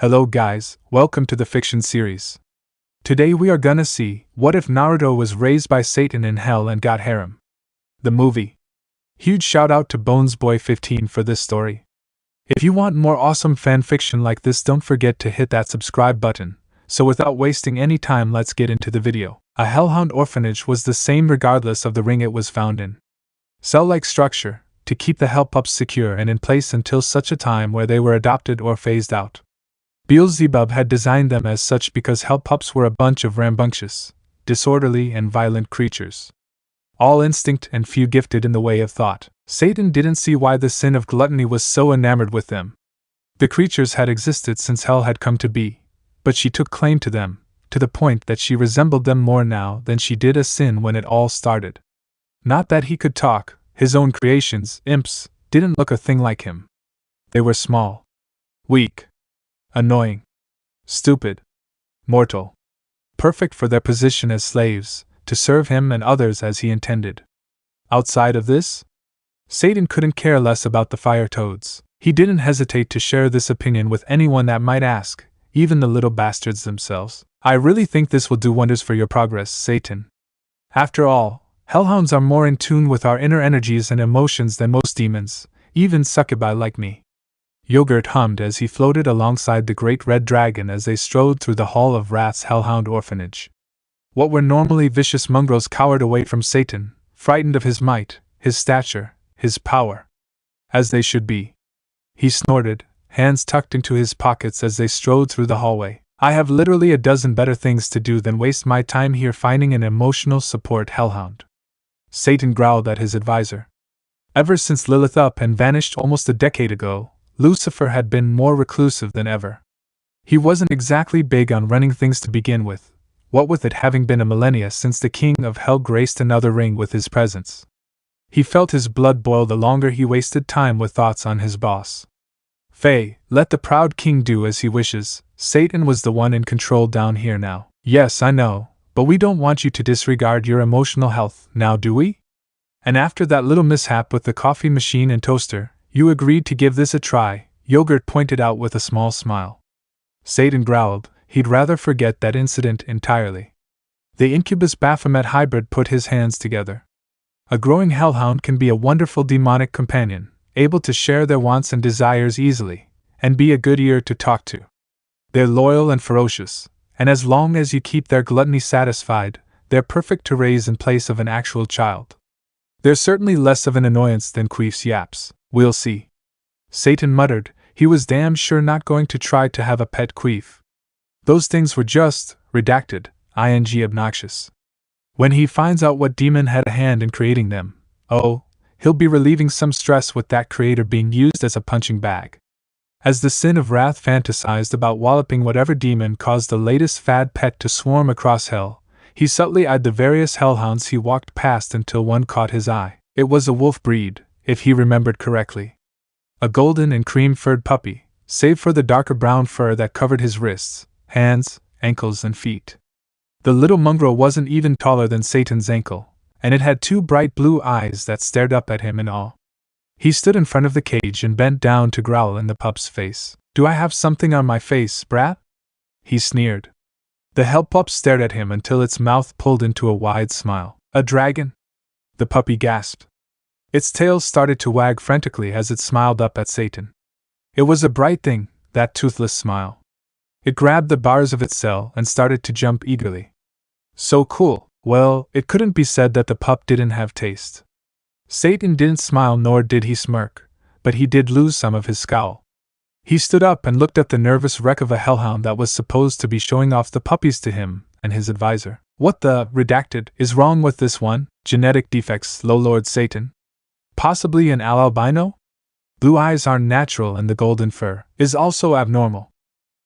Hello guys, welcome to the fiction series. Today we are gonna see, what if Naruto was raised by Satan in hell and got Harem? The movie. Huge shout out to BonesBoy15 for this story. If you want more awesome fanfiction like this, don't forget to hit that subscribe button. So without wasting any time, let's get into the video. A Hellhound orphanage was the same regardless of the ring it was found in. Cell-like structure, to keep the Hellpups secure and in place until such a time where they were adopted or phased out. Beelzebub had designed them as such because Hellpups were a bunch of rambunctious, disorderly and violent creatures. All instinct and few gifted in the way of thought. Satan didn't see why the sin of gluttony was so enamored with them. The creatures had existed since hell had come to be, but she took claim to them, to the point that she resembled them more now than she did a sin when it all started. Not that he could talk, his own creations, Imps, didn't look a thing like him. They were small, weak, annoying, stupid, mortal, perfect for their position as slaves, to serve him and others as he intended. Outside of this, Satan couldn't care less about the fire toads. He didn't hesitate to share this opinion with anyone that might ask, even the little bastards themselves. I really think this will do wonders for your progress, Satan. After all, Hellhounds are more in tune with our inner energies and emotions than most demons, even succubi like me. Yogirt hummed as he floated alongside the great red dragon as they strode through the Hall of Wrath's Hellhound orphanage. What were normally vicious mongrels cowered away from Satan, frightened of his might, his stature, his power. As they should be. He snorted, hands tucked into his pockets as they strode through the hallway. I have literally a dozen better things to do than waste my time here finding an emotional support hellhound. Satan growled at his advisor. Ever since Lilith up and vanished almost a decade ago, Lucifer had been more reclusive than ever. He wasn't exactly big on running things to begin with, what with it having been a millennia since the king of hell graced another ring with his presence. He felt his blood boil the longer he wasted time with thoughts on his boss. Faye, let the proud king do as he wishes. Satan was the one in control down here now. Yes, I know, but we don't want you to disregard your emotional health, now do we? And after that little mishap with the coffee machine and toaster, you agreed to give this a try, Yogirt pointed out with a small smile. Satan growled, he'd rather forget that incident entirely. The Incubus Baphomet hybrid put his hands together. A growing hellhound can be a wonderful demonic companion, able to share their wants and desires easily, and be a good ear to talk to. They're loyal and ferocious, and as long as you keep their gluttony satisfied, they're perfect to raise in place of an actual child. They're certainly less of an annoyance than Queefs yaps. We'll see. Satan muttered, he was damn sure not going to try to have a pet queef. Those things were just, redacted, ing obnoxious. When he finds out what demon had a hand in creating them, oh, he'll be relieving some stress with that creator being used as a punching bag. As the sin of wrath fantasized about walloping whatever demon caused the latest fad pet to swarm across hell, he subtly eyed the various hellhounds he walked past until one caught his eye. It was a wolf breed, if he remembered correctly. A golden and cream-furred puppy, save for the darker brown fur that covered his wrists, hands, ankles and feet. The little mongrel wasn't even taller than Satan's ankle, and it had two bright blue eyes that stared up at him in awe. He stood in front of the cage and bent down to growl in the pup's face. Do I have something on my face, brat? He sneered. The Hellpup stared at him until its mouth pulled into a wide smile. A dragon? The puppy gasped. Its tail started to wag frantically as it smiled up at Satan. It was a bright thing, that toothless smile. It grabbed the bars of its cell and started to jump eagerly. So cool. Well, it couldn't be said that the pup didn't have taste. Satan didn't smile nor did he smirk, but he did lose some of his scowl. He stood up and looked at the nervous wreck of a hellhound that was supposed to be showing off the puppies to him and his advisor. What the, redacted, is wrong with this one? Genetic defects, Lord Satan. Possibly an albino? Blue eyes aren't natural and the golden fur is also abnormal.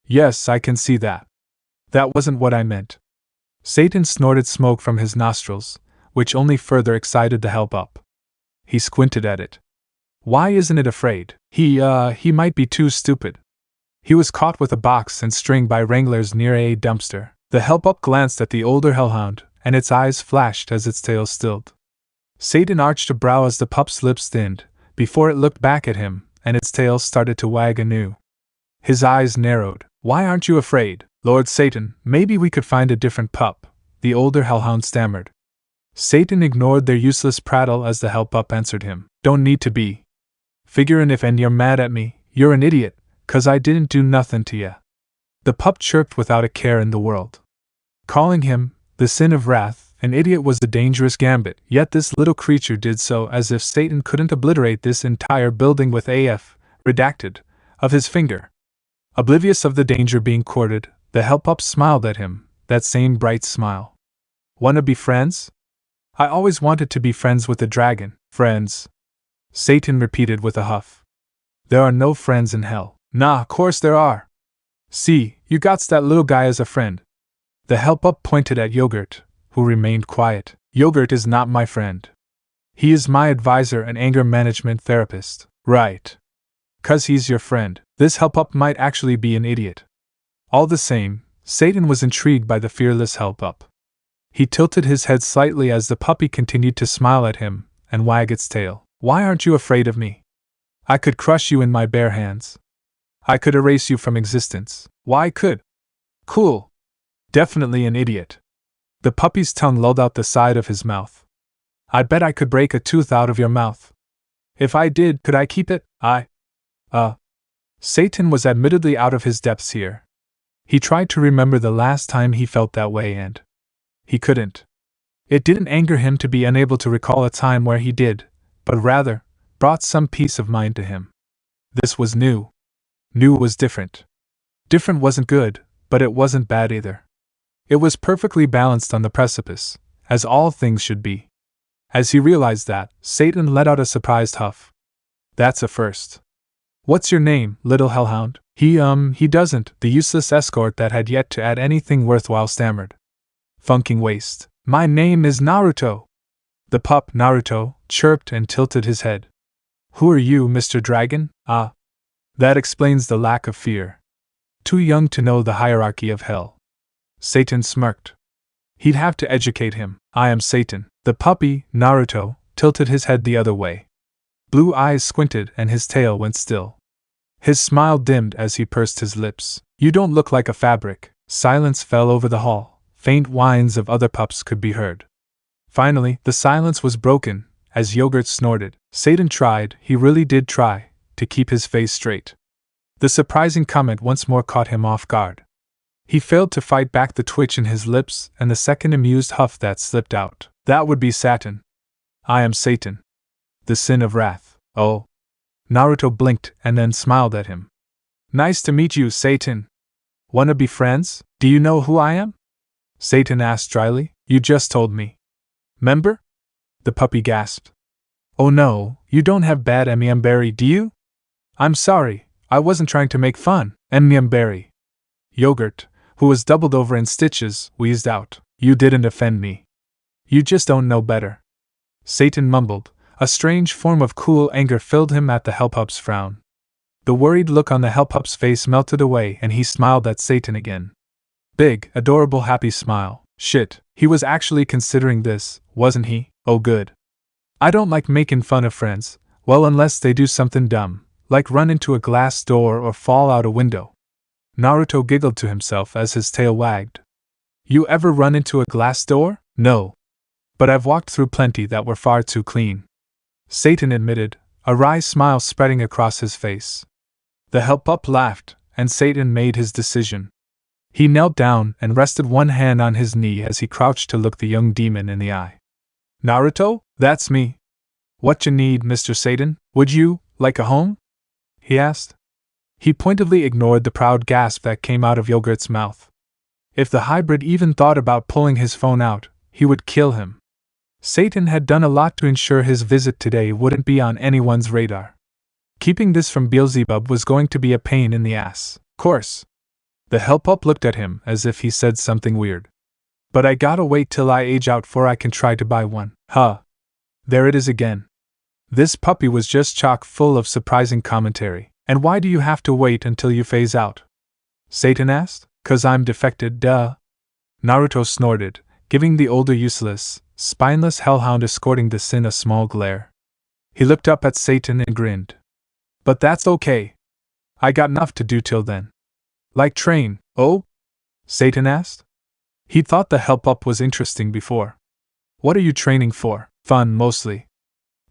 Yes, I can see that. That wasn't what I meant. Satan snorted smoke from his nostrils, which only further excited the Hellpup. He squinted at it. Why isn't it afraid? He might be too stupid. He was caught with a box and string by wranglers near a dumpster. The Hellpup glanced at the older hellhound, and its eyes flashed as its tail stilled. Satan arched a brow as the pup's lips thinned, before it looked back at him, and its tail started to wag anew. His eyes narrowed. Why aren't you afraid, Lord Satan? Maybe we could find a different pup, the older Hellhound stammered. Satan ignored their useless prattle as the hell pup answered him. Don't need to be. Figurin' if and you're mad at me, you're an idiot, 'cause I didn't do nothin' to ya. The pup chirped without a care in the world. Calling him, the sin of wrath, an idiot was the dangerous gambit, yet this little creature did so as if Satan couldn't obliterate this entire building with AF, redacted, of his finger. Oblivious of the danger being courted, the hell pup smiled at him, that same bright smile. Wanna be friends? I always wanted to be friends with the dragon. Friends? Satan repeated with a huff. There are no friends in hell. Nah, course there are. See, you gots that little guy as a friend. The hell pup pointed at Yogirt, who remained quiet. Yogirt is not my friend. He is my advisor and anger management therapist. Right. 'Cause he's your friend, this hell pup might actually be an idiot. All the same, Satan was intrigued by the fearless hell pup. He tilted his head slightly as the puppy continued to smile at him and wag its tail. Why aren't you afraid of me? I could crush you in my bare hands. I could erase you from existence. Why could? Cool. Definitely an idiot. The puppy's tongue lolled out the side of his mouth. I bet I could break a tooth out of your mouth. If I did, could I keep it? Satan was admittedly out of his depths here. He tried to remember the last time he felt that way and he couldn't. It didn't anger him to be unable to recall a time where he did, but rather brought some peace of mind to him. This was new. New was different. Different wasn't good, but it wasn't bad either. It was perfectly balanced on the precipice, as all things should be. As he realized that, Satan let out a surprised huff. That's a first. What's your name, little hellhound? He doesn't, the useless escort that had yet to add anything worthwhile stammered. Funking waste. My name is Naruto. The pup, Naruto, chirped and tilted his head. Who are you, Mr. Dragon? That explains the lack of fear. Too young to know the hierarchy of hell. Satan smirked. He'd have to educate him. I am Satan. The puppy, Naruto, tilted his head the other way. Blue eyes squinted and his tail went still. His smile dimmed as he pursed his lips. You don't look like a fabric. Silence fell over the hall. Faint whines of other pups could be heard. Finally, the silence was broken, as Yogirt snorted. Satan tried, he really did try, to keep his face straight. The surprising comment once more caught him off guard. He failed to fight back the twitch in his lips and the second amused huff that slipped out. That would be Satan. I am Satan. The sin of wrath. Oh. Naruto blinked and then smiled at him. Nice to meet you, Satan. Wanna be friends? Do you know who I am? Satan asked dryly. You just told me. Member? The puppy gasped. Oh no, you don't have bad M.E.M. do you? I'm sorry, I wasn't trying to make fun, M.E.M. Yogirt, who was doubled over in stitches, wheezed out. You didn't offend me. You just don't know better. Satan mumbled. A strange form of cool anger filled him at the Hellpup's frown. The worried look on the Hellpup's face melted away and he smiled at Satan again. Big, adorable, happy smile. Shit, he was actually considering this, wasn't he? Oh good. I don't like making fun of friends, well unless they do something dumb, like run into a glass door or fall out a window. Naruto giggled to himself as his tail wagged. You ever run into a glass door? No. But I've walked through plenty that were far too clean. Satan admitted, a wry smile spreading across his face. The Hellpup laughed, and Satan made his decision. He knelt down and rested one hand on his knee as he crouched to look the young demon in the eye. Naruto, that's me. What you need, Mr. Satan? Would you like a home? He asked. He pointedly ignored the proud gasp that came out of Yogurt's mouth. If the hybrid even thought about pulling his phone out, he would kill him. Satan had done a lot to ensure his visit today wouldn't be on anyone's radar. Keeping this from Beelzebub was going to be a pain in the ass. Course. The Hellpup looked at him as if he said something weird. But I gotta wait till I age out 'fore I can try to buy one. Huh. There it is again. This puppy was just chock full of surprising commentary. And why do you have to wait until you phase out? Satan asked. 'Cause I'm defected, duh. Naruto snorted, giving the older useless, spineless hellhound escorting the sin a small glare. He looked up at Satan and grinned. But that's okay. I got enough to do till then. Like train, oh? Satan asked. He thought the help up was interesting before. What are you training for? Fun, mostly.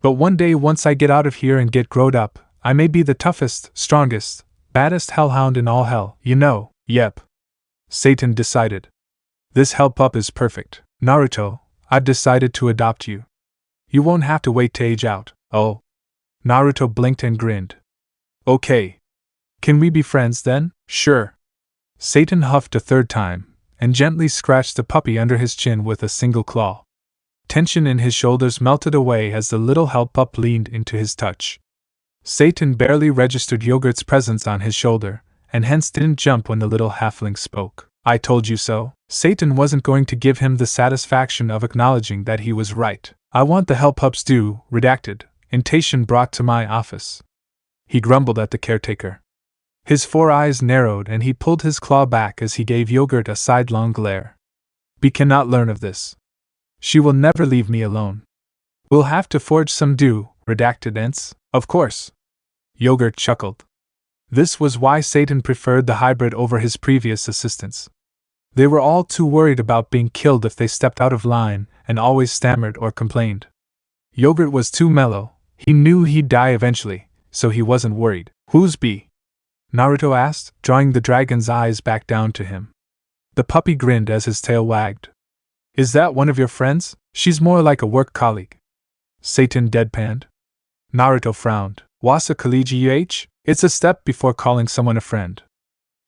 But one day once I get out of here and get growed up, I may be the toughest, strongest, baddest hellhound in all hell, you know. Yep. Satan decided. This help up is perfect. Naruto, I've decided to adopt you. You won't have to wait to age out. Oh. Naruto blinked and grinned. Okay. Can we be friends then? Sure. Satan huffed a third time, and gently scratched the puppy under his chin with a single claw. Tension in his shoulders melted away as the little help-up leaned into his touch. Satan barely registered Yogurt's presence on his shoulder, and hence didn't jump when the little halfling spoke. I told you so. Satan wasn't going to give him the satisfaction of acknowledging that he was right. I want the help-ups due, redacted, intation brought to my office. He grumbled at the caretaker. His 4 eyes narrowed and he pulled his claw back as he gave Yogurt a sidelong glare. We cannot learn of this. She will never leave me alone. We'll have to forge some due, redacted ents, of course. Yogirt chuckled. This was why Satan preferred the hybrid over his previous assistants. They were all too worried about being killed if they stepped out of line, and always stammered or complained. Yogirt was too mellow. He knew he'd die eventually, so he wasn't worried. Who's B? Naruto asked, drawing the dragon's eyes back down to him. The puppy grinned as his tail wagged. Is that one of your friends? She's more like a work colleague. Satan deadpanned. Naruto frowned. Wasa colleague? It's a step before calling someone a friend.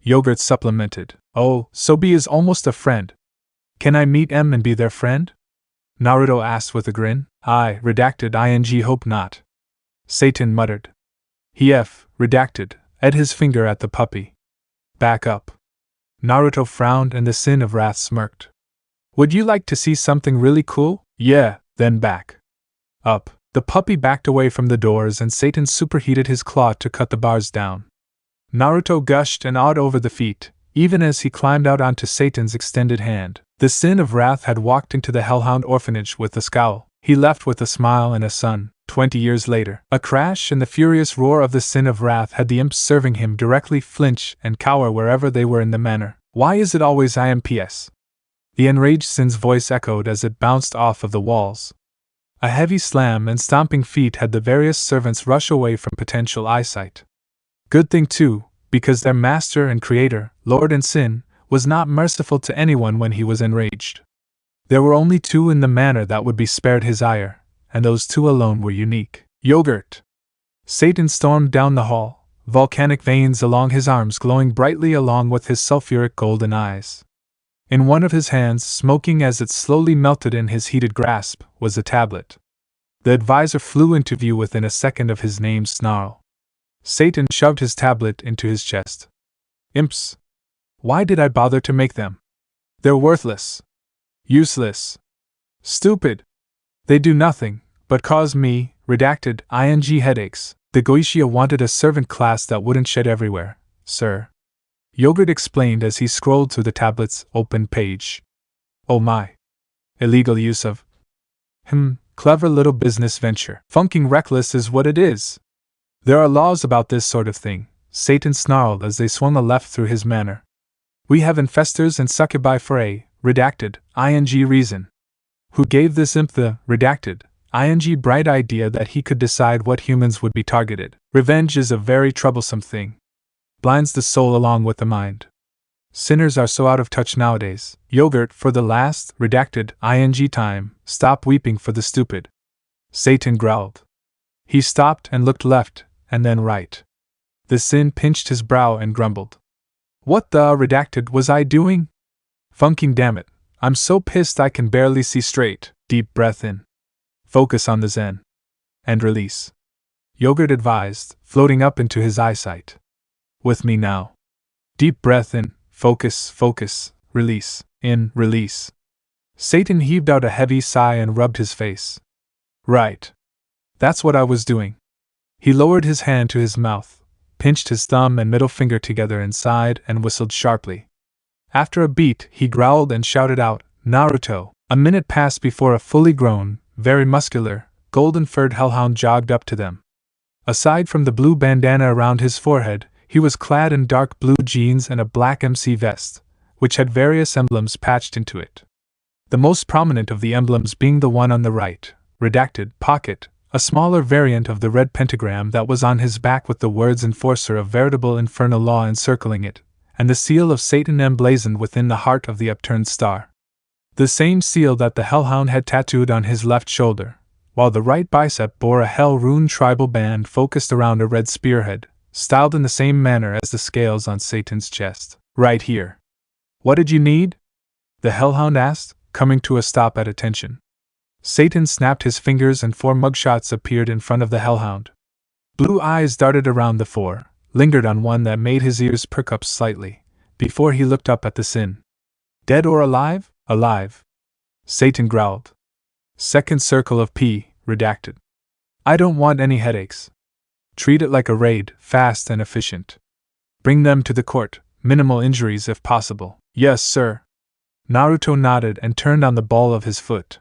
Yogirt supplemented. Oh, so B is almost a friend. Can I meet M and be their friend? Naruto asked with a grin. I, redacted ing hope not. Satan muttered. He F, redacted, ed his finger at the puppy. Back up. Naruto frowned and the Sin of Wrath smirked. Would you like to see something really cool? Yeah, then back up. The puppy backed away from the doors and Satan superheated his claw to cut the bars down. Naruto gushed and awed over the feat, even as he climbed out onto Satan's extended hand. The Sin of Wrath had walked into the Hellhound orphanage with a scowl. He left with a smile and a son. 20 years later, a crash and the furious roar of the Sin of Wrath had the Imps serving him directly flinch and cower wherever they were in the manor. Why is it always I.M.P.s? The enraged Sin's voice echoed as it bounced off of the walls. A heavy slam and stomping feet had the various servants rush away from potential eyesight. Good thing too, because their master and creator, Lord and Sin, was not merciful to anyone when he was enraged. There were only 2 in the manor that would be spared his ire, and those 2 alone were unique. Yogirt! Satan stormed down the hall, volcanic veins along his arms glowing brightly along with his sulfuric golden eyes. In one of his hands, smoking as it slowly melted in his heated grasp, was a tablet. The advisor flew into view within a second of his name's snarl. Satan shoved his tablet into his chest. Imps! Why did I bother to make them? They're worthless. Useless. Stupid. They do nothing but cause me, redacted, ing headaches. The Goishia wanted a servant class that wouldn't shed everywhere, sir. Yogirt explained as he scrolled through the tablet's open page. Oh my. Illegal use of. Clever little business venture. Funking reckless is what it is. There are laws about this sort of thing, Satan snarled as they swung a left through his manor. We have infestors and succubi for a, redacted, ing reason. Who gave this imp the, redacted, ing bright idea that he could decide what humans would be targeted. Revenge is a very troublesome thing. Blinds the soul along with the mind. Sinners are so out of touch nowadays. Yogirt, for the last, redacted, ing time, stop weeping for the stupid. Satan growled. He stopped and looked left, and then right. The Sin pinched his brow and grumbled. What the, redacted, was I doing? Funking dammit, I'm so pissed I can barely see straight. Deep breath in. Focus on the Zen. And release. Yogirt advised, floating up into his eyesight. With me now. Deep breath in, focus, release, in, release. Satan heaved out a heavy sigh and rubbed his face. Right. That's what I was doing. He lowered his hand to his mouth, pinched his thumb and middle finger together and sighed and whistled sharply. After a beat, he growled and shouted out, Naruto. A minute passed before a fully grown, very muscular, golden-furred hellhound jogged up to them. Aside from the blue bandana around his forehead, He was clad in dark blue jeans and a black MC vest, which had various emblems patched into it. The most prominent of the emblems being the one on the right, redacted, pocket, a smaller variant of the red pentagram that was on his back with the words Enforcer of Veritable Infernal Law encircling it, and the seal of Satan emblazoned within the heart of the upturned star. The same seal that the Hellhound had tattooed on his left shoulder, while the right bicep bore a Hell Rune tribal band focused around a red spearhead, styled in the same manner as the scales on Satan's chest. Right here. What did you need? The Hellhound asked, coming to a stop at attention. Satan snapped his fingers and 4 mugshots appeared in front of the Hellhound. Blue eyes darted around the 4, lingered on one that made his ears perk up slightly, before he looked up at the sin. Dead or alive? Alive. Satan growled. Second circle of P, redacted. I don't want any headaches. Treat it like a raid, fast and efficient. Bring them to the court, minimal injuries if possible. Yes, sir. Naruto nodded and turned on the ball of his foot.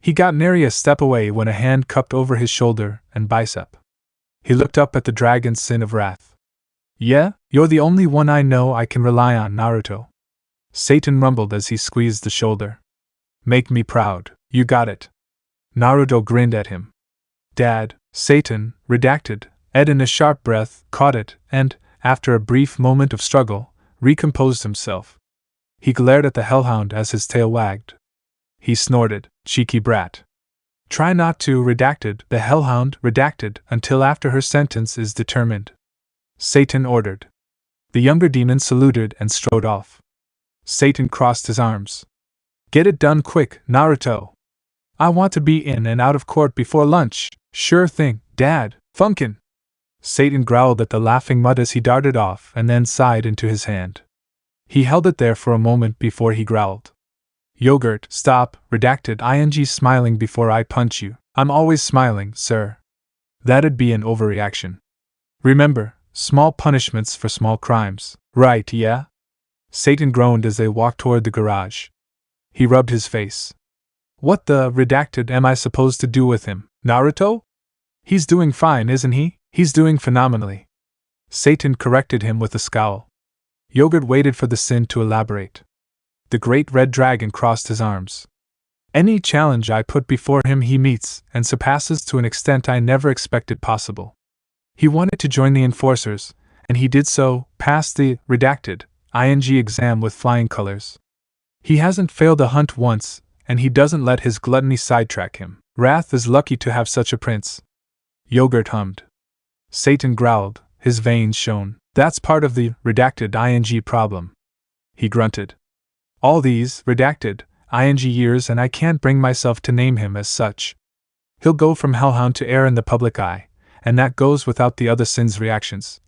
He got nary a step away when a hand cupped over his shoulder and bicep. He looked up at the dragon's sin of wrath. Yeah, you're the only one I know I can rely on, Naruto. Satan rumbled as he squeezed the shoulder. Make me proud, you got it. Naruto grinned at him. Dad, Satan, redacted, Ed in a sharp breath, caught it, and, after a brief moment of struggle, recomposed himself. He glared at the Hellhound as his tail wagged. He snorted, cheeky brat. Try not to, redacted, the Hellhound, redacted, until after her sentence is determined. Satan ordered. The younger demon saluted and strode off. Satan crossed his arms. Get it done quick, Naruto. I want to be in and out of court before lunch. Sure thing, Dad, Funkin'. Satan growled at the laughing mud as he darted off and then sighed into his hand. He held it there for a moment before he growled. Yogirt, stop, redacted, ing smiling before I punch you. I'm always smiling, sir. That'd be an overreaction. Remember, small punishments for small crimes. Right, yeah? Satan groaned as they walked toward the garage. He rubbed his face. What the, redacted, am I supposed to do with him, Naruto? He's doing fine, isn't he? He's doing phenomenally. Satan corrected him with a scowl. Yogirt waited for the sin to elaborate. The great red dragon crossed his arms. Any challenge I put before him he meets and surpasses to an extent I never expected possible. He wanted to join the enforcers, and he did so, passed the, redacted, ing exam with flying colors. He hasn't failed a hunt once, and he doesn't let his gluttony sidetrack him. Wrath is lucky to have such a prince. Yogirt hummed. Satan growled, his veins shone. That's part of the, redacted, ing problem. He grunted. All these, redacted, ing years and I can't bring myself to name him as such. He'll go from Hellhound to air in the public eye, and that goes without the other sin's reactions.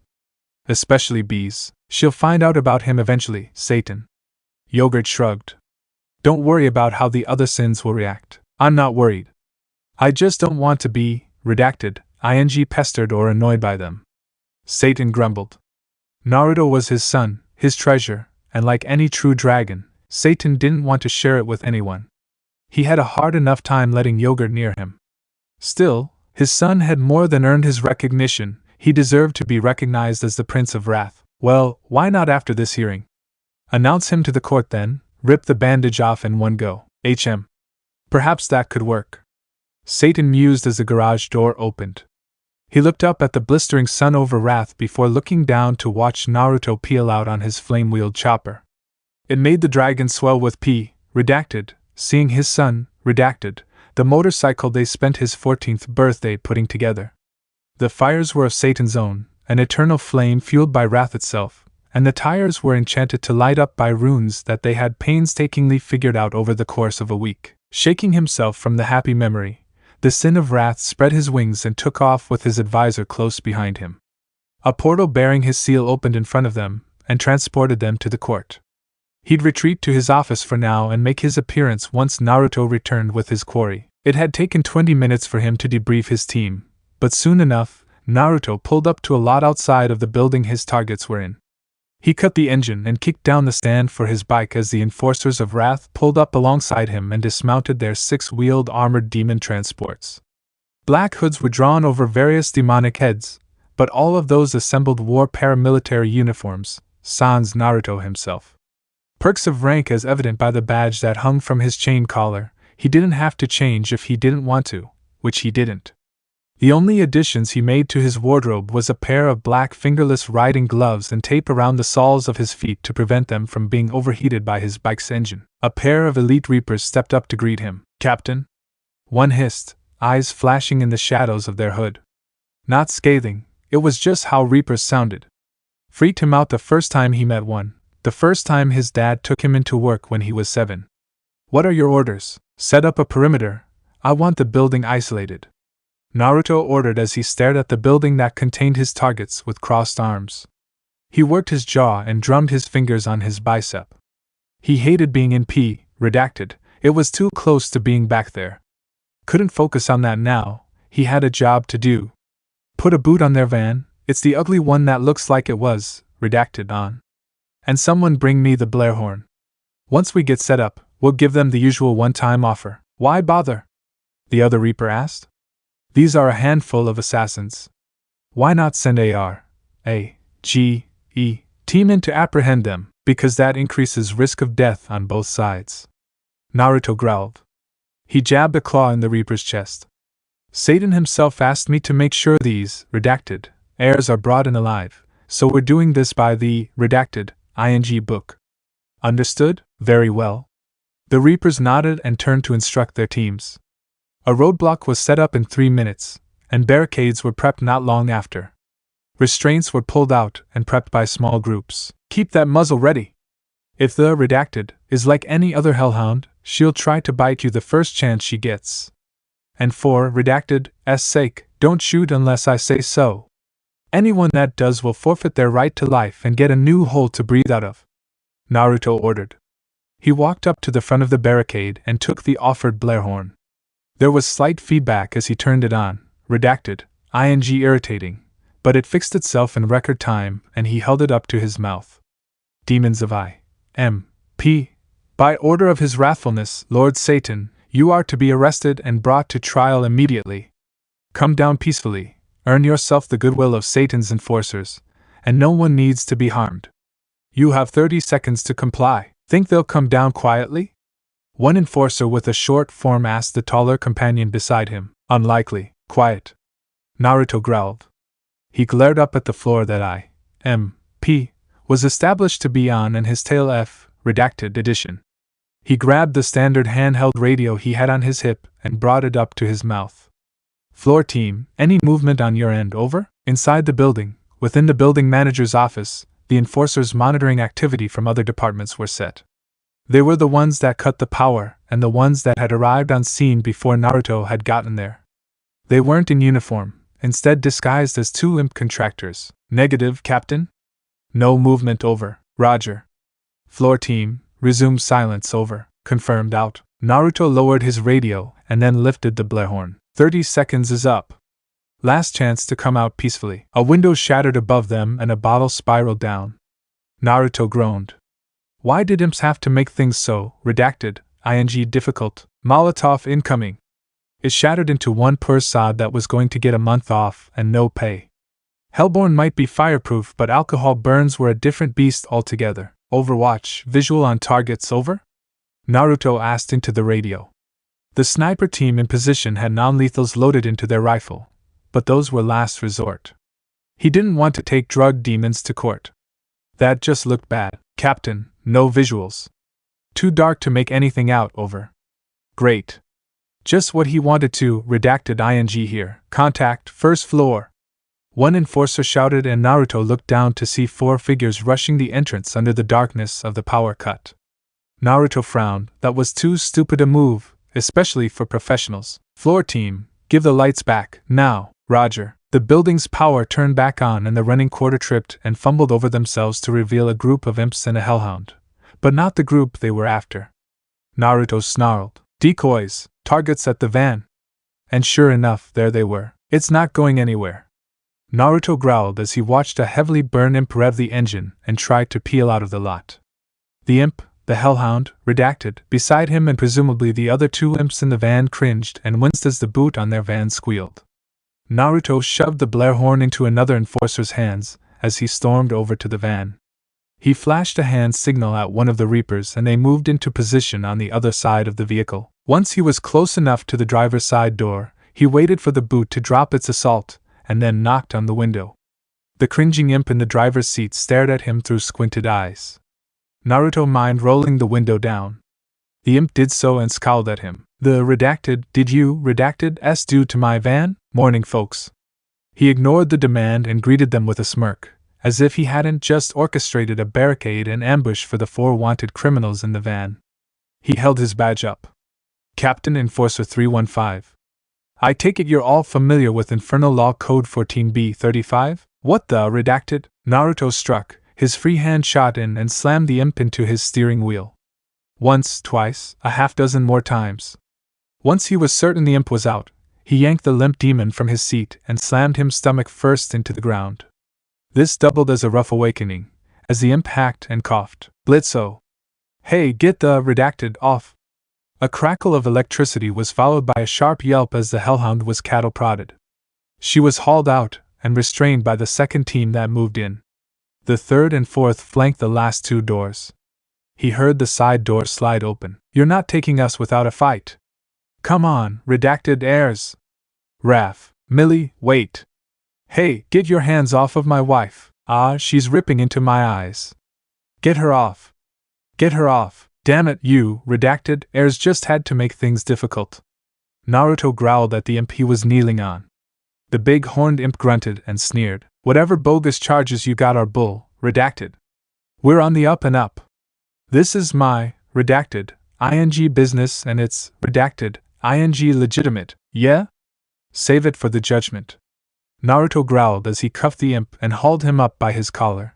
Especially B's. She'll find out about him eventually, Satan. Yogirt shrugged. Don't worry about how the other sins will react. I'm not worried. I just don't want to be, redacted, ing pestered or annoyed by them. Satan grumbled. Naruto was his son, his treasure, and like any true dragon, Satan didn't want to share it with anyone. He had a hard enough time letting Yogirt near him. Still, his son had more than earned his recognition. He deserved to be recognized as the Prince of Wrath. Well, why not after this hearing? Announce him to the court then, rip the bandage off in one go. Perhaps that could work. Satan mused as the garage door opened. He looked up at the blistering sun over Wrath before looking down to watch Naruto peel out on his flame-wheeled chopper. It made the dragon swell with P, redacted, seeing his son, redacted, the motorcycle they spent his 14th birthday putting together. The fires were of Satan's own, an eternal flame fueled by Wrath itself, and the tires were enchanted to light up by runes that they had painstakingly figured out over the course of a week. Shaking himself from the happy memory, the sin of Wrath spread his wings and took off with his advisor close behind him. A portal bearing his seal opened in front of them, and transported them to the court. He'd retreat to his office for now and make his appearance once Naruto returned with his quarry. It had taken 20 minutes for him to debrief his team, but soon enough, Naruto pulled up to a lot outside of the building his targets were in. He cut the engine and kicked down the stand for his bike as the enforcers of Wrath pulled up alongside him and dismounted their 6-wheeled armored demon transports. Black hoods were drawn over various demonic heads, but all of those assembled wore paramilitary uniforms, sans Naruto himself. Perks of rank as evident by the badge that hung from his chain collar. He didn't have to change if he didn't want to, which he didn't. The only additions he made to his wardrobe was a pair of black fingerless riding gloves and tape around the soles of his feet to prevent them from being overheated by his bike's engine. A pair of elite reapers stepped up to greet him. "Captain?" one hissed, eyes flashing in the shadows of their hood. Not scathing, it was just how reapers sounded. Freaked him out the first time he met one, the first time his dad took him into work when he was 7. "What are your orders?" "Set up a perimeter. I want the building isolated," Naruto ordered as he stared at the building that contained his targets with crossed arms. He worked his jaw and drummed his fingers on his bicep. He hated being in P, redacted, it was too close to being back there. Couldn't focus on that now, he had a job to do. Put a boot on their van, it's the ugly one that looks like it was, redacted on. And someone bring me the blare horn. Once we get set up, we'll give them the usual one-time offer. "Why bother?" the other Reaper asked. "These are a handful of assassins. Why not send A.R.A.G.E. team in to apprehend them, because that increases risk of death on both sides?" Naruto growled. He jabbed a claw in the Reaper's chest. "Satan himself asked me to make sure these, redacted, heirs are brought in alive, so we're doing this by the, redacted, ing book. Understood? Very well." The Reapers nodded and turned to instruct their teams. A roadblock was set up in 3 minutes, and barricades were prepped not long after. Restraints were pulled out and prepped by small groups. "Keep that muzzle ready. If the redacted is like any other hellhound, she'll try to bite you the first chance she gets. And for redacted's sake, don't shoot unless I say so. Anyone that does will forfeit their right to life and get a new hole to breathe out of," Naruto ordered. He walked up to the front of the barricade and took the offered blare horn. There was slight feedback as he turned it on, redacted, ing irritating, but it fixed itself in record time and he held it up to his mouth. "Demons of I.M.P. By order of His Wrathfulness, Lord Satan, you are to be arrested and brought to trial immediately. Come down peacefully, earn yourself the goodwill of Satan's enforcers, and no one needs to be harmed. You have 30 seconds to comply. Think they'll come down quietly?" One enforcer with a short form asked the taller companion beside him. "Unlikely, quiet," Naruto growled. He glared up at the floor that I.M.P. was established to be on and his tail F, redacted edition. He grabbed the standard handheld radio he had on his hip and brought it up to his mouth. "Floor team, any movement on your end, over?" Inside the building, within the building manager's office, the enforcers monitoring activity from other departments were set. They were the ones that cut the power and the ones that had arrived on scene before Naruto had gotten there. They weren't in uniform, instead disguised as 2 imp contractors. "Negative, Captain? No movement, over. Roger." "Floor team, resume silence, over. Confirmed, out." Naruto lowered his radio and then lifted the blare horn. 30 seconds is up. Last chance to come out peacefully." A window shattered above them and a bottle spiraled down. Naruto groaned. Why did Imps have to make things so, redacted, ing difficult? Molotov incoming. It shattered into one poor sod that was going to get a month off and no pay. Hellborn might be fireproof, but alcohol burns were a different beast altogether. Overwatch, visual on targets, over? Naruto asked into the radio. The sniper team in position had non-lethals loaded into their rifle, but those were last resort. He didn't want to take drug demons to court. That just looked bad. "Captain, no visuals. Too dark to make anything out, over." "Great. Just what he wanted to, redacted ing here. Contact, first floor." One enforcer shouted and Naruto looked down to see 4 figures rushing the entrance under the darkness of the power cut. Naruto frowned. That was too stupid a move, especially for professionals. "Floor team, give the lights back, now." "Roger." The building's power turned back on and the running quarter tripped and fumbled over themselves to reveal a group of imps and a hellhound. But not the group they were after. Naruto snarled. "Decoys, targets at the van." And sure enough, there they were. "It's not going anywhere." Naruto growled as he watched a heavily burned imp rev the engine and tried to peel out of the lot. The imp, the hellhound, redacted, beside him and presumably the other 2 imps in the van cringed and winced as the boot on their van squealed. Naruto shoved the blare horn into another enforcer's hands as he stormed over to the van. He flashed a hand signal at one of the Reapers and they moved into position on the other side of the vehicle. Once he was close enough to the driver's side door, he waited for the boot to drop its assault, and then knocked on the window. The cringing imp in the driver's seat stared at him through squinted eyes. Naruto mind rolling the window down. The imp did so and scowled at him. "The redacted, did you, redacted, s due to my van? Morning, folks." He ignored the demand and greeted them with a smirk, as if he hadn't just orchestrated a barricade and ambush for the 4 wanted criminals in the van. He held his badge up. "Captain Enforcer 315. I take it you're all familiar with Infernal Law Code 14B35? What the redacted?" Naruto struck, his free hand shot in and slammed the imp into his steering wheel. Once, twice, a half dozen more times. Once he was certain the imp was out, he yanked the limp demon from his seat and slammed him stomach first into the ground. This doubled as a rough awakening, as the imp hacked and coughed. "Blitzo! Hey, get the redacted off!" A crackle of electricity was followed by a sharp yelp as the Hellhound was cattle prodded. She was hauled out and restrained by the second team that moved in. The third and fourth flanked the last 2 doors. He heard the side door slide open. "You're not taking us without a fight. Come on, redacted heirs." "Raph, Millie, wait. Hey, get your hands off of my wife. Ah, she's ripping into my eyes. Get her off. Get her off. Damn it, you, redacted heirs just had to make things difficult." Naruto growled at the imp he was kneeling on. The big horned imp grunted and sneered. "Whatever bogus charges you got are bull, redacted. We're on the up and up. This is my, redacted, ing business and it's, redacted, ing legitimate, yeah? Save it for the judgment." Naruto growled as he cuffed the imp and hauled him up by his collar.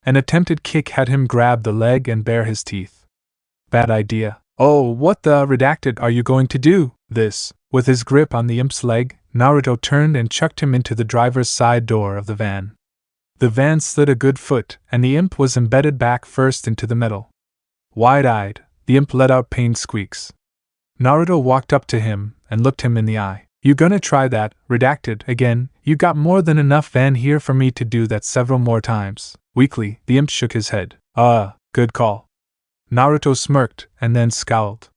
An attempted kick had him grab the leg and bare his teeth. "Bad idea." "Oh, what the redacted are you going to do?" This, with his grip on the imp's leg, Naruto turned and chucked him into the driver's side door of the van. The van slid a good foot, and the imp was embedded back first into the metal. Wide-eyed, the imp let out pained squeaks. Naruto walked up to him and looked him in the eye. "You gonna try that, redacted, again? You got more than enough van here for me to do that several more times." Weakly, the imp shook his head. Good call." Naruto smirked and then scowled.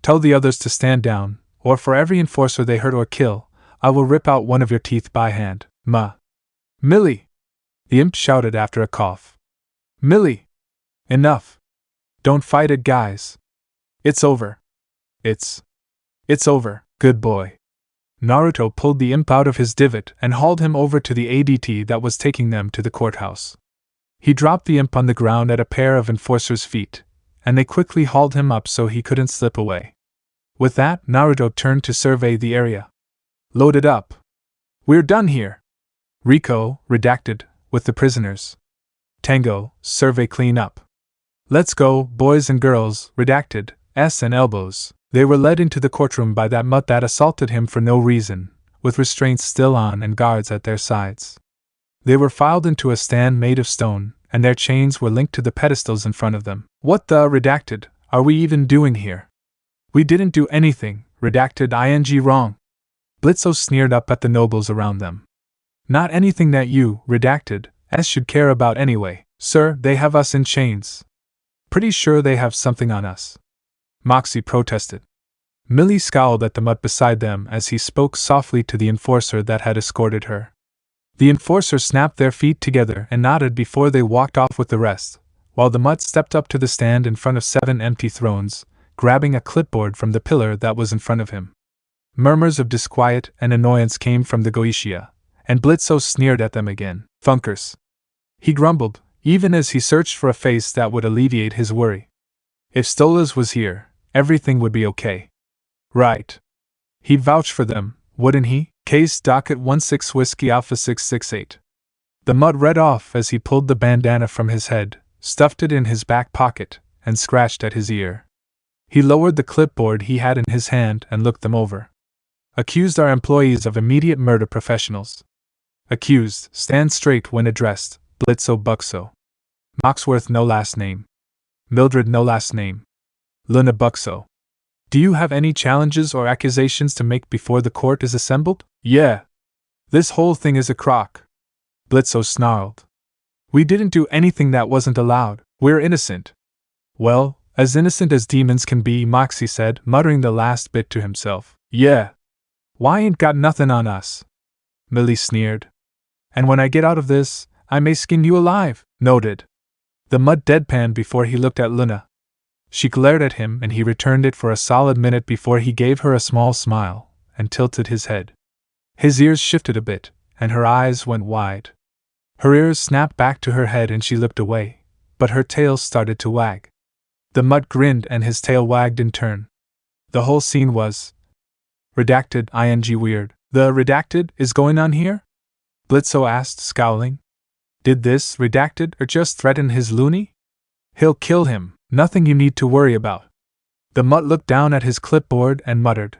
"Tell the others to stand down, or for every enforcer they hurt or kill, I will rip out one of your teeth by hand. Millie!" The imp shouted after a cough. "Millie! Enough! Don't fight it, guys. It's over. It's over, good boy." Naruto pulled the imp out of his divot and hauled him over to the ADT that was taking them to the courthouse. He dropped the imp on the ground at a pair of enforcers' feet, and they quickly hauled him up so he couldn't slip away. With that, Naruto turned to survey the area. "Load it up. We're done here." Rico, redacted, with the prisoners. Tango, survey clean up. "Let's go, boys and girls, redacted, S and elbows." They were led into the courtroom by that mutt that assaulted him for no reason, with restraints still on and guards at their sides. They were filed into a stand made of stone, and their chains were linked to the pedestals in front of them. "What the redacted are we even doing here? We didn't do anything, redacted ing wrong." Blitzo sneered up at the nobles around them. "Not anything that you, redacted, S should care about anyway. Sir, they have us in chains. Pretty sure they have something on us." Moxie protested. Millie scowled at the mutt beside them as he spoke softly to the enforcer that had escorted her. The enforcer snapped their feet together and nodded before they walked off with the rest, while the mutt stepped up to the stand in front of 7 empty thrones, grabbing a clipboard from the pillar that was in front of him. Murmurs of disquiet and annoyance came from the Goichia, and Blitzo sneered at them again. "Funkers," he grumbled, even as he searched for a face that would alleviate his worry. "If Stolas was here, everything would be okay." "Right. He'd vouch for them, wouldn't he? Case docket 16 Whiskey Alpha 668. The mutt read off as he pulled the bandana from his head, stuffed it in his back pocket, and scratched at his ear. He lowered the clipboard he had in his hand and looked them over. "Accused are employees of immediate murder professionals. Accused, stand straight when addressed, Blitzo Buxo. Moxworth no last name. Mildred no last name. Loona Buxo. Do you have any challenges or accusations to make before the court is assembled?" "Yeah." This whole thing is a crock. Blitzo snarled. We didn't do anything that wasn't allowed. We're innocent. Well, as innocent as demons can be, Moxie said, muttering the last bit to himself. Yeah. Why ain't got nothing on us? Millie sneered. And when I get out of this, I may skin you alive, noted. The mud deadpanned before he looked at Loona. She glared at him and he returned it for a solid minute before he gave her a small smile and tilted his head. His ears shifted a bit, and her eyes went wide. Her ears snapped back to her head and she looked away, but her tail started to wag. The mutt grinned and his tail wagged in turn. The whole scene was redacted ing weird. The redacted is going on here? Blitzo asked, scowling. Did this redacted or just threaten his loony? He'll kill him, nothing you need to worry about. The mutt looked down at his clipboard and muttered.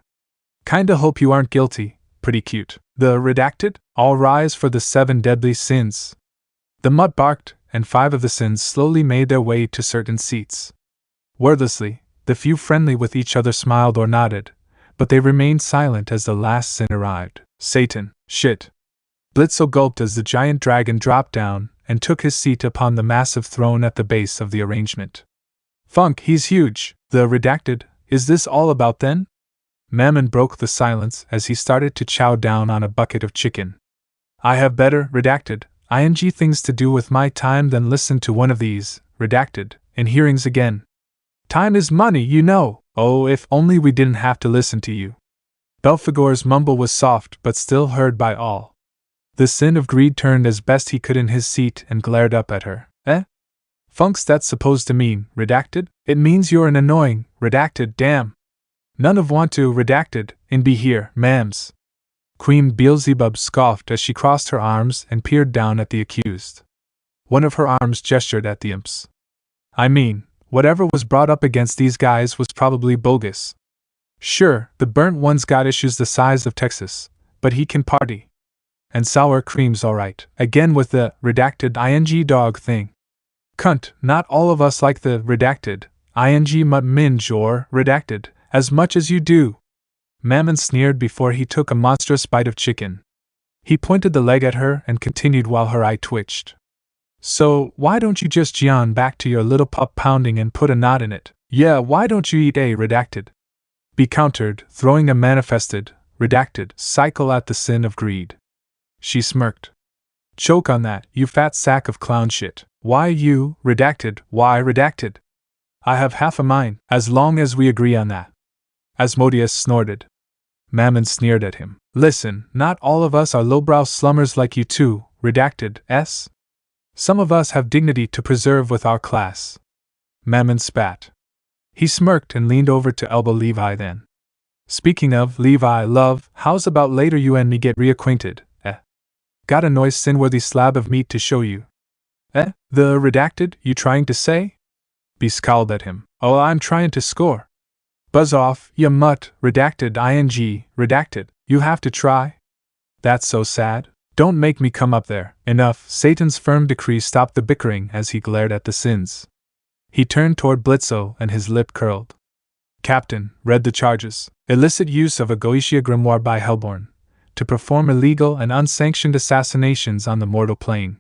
Kinda hope you aren't guilty, pretty cute. The redacted? All rise for the 7 deadly sins. The mutt barked, and 5 of the sins slowly made their way to certain seats. Wordlessly, the few friendly with each other smiled or nodded, but they remained silent as the last sin arrived. Satan, shit. Blitzo gulped as the giant dragon dropped down and took his seat upon the massive throne at the base of the arrangement. Funk, he's huge. The redacted, is this all about then? Mammon broke the silence as he started to chow down on a bucket of chicken. I have better, redacted, ing things to do with my time than listen to one of these, redacted, in hearings again. Time is money, you know. Oh, if only we didn't have to listen to you. Belphegor's mumble was soft but still heard by all. The sin of greed turned as best he could in his seat and glared up at her. Funk's that's supposed to mean, redacted? It means you're an annoying, redacted, damn. None of want to, redacted, and be here, ma'ams. Queen Beelzebub scoffed as she crossed her arms and peered down at the accused. One of her arms gestured at the imps. I mean, whatever was brought up against these guys was probably bogus. Sure, the burnt one's got issues the size of Texas, but he can party. And sour cream's alright, again with the redacted ing dog thing. Cunt, not all of us like the redacted ing mutt minge or redacted as much as you do. Mammon sneered before he took a monstrous bite of chicken. He pointed the leg at her and continued while her eye twitched. So, why don't you just yawn back to your little pup pounding and put a knot in it? Yeah, why don't you eat a redacted? Be countered, throwing a manifested, redacted, cycle at the sin of greed. She smirked. Choke on that, you fat sack of clown shit. Why you, redacted, why redacted? I have half a mind, as long as we agree on that. Asmodeus snorted. Mammon sneered at him. Listen, not all of us are lowbrow slummers like you two, redacted, s? Some of us have dignity to preserve with our class. Mammon spat. He smirked and leaned over to elbow Levi then. Speaking of, Levi, love, how's about later you and me get reacquainted, eh? Got a nice sin-worthy slab of meat to show you. Eh? The redacted, you trying to say? Be scowled at him. Oh, I'm trying to score. Buzz off, ya mutt, redacted ing, redacted, you have to try? That's so sad. Don't make me come up there. Enough. Satan's firm decree stopped the bickering as he glared at the sins. He turned toward Blitzo and his lip curled. Captain, read the charges. Illicit use of a Goetia grimoire by Hellborn, to perform illegal and unsanctioned assassinations on the mortal plane.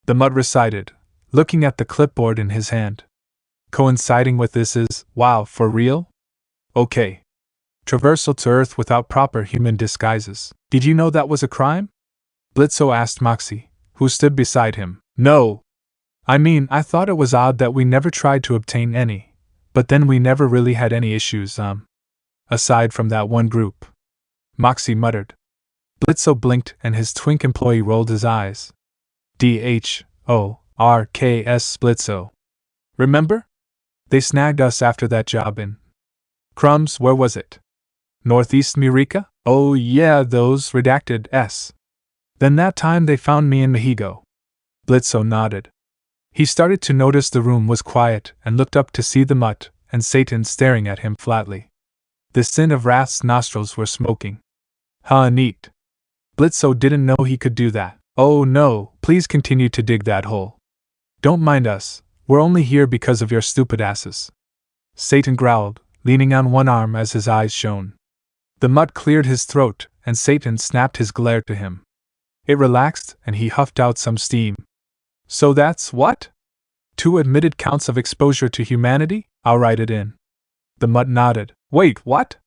The mutt recited, looking at the clipboard in his hand. Coinciding with this is, wow, for real? Okay. Traversal to Earth without proper human disguises. Did you know that was a crime? Blitzo asked Moxie, who stood beside him. No. I mean, I thought it was odd that we never tried to obtain any, but then we never really had any issues, aside from that one group. Moxie muttered. Blitzo blinked and his twink employee rolled his eyes. DHORKS Blitzo. Remember? They snagged us after that job in Crumbs, where was it? Northeast Murica? Oh yeah, those redacted S. Then that time they found me in Mexico. Blitzo nodded. He started to notice the room was quiet and looked up to see the mutt and Satan staring at him flatly. The sin of wrath's nostrils were smoking. Huh, neat. Blitzo didn't know he could do that. Oh no, please continue to dig that hole. Don't mind us, we're only here because of your stupid asses. Satan growled, leaning on one arm as his eyes shone. The mutt cleared his throat, and Satan snapped his glare to him. It relaxed, and he huffed out some steam. So that's what? 2 admitted counts of exposure to humanity? I'll write it in. The mutt nodded. Wait, what?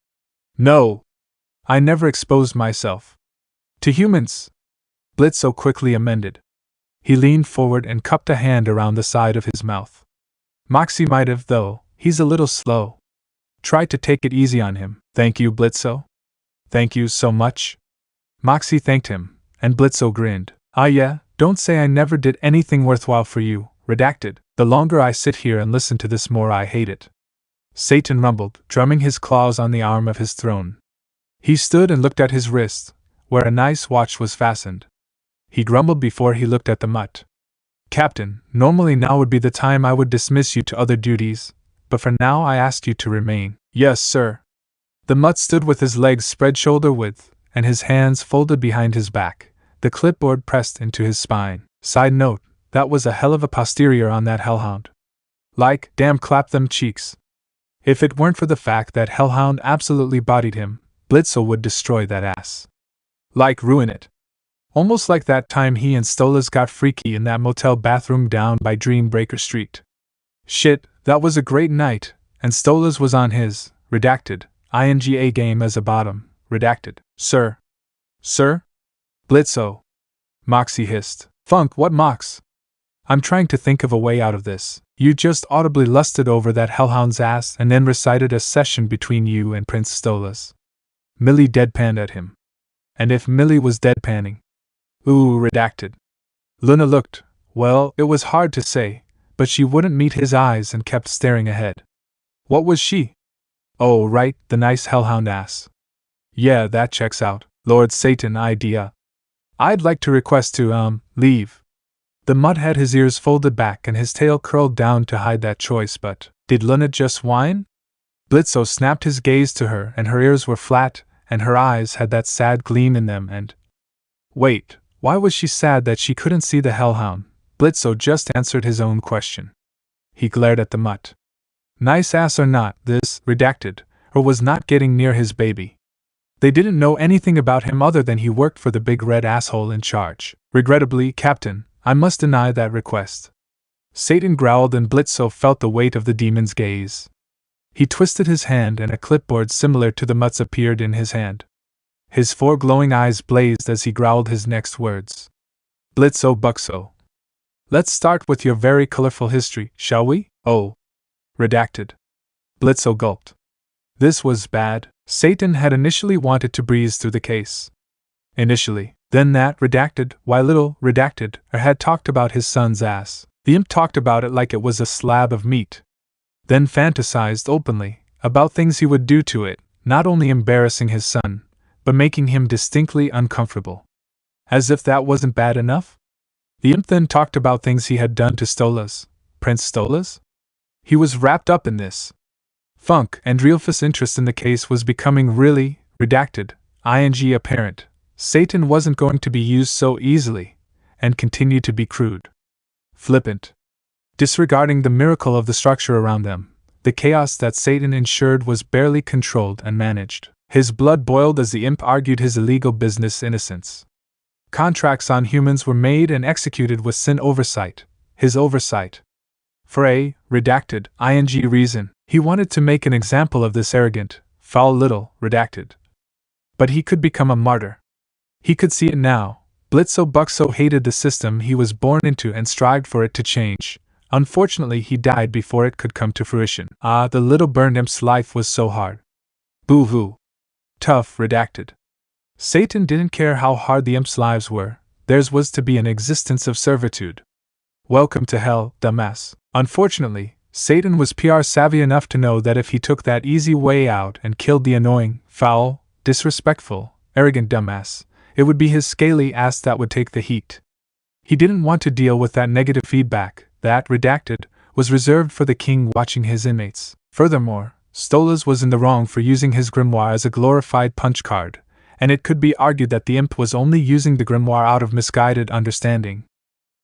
No. I never exposed myself. To humans. Blitzo quickly amended. He leaned forward and cupped a hand around the side of his mouth. Moxie might have, though. He's a little slow. Try to take it easy on him. Thank you, Blitzo. Thank you so much. Moxie thanked him, and Blitzo grinned. Ah yeah, don't say I never did anything worthwhile for you. Redacted. The longer I sit here and listen to this, more I hate it. Satan rumbled, drumming his claws on the arm of his throne. He stood and looked at his wrist, where a nice watch was fastened. He grumbled before he looked at the mutt. Captain, normally now would be the time I would dismiss you to other duties, but for now I ask you to remain. Yes, sir. The mutt stood with his legs spread shoulder width, and his hands folded behind his back, the clipboard pressed into his spine. Side note, that was a hell of a posterior on that hellhound. Like, damn, clap them cheeks. If it weren't for the fact that Hellhound absolutely bodied him, Blitzo would destroy that ass. Like, ruin it. Almost like that time he and Stolas got freaky in that motel bathroom down by Dreambreaker Street. Shit, that was a great night, and Stolas was on his, redacted, INGA game as a bottom, redacted. Sir? Sir? Blitzo. Moxie hissed. Funk, what Mox? I'm trying to think of a way out of this. You just audibly lusted over that hellhound's ass and then recited a session between you and Prince Stolas. Millie deadpanned at him. And if Millie was deadpanning? Ooh, redacted. Loona looked. Well, it was hard to say, but she wouldn't meet his eyes and kept staring ahead. What was she? Oh, right, the nice hellhound ass. Yeah, that checks out. Lord Satan idea. I'd like to request to, leave. The mutt had his ears folded back and his tail curled down to hide that choice, but did Loona just whine? Blitzo snapped his gaze to her, and her ears were flat, and her eyes had that sad gleam in them, and... Wait, why was she sad that she couldn't see the hellhound? Blitzo just answered his own question. He glared at the mutt. Nice ass or not, this, redacted, or was not getting near his baby. They didn't know anything about him other than he worked for the big red asshole in charge. Regrettably, Captain, I must deny that request. Satan growled, and Blitzo felt the weight of the demon's gaze. He twisted his hand, and a clipboard similar to the mutt's appeared in his hand. His 4 glowing eyes blazed as he growled his next words. Blitzo Buxo. Let's start with your very colorful history, shall we? Oh. Redacted. Blitzo gulped. This was bad. Satan had initially wanted to breeze through the case. Initially. Then that, redacted, why little, redacted, had talked about his son's ass. The imp talked about it like it was a slab of meat. Then fantasized openly about things he would do to it, not only embarrassing his son, but making him distinctly uncomfortable. As if that wasn't bad enough? The imp then talked about things he had done to Stolas. Prince Stolas? He was wrapped up in this. Funk and Dreelfus' interest in the case was becoming really, redacted, ing apparent. Satan wasn't going to be used so easily, and continued to be crude. Flippant. Disregarding the miracle of the structure around them, the chaos that Satan ensured was barely controlled and managed. His blood boiled as the imp argued his illegal business innocence. Contracts on humans were made and executed with sin oversight, his oversight. For a, redacted, ing reason, he wanted to make an example of this arrogant, foul little, redacted. But he could become a martyr. He could see it now. Blitzo Buxo hated the system he was born into and strived for it to change. Unfortunately, he died before it could come to fruition. Ah, the little burned imp's life was so hard. Boo-hoo. Tough, redacted. Satan didn't care how hard the imps' lives were, theirs was to be an existence of servitude. Welcome to hell, dumbass. Unfortunately, Satan was PR savvy enough to know that if he took that easy way out and killed the annoying, foul, disrespectful, arrogant dumbass, it would be his scaly ass that would take the heat. He didn't want to deal with that negative feedback that, redacted, was reserved for the king watching his inmates. Furthermore, Stolas was in the wrong for using his grimoire as a glorified punch card, and it could be argued that the imp was only using the grimoire out of misguided understanding.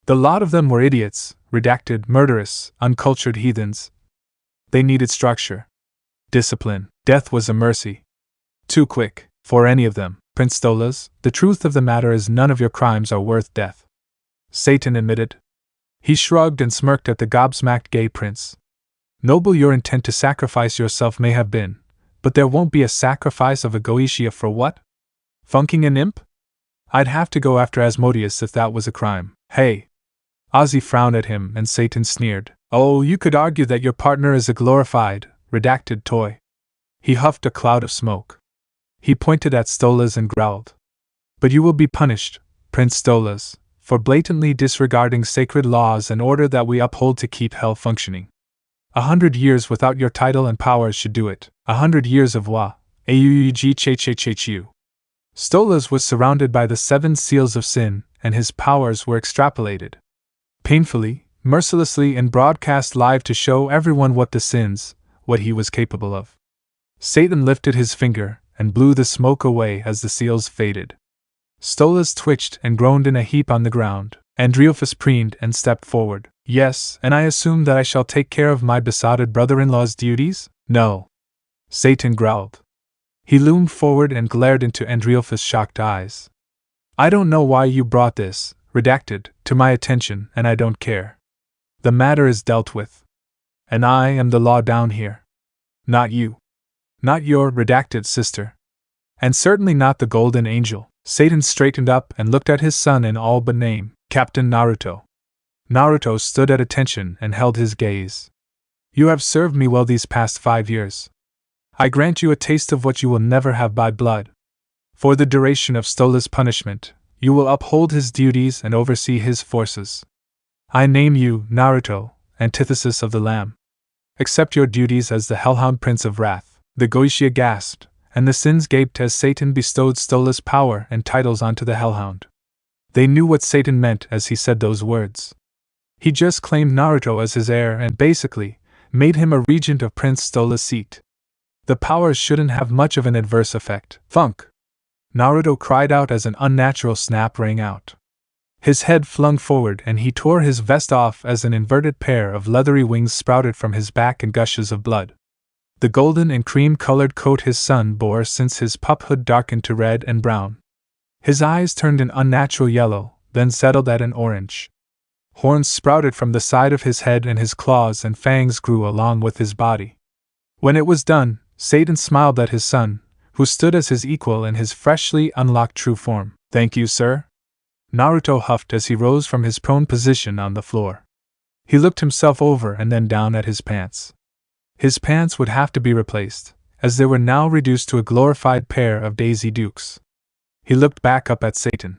The lot of them were idiots, redacted, murderous, uncultured heathens. They needed structure. Discipline. Death was a mercy. Too quick, for any of them. Prince Stolas, the truth of the matter is none of your crimes are worth death, Satan admitted. He shrugged and smirked at the gobsmacked gay prince. Noble your intent to sacrifice yourself may have been, but there won't be a sacrifice of a Goetia for what? Funking an imp? I'd have to go after Asmodeus if that was a crime. Hey! Ozzy frowned at him and Satan sneered. Oh, you could argue that your partner is a glorified, redacted toy. He huffed a cloud of smoke. He pointed at Stolas and growled. But you will be punished, Prince Stolas, for blatantly disregarding sacred laws and order that we uphold to keep hell functioning. 100 years without your title and powers should do it. 100 years of wa. Auugchu. Stolas was surrounded by the 7 seals of sin, and his powers were extrapolated painfully, mercilessly, and broadcast live to show everyone what he was capable of. Satan lifted his finger and blew the smoke away as the seals faded. Stolas twitched and groaned in a heap on the ground. Andreophus preened and stepped forward. Yes, and I assume that I shall take care of my besotted brother-in-law's duties? No. Satan growled. He loomed forward and glared into Andreophus' shocked eyes. I don't know why you brought this, redacted, to my attention, and I don't care. The matter is dealt with. And I am the law down here. Not you. Not your redacted sister. And certainly not the Golden Angel. Satan straightened up and looked at his son in all but name, Captain Naruto. Naruto stood at attention and held his gaze. You have served me well these past 5 years. I grant you a taste of what you will never have by blood. For the duration of Stolas' punishment, you will uphold his duties and oversee his forces. I name you, Naruto, antithesis of the Lamb. Accept your duties as the Hellhound Prince of Wrath. The Goetia gasped, and the Sins gaped as Satan bestowed Stolas' power and titles onto the Hellhound. They knew what Satan meant as he said those words. He just claimed Naruto as his heir and basically made him a regent of Prince Stolas' seat. The powers shouldn't have much of an adverse effect. Thunk! Naruto cried out as an unnatural snap rang out. His head flung forward and he tore his vest off as an inverted pair of leathery wings sprouted from his back and gushes of blood. The golden and cream-colored coat his son bore since his puphood darkened to red and brown. His eyes turned an unnatural yellow, then settled at an orange. Horns sprouted from the side of his head and his claws and fangs grew along with his body. When it was done, Satan smiled at his son, who stood as his equal in his freshly unlocked true form. Thank you, sir. Naruto huffed as he rose from his prone position on the floor. He looked himself over and then down at his pants. His pants would have to be replaced, as they were now reduced to a glorified pair of Daisy Dukes. He looked back up at Satan.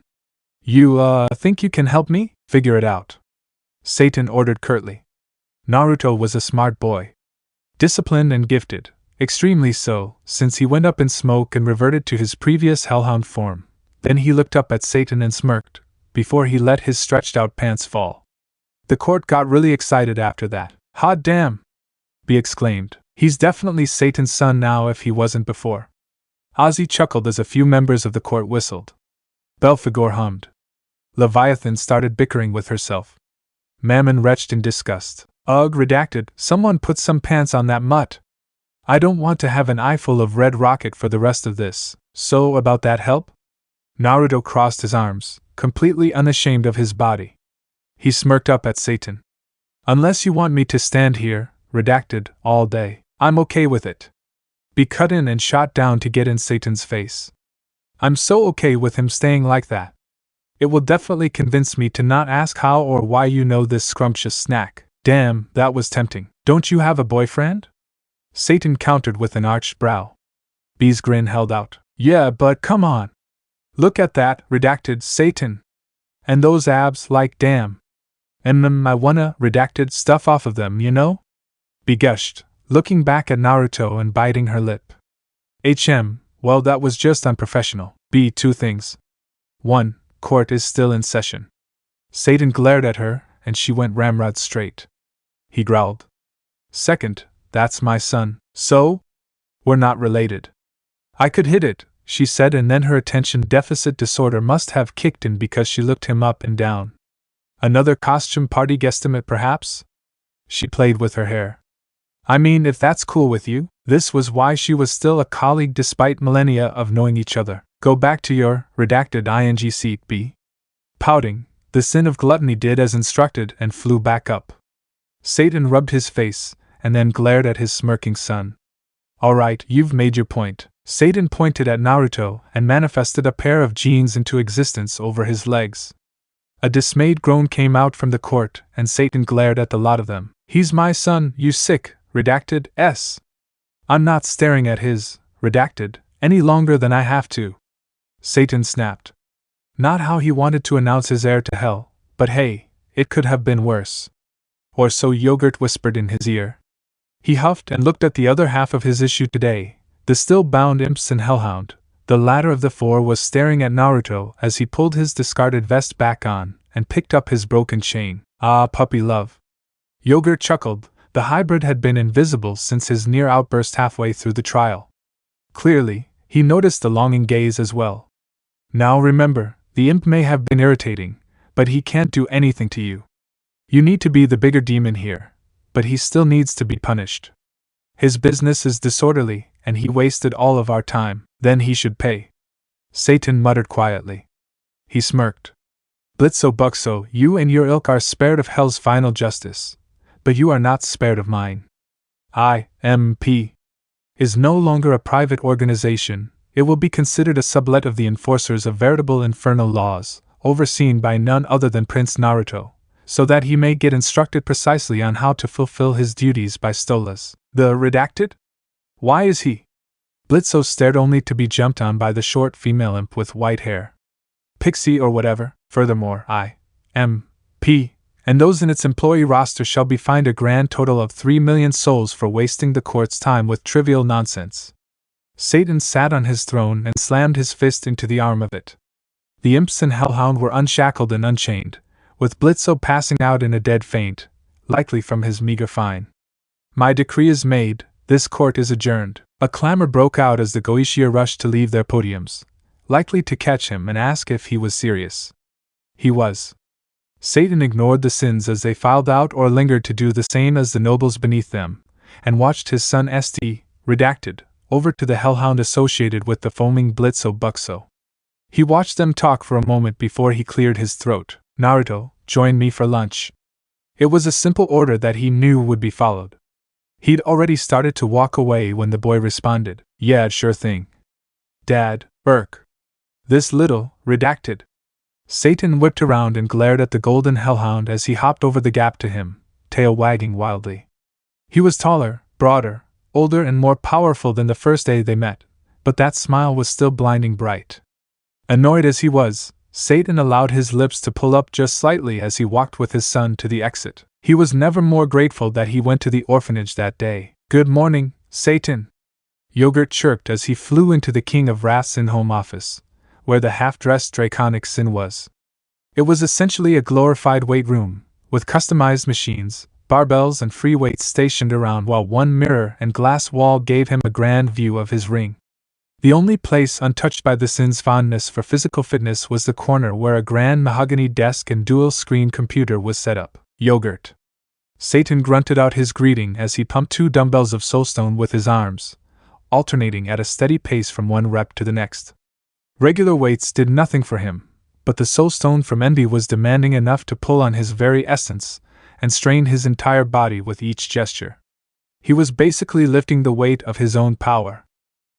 You, think you can help me? Figure it out. Satan ordered curtly. Naruto was a smart boy. Disciplined and gifted, extremely so, since he went up in smoke and reverted to his previous hellhound form. Then he looked up at Satan and smirked, before he let his stretched-out pants fall. The court got really excited after that. Hot damn! B exclaimed. He's definitely Satan's son now if he wasn't before. Ozzy chuckled as a few members of the court whistled. Belphegor hummed. Leviathan started bickering with herself. Mammon retched in disgust. Ugh, redacted, someone put some pants on that mutt. I don't want to have an eyeful of red rocket for the rest of this, so about that help? Naruto crossed his arms, completely unashamed of his body. He smirked up at Satan. Unless you want me to stand here, redacted, all day, I'm okay with it. Be cut in and shot down to get in Satan's face. I'm so okay with him staying like that. It will definitely convince me to not ask how or why you know this scrumptious snack. Damn, that was tempting. Don't you have a boyfriend? Satan countered with an arched brow. B's grin held out. Yeah, but come on. Look at that, redacted Satan. And those abs, like damn. I wanna, redacted, stuff off of them, you know? B gushed, looking back at Naruto and biting her lip. Well, that was just unprofessional. B, 2 things. 1. Court is still in session. Satan glared at her, and she went ramrod straight. He growled. 2. That's my son. So? We're not related. I could hit it, she said, and then her attention deficit disorder must have kicked in because she looked him up and down. Another costume party guesstimate, perhaps? She played with her hair. I mean, if that's cool with you. This was why she was still a colleague despite millennia of knowing each other. Go back to your redacted ing seat, B. Pouting, the sin of gluttony did as instructed and flew back up. Satan rubbed his face, and then glared at his smirking son. All right, you've made your point. Satan pointed at Naruto and manifested a pair of jeans into existence over his legs. A dismayed groan came out from the court, and Satan glared at the lot of them. He's my son, you sick, redacted S. I'm not staring at his redacted any longer than I have to. Satan snapped. Not how he wanted to announce his heir to hell, but hey, it could have been worse. Or so Yogirt whispered in his ear. He huffed and looked at the other half of his issue today, the still bound Imps and Hellhound. The latter of the four was staring at Naruto as he pulled his discarded vest back on and picked up his broken chain. Ah, puppy love. Yogirt chuckled. The hybrid had been invisible since his near outburst halfway through the trial. Clearly, he noticed the longing gaze as well. Now remember, the imp may have been irritating, but he can't do anything to you. You need to be the bigger demon here, but he still needs to be punished. His business is disorderly, and he wasted all of our time, then he should pay. Satan muttered quietly. He smirked. Blitzo Buxo, you and your ilk are spared of hell's final justice, but you are not spared of mine. I.M.P. is no longer a private organization. It will be considered a sublet of the enforcers of Veritable Infernal Laws, overseen by none other than Prince Naruto, so that he may get instructed precisely on how to fulfill his duties by Stolas. The redacted? Why is he? Blitzo stared only to be jumped on by the short female imp with white hair. Pixie or whatever. Furthermore, I.M.P. and those in its employee roster shall be fined a grand total of 3 million souls for wasting the court's time with trivial nonsense. Satan sat on his throne and slammed his fist into the arm of it. The Imps and Hellhound were unshackled and unchained, with Blitzo passing out in a dead faint, likely from his meager fine. My decree is made, this court is adjourned. A clamor broke out as the Goishia rushed to leave their podiums, likely to catch him and ask if he was serious. He was. Satan ignored the sins as they filed out or lingered to do the same as the nobles beneath them, and watched his son St. redacted, over to the Hellhound associated with the foaming Blitzo Buxo. He watched them talk for a moment before he cleared his throat. Naruto, join me for lunch. It was a simple order that he knew would be followed. He'd already started to walk away when the boy responded, Yeah, sure thing. Dad, Burke. This little, redacted. Satan whipped around and glared at the golden Hellhound as he hopped over the gap to him, tail wagging wildly. He was taller, broader, older and more powerful than the first day they met, but that smile was still blinding bright. Annoyed as he was, Satan allowed his lips to pull up just slightly as he walked with his son to the exit. He was never more grateful that he went to the orphanage that day. Good morning, Satan. Yogirt chirped as he flew into the King of Wrath's in-home office, where the half-dressed draconic Sin was. It was essentially a glorified weight room, with customized machines, barbells and free weights stationed around, while one mirror and glass wall gave him a grand view of his ring. The only place untouched by the Sin's fondness for physical fitness was the corner where a grand mahogany desk and dual-screen computer was set up. Yogirt. Satan grunted out his greeting as he pumped 2 dumbbells of soulstone with his arms, alternating at a steady pace from one rep to the next. Regular weights did nothing for him, but the soulstone from N.B. was demanding enough to pull on his very essence and strain his entire body with each gesture. He was basically lifting the weight of his own power.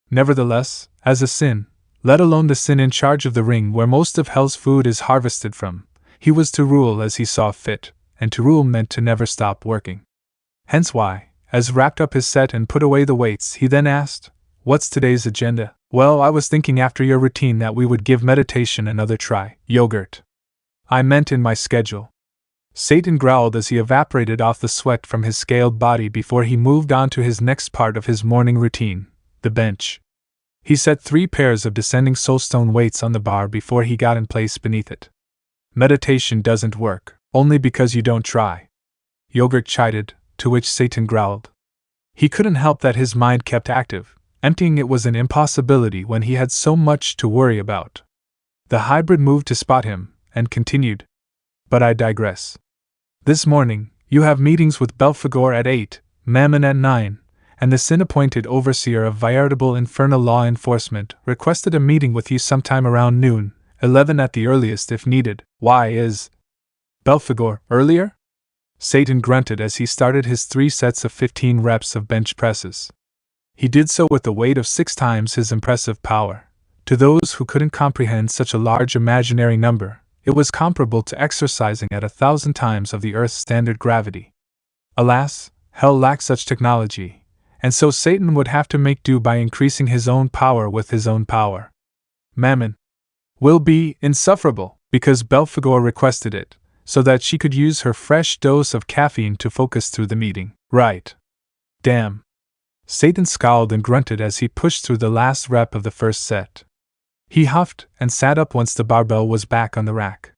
Nevertheless, as a Sin, let alone the Sin in charge of the ring where most of hell's food is harvested from, he was to rule as he saw fit, and to rule meant to never stop working. Hence why, as wrapped up his set and put away the weights, he then asked, What's today's agenda? Well, I was thinking after your routine that we would give meditation another try. Yogirt. I meant in my schedule. Satan growled as he evaporated off the sweat from his scaled body before he moved on to his next part of his morning routine, the bench. He set 3 pairs of descending soulstone weights on the bar before he got in place beneath it. Meditation doesn't work, only because you don't try. Yogirt chided, to which Satan growled. He couldn't help that his mind kept active. Emptying it was an impossibility when he had so much to worry about. The hybrid moved to spot him, and continued. But I digress. This morning, you have meetings with Belphegor at 8, Mammon at 9, and the sin-appointed overseer of Veritable Infernal Law Enforcement requested a meeting with you sometime around noon, 11 at the earliest if needed. Why is Belphegor earlier? Satan grunted as he started his 3 sets of 15 reps of bench presses. He did so with a weight of 6 times his impressive power. To those who couldn't comprehend such a large imaginary number, it was comparable to exercising at 1,000 times of the Earth's standard gravity. Alas, Hell lacked such technology, and so Satan would have to make do by increasing his own power with his own power. Mammon will be insufferable, because Belphegor requested it, so that she could use her fresh dose of caffeine to focus through the meeting. Right. Damn. Satan scowled and grunted as he pushed through the last rep of the first set. He huffed and sat up once the barbell was back on the rack.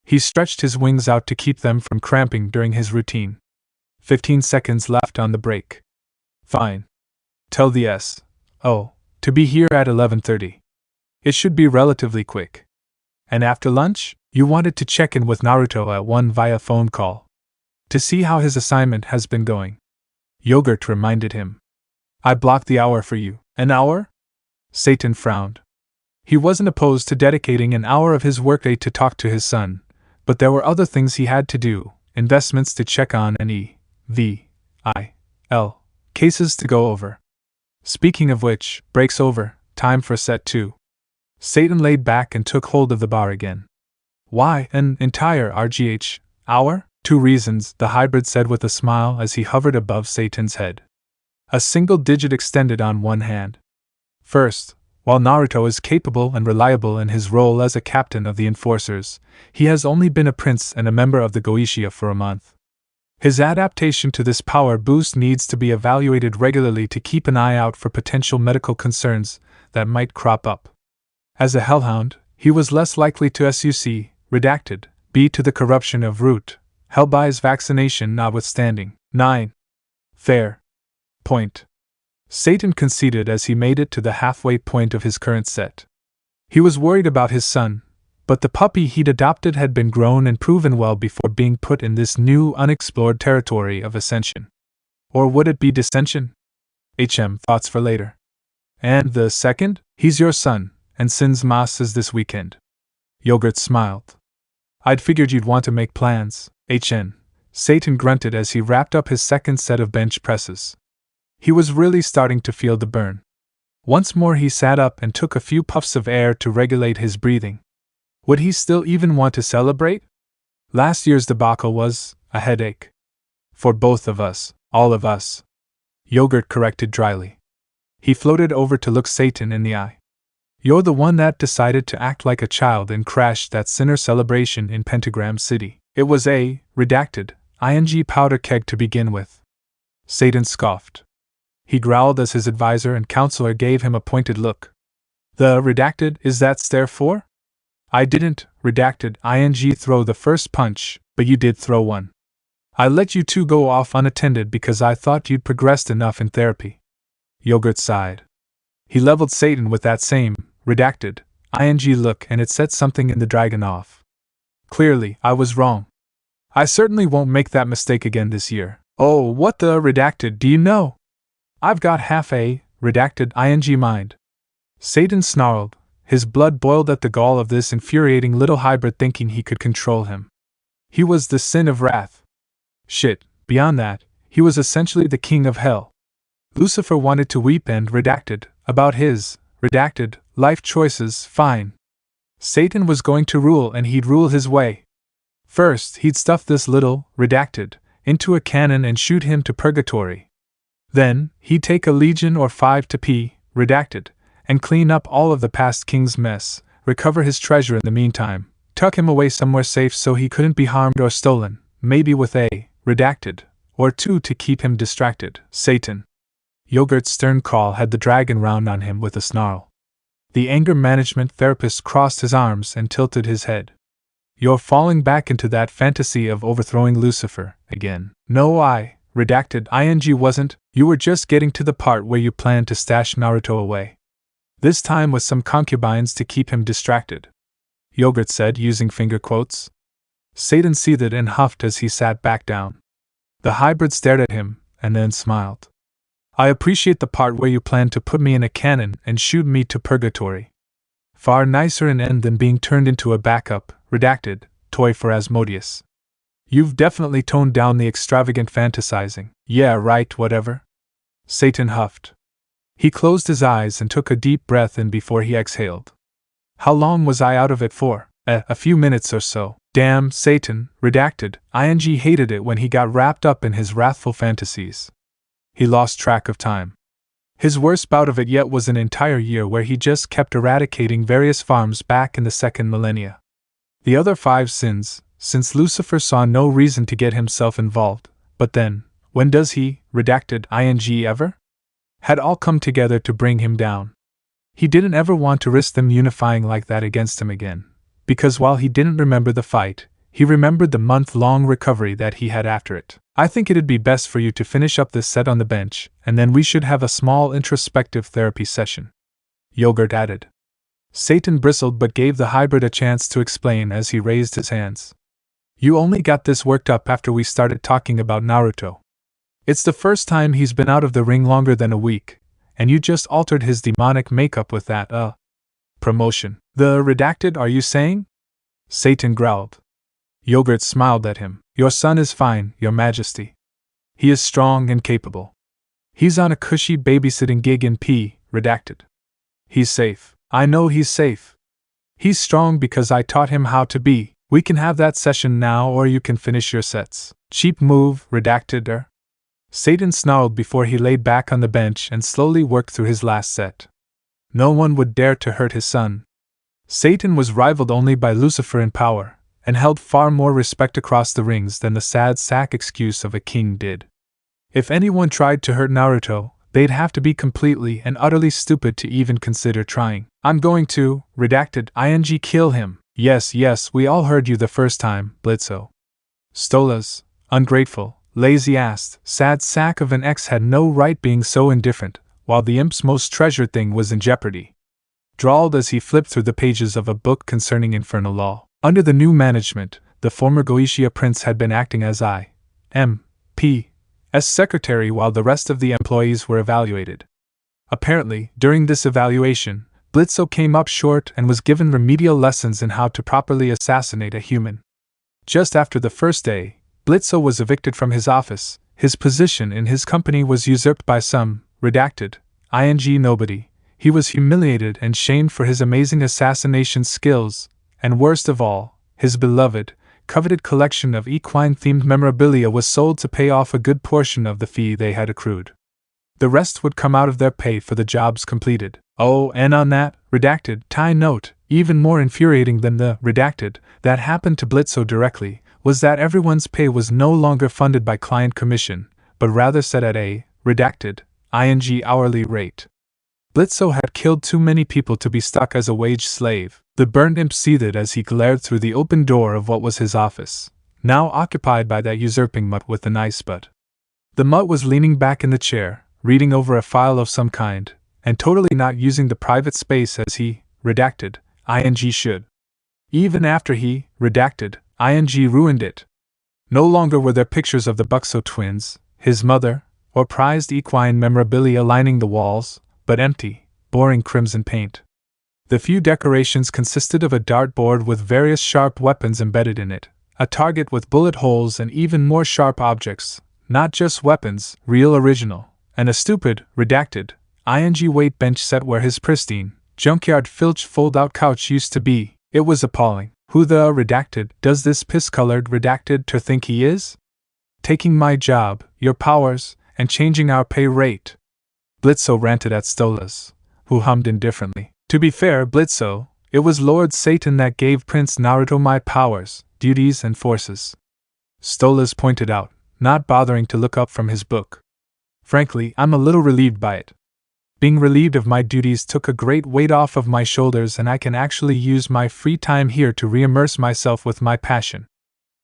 He stretched his wings out to keep them from cramping during his routine. 15 seconds left on the break. Fine. Tell the S.O. to be here at 11:30. It should be relatively quick. And after lunch, you wanted to check in with Naruto at 1 via phone call. To see how his assignment has been going. Yogirt reminded him. I blocked the hour for you. An hour? Satan frowned. He wasn't opposed to dedicating an hour of his workday to talk to his son, but there were other things he had to do, investments to check on and E.V.I.L. cases to go over. Speaking of which, break's over, time for set 2. Satan laid back and took hold of the bar again. Why an entire RGH hour? 2 reasons, the hybrid said with a smile as he hovered above Satan's head. A single digit extended on one hand. First, while Naruto is capable and reliable in his role as a captain of the enforcers, he has only been a prince and a member of the Goichia for a month. His adaptation to this power boost needs to be evaluated regularly to keep an eye out for potential medical concerns that might crop up. As a Hellhound, he was less likely to be to the corruption of root, Hellbai's vaccination notwithstanding. 9. Fair. Point. Satan conceded as he made it to the halfway point of his current set. He was worried about his son, but the puppy he'd adopted had been grown and proven well before being put in this new unexplored territory of ascension. Or would it be dissension? Thoughts for later. And the second? He's your son, and Sin's Mas is this weekend. Yogirt smiled. I'd figured you'd want to make plans, Satan grunted as he wrapped up his second set of bench presses. He was really starting to feel the burn. Once more he sat up and took a few puffs of air to regulate his breathing. Would he still even want to celebrate? Last year's debacle was a headache. For both of us, all of us. Yogirt corrected dryly. He floated over to look Satan in the eye. You're the one that decided to act like a child and crashed that sinner celebration in Pentagram City. It was a ing powder keg to begin with. Satan scoffed. He growled as his advisor and counselor gave him a pointed look. The is that stare for? I didn't, ing throw the first punch, but you did throw one. I let you 2 go off unattended because I thought you'd progressed enough in therapy. Yogirt sighed. He leveled Satan with that same, ing look and it set something in the dragon off. Clearly, I was wrong. I certainly won't make that mistake again this year. Oh, what the do you know? I've got half a ing mind. Satan snarled, his blood boiled at the gall of this infuriating little hybrid thinking he could control him. He was the sin of wrath. Shit, beyond that, he was essentially the king of hell. Lucifer wanted to weep and about his life choices, fine. Satan was going to rule and he'd rule his way. First, he'd stuff this little into a cannon and shoot him to purgatory. Then, he'd take a legion or 5 to P, and clean up all of the past king's mess, recover his treasure in the meantime, tuck him away somewhere safe so he couldn't be harmed or stolen, maybe with a, or 2 to keep him distracted. Satan. Yogurt's stern call had the dragon round on him with a snarl. The anger management therapist crossed his arms and tilted his head. You're falling back into that fantasy of overthrowing Lucifer, again. No, ing wasn't, you were just getting to the part where you planned to stash Naruto away. This time with some concubines to keep him distracted. Yogirt said, using finger quotes. Satan seethed and huffed as he sat back down. The hybrid stared at him, and then smiled. I appreciate the part where you plan to put me in a cannon and shoot me to purgatory. Far nicer an end than being turned into a backup, redacted, toy for Asmodeus. You've definitely toned down the extravagant fantasizing. Yeah, right, whatever. Satan huffed. He closed his eyes and took a deep breath in before he exhaled. How long was I out of it for? A few minutes or so. Damn, Satan, redacted, ing hated it when he got wrapped up in his wrathful fantasies. He lost track of time. His worst bout of it yet was an entire year where he just kept eradicating various farms back in the second millennia. The other 5 sins, since Lucifer saw no reason to get himself involved, but then, when does he, redacted, ing ever? Had all come together to bring him down. He didn't ever want to risk them unifying like that against him again, because while he didn't remember the fight, he remembered the month-long recovery that he had after it. I think it'd be best for you to finish up this set on the bench, and then we should have a small introspective therapy session. Yogirt added. Satan bristled but gave the hybrid a chance to explain as he raised his hands. You only got this worked up after we started talking about Naruto. It's the first time he's been out of the ring longer than a week, and you just altered his demonic makeup with that, promotion. The redacted, are you saying? Satan growled. Yogirt smiled at him. Your son is fine, Your Majesty. He is strong and capable. He's on a cushy babysitting gig in P, redacted. He's safe. I know he's safe. He's strong because I taught him how to be. We can have that session now or you can finish your sets. Cheap move, redacted. Satan snarled before he laid back on the bench and slowly worked through his last set. No one would dare to hurt his son. Satan was rivaled only by Lucifer in power, and held far more respect across the rings than the sad sack excuse of a king did. If anyone tried to hurt Naruto, they'd have to be completely and utterly stupid to even consider trying. I'm going to, redacted, ing kill him. Yes, we all heard you the first time, Blitzo. Stolas, ungrateful, lazy-assed, sad sack of an ex had no right being so indifferent, while the Imp's most treasured thing was in jeopardy. Drawled as he flipped through the pages of a book concerning infernal law. Under the new management, the former Goetia prince had been acting as I.M.P. as secretary while the rest of the employees were evaluated. Apparently, during this evaluation, Blitzo came up short and was given remedial lessons in how to properly assassinate a human. Just after the first day, Blitzo was evicted from his office. His position in his company was usurped by some, redacted, ing nobody. He was humiliated and shamed for his amazing assassination skills, and worst of all, his beloved, coveted collection of equine-themed memorabilia was sold to pay off a good portion of the fee they had accrued. The rest would come out of their pay for the jobs completed. Oh, and on that, redacted, tie note, even more infuriating than the redacted that happened to Blitzo directly, was that everyone's pay was no longer funded by client commission, but rather set at a, redacted, ing hourly rate. Blitzo had killed too many people to be stuck as a wage slave. The burnt imp seethed as he glared through the open door of what was his office, now occupied by that usurping mutt with the nice butt. The mutt was leaning back in the chair, reading over a file of some kind, and totally not using the private space as he, redacted, ing should. Even after he, redacted, ing ruined it. No longer were there pictures of the Buxo twins, his mother, or prized equine memorabilia lining the walls, but empty, boring crimson paint. The few decorations consisted of a dartboard with various sharp weapons embedded in it, a target with bullet holes and even more sharp objects, not just weapons, real original, and a stupid, redacted, ing weight bench set where his pristine, junkyard filch fold-out couch used to be. It was appalling. Who the redacted does this piss-colored redacted to think he is? Taking my job, your powers, and changing our pay rate. Blitzo ranted at Stolas, who hummed indifferently. To be fair, Blitzo, it was Lord Satan that gave Prince Naruto my powers, duties, and forces. Stolas pointed out, not bothering to look up from his book. Frankly, I'm a little relieved by it. Being relieved of my duties took a great weight off of my shoulders, and I can actually use my free time here to re-immerse myself with my passion.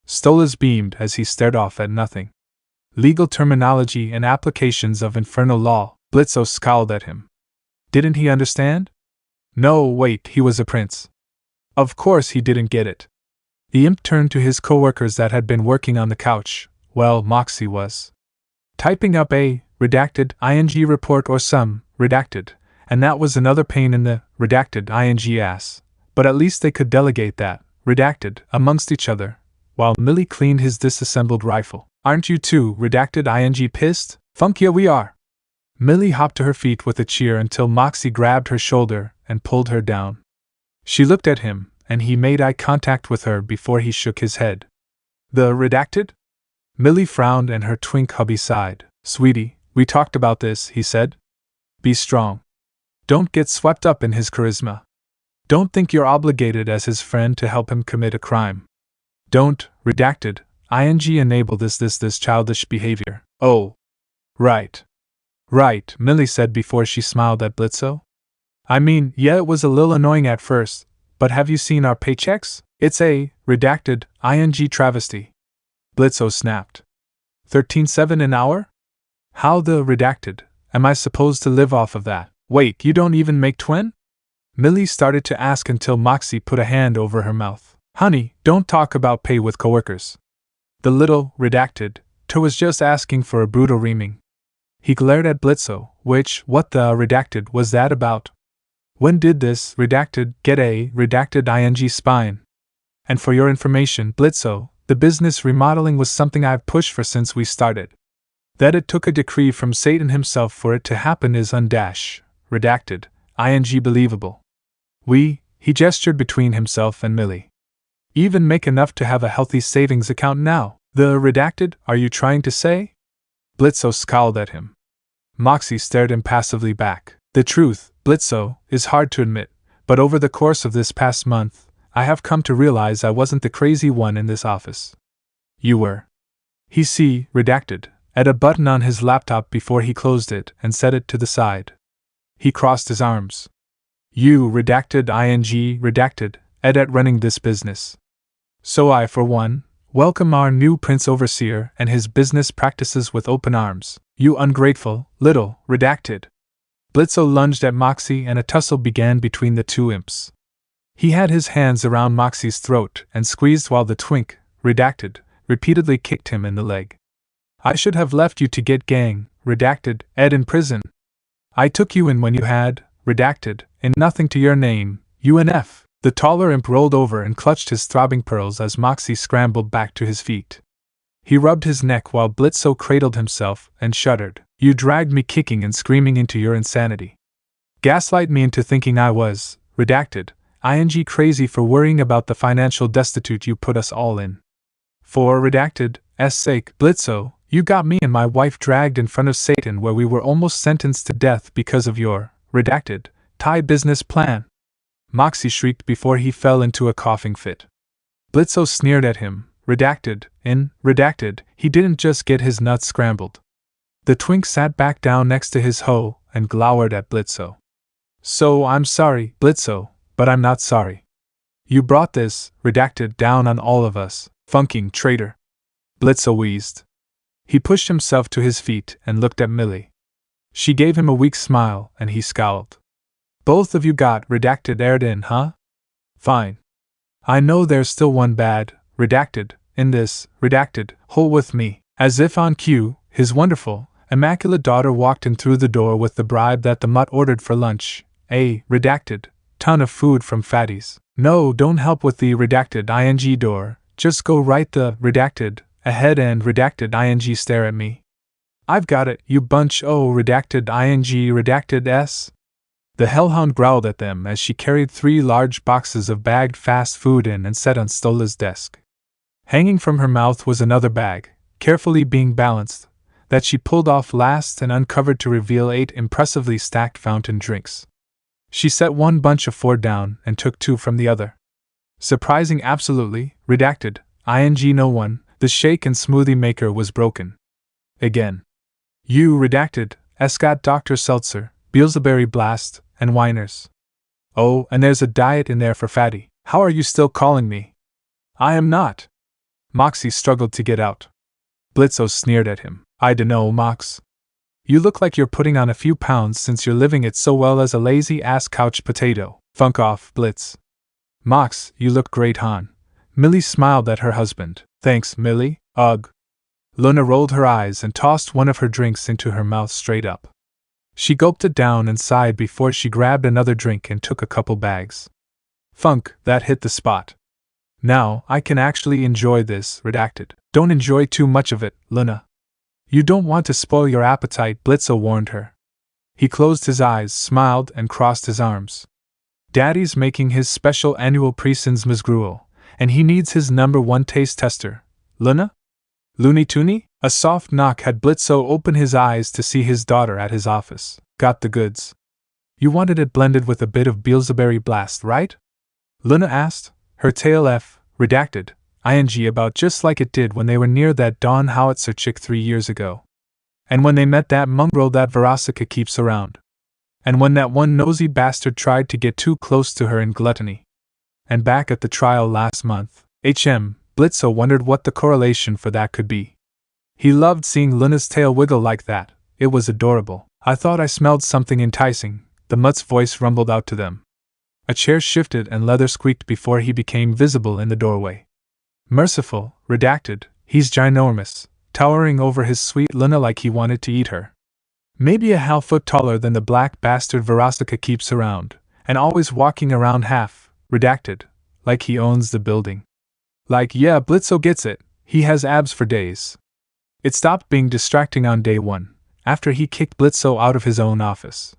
Stolas beamed as he stared off at nothing. Legal terminology and applications of infernal law. Blitzo scowled at him. Didn't he understand? No, wait, he was a prince. Of course he didn't get it. The imp turned to his co-workers that had been working on the couch. Well, Moxie was typing up a redacted, ing report or some, redacted, and that was another pain in the, redacted, ing ass. But at least they could delegate that, redacted, amongst each other, while Millie cleaned his disassembled rifle. Aren't you too, redacted, ing pissed? Funk yeah we are. Millie hopped to her feet with a cheer until Moxie grabbed her shoulder and pulled her down. She looked at him, and he made eye contact with her before he shook his head. The redacted? Millie frowned and her twink hubby sighed. Sweetie, we talked about this, he said. Be strong. Don't get swept up in his charisma. Don't think you're obligated as his friend to help him commit a crime. Don't, redacted, ing enable this childish behavior. Oh. Right. Right, Millie said before she smiled at Blitzo. I mean, yeah, it was a little annoying at first, but have you seen our paychecks? It's a, redacted, ing travesty. Blitzo snapped. 13.7 an hour? How the, redacted, am I supposed to live off of that? Wait, you don't even make twin? Millie started to ask until Moxie put a hand over her mouth. Honey, don't talk about pay with coworkers. The little, redacted, was just asking for a brutal reaming. He glared at Blitzo, what the, redacted, was that about? When did this, redacted, get a, redacted ing spine? And for your information, Blitzo, the business remodeling was something I've pushed for since we started. That it took a decree from Satan himself for it to happen is undash, redacted, ing believable. He gestured between himself and Millie. Even make enough to have a healthy savings account now. The redacted, are you trying to say? Blitzo scowled at him. Moxie stared impassively back. The truth, Blitzo, is hard to admit, but over the course of this past month, I have come to realize I wasn't the crazy one in this office. You were. He redacted, at a button on his laptop before he closed it and set it to the side. He crossed his arms. You, redacted, ing, redacted, at running this business. So I, for one, welcome our new Prince Overseer and his business practices with open arms. You ungrateful, little, redacted. Blitzo lunged at Moxie and a tussle began between the two imps. He had his hands around Moxie's throat and squeezed while the twink, redacted, repeatedly kicked him in the leg. I should have left you to get gang, redacted, in prison. I took you in when you had, redacted, in nothing to your name, UNF. The taller imp rolled over and clutched his throbbing pearls as Moxie scrambled back to his feet. He rubbed his neck while Blitzo cradled himself and shuddered. You dragged me kicking and screaming into your insanity. Gaslight me into thinking I was, redacted, ing crazy for worrying about the financial destitute you put us all in. For redacted, sake, Blitzo, you got me and my wife dragged in front of Satan where we were almost sentenced to death because of your, redacted, Thai business plan. Moxie shrieked before he fell into a coughing fit. Blitzo sneered at him, redacted, he didn't just get his nuts scrambled. The twink sat back down next to his hoe and glowered at Blitzo. So I'm sorry, Blitzo, but I'm not sorry. You brought this, redacted, down on all of us, funking traitor. Blitzo wheezed. He pushed himself to his feet and looked at Millie. She gave him a weak smile and he scowled. Both of you got redacted aired in, huh? Fine. I know there's still one bad, redacted, in this, redacted, hole with me. As if on cue, his wonderful, immaculate daughter walked in through the door with the bribe that the mutt ordered for lunch, a, redacted, ton of food from Fatties. No, don't help with the redacted ing door, just go right the, redacted, ahead and redacted ing stare at me. I've got it, you bunch o redacted ing redacted s. The Hellhound growled at them as she carried 3 large boxes of bagged fast food in and set on Stola's desk. Hanging from her mouth was another bag, carefully being balanced, that she pulled off last and uncovered to reveal 8 impressively stacked fountain drinks. She set one bunch of 4 down and took 2 from the other. Surprising absolutely, redacted, ing no one, the shake and smoothie maker was broken. Again. You redacted, got Dr. Seltzer, Beelzebub Blast, and Whiners. Oh, and there's a diet in there for Fatty. How are you still calling me? I am not. Moxie struggled to get out. Blitzo sneered at him. I dunno, Mox. You look like you're putting on a few pounds since you're living it so well as a lazy-ass couch potato. Funk off, Blitz. Mox, you look great, hon. Millie smiled at her husband. Thanks, Millie. Ugh. Loona rolled her eyes and tossed one of her drinks into her mouth straight up. She gulped it down and sighed before she grabbed another drink and took a couple bags. Funk, that hit the spot. Now, I can actually enjoy this, redacted. Don't enjoy too much of it, Loona. You don't want to spoil your appetite, Blitzo warned her. He closed his eyes, smiled, and crossed his arms. Daddy's making his special annual pre-sins gruel, and he needs his #1 taste tester. Loona? Looney Tooney? A soft knock had Blitzo open his eyes to see his daughter at his office. Got the goods. You wanted it blended with a bit of Beelzebubberry Blast, right? Loona asked, her tail redacted, ing about just like it did when they were near that Dawn Howitzer chick 3 years ago. And when they met that mongrel that Verosika keeps around. And when that one nosy bastard tried to get too close to her in gluttony. And back at the trial last month, Blitzo wondered what the correlation for that could be. He loved seeing Luna's tail wiggle like that, it was adorable. I thought I smelled something enticing, the mutt's voice rumbled out to them. A chair shifted and leather squeaked before he became visible in the doorway. Merciful, redacted, he's ginormous, towering over his sweet Loona like he wanted to eat her. Maybe a half foot taller than the black bastard Verosika keeps around, and always walking around redacted, like he owns the building. Like, yeah, Blitzo gets it, he has abs for days. It stopped being distracting on day 1, after he kicked Blitzo out of his own office.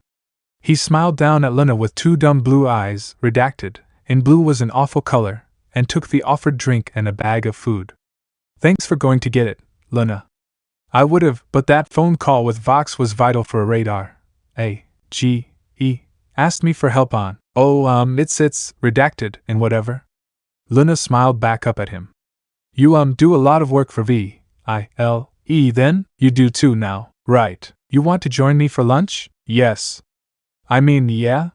He smiled down at Loona with 2 dumb blue eyes, redacted, and blue was an awful color, and took the offered drink and a bag of food. Thanks for going to get it, Loona. I would've, but that phone call with Vox was vital for a radar. Asked me for help on. It's redacted, and whatever. Loona smiled back up at him. You do a lot of work for VILE then? You do too now, right? You want to join me for lunch? Yes. I mean, yeah?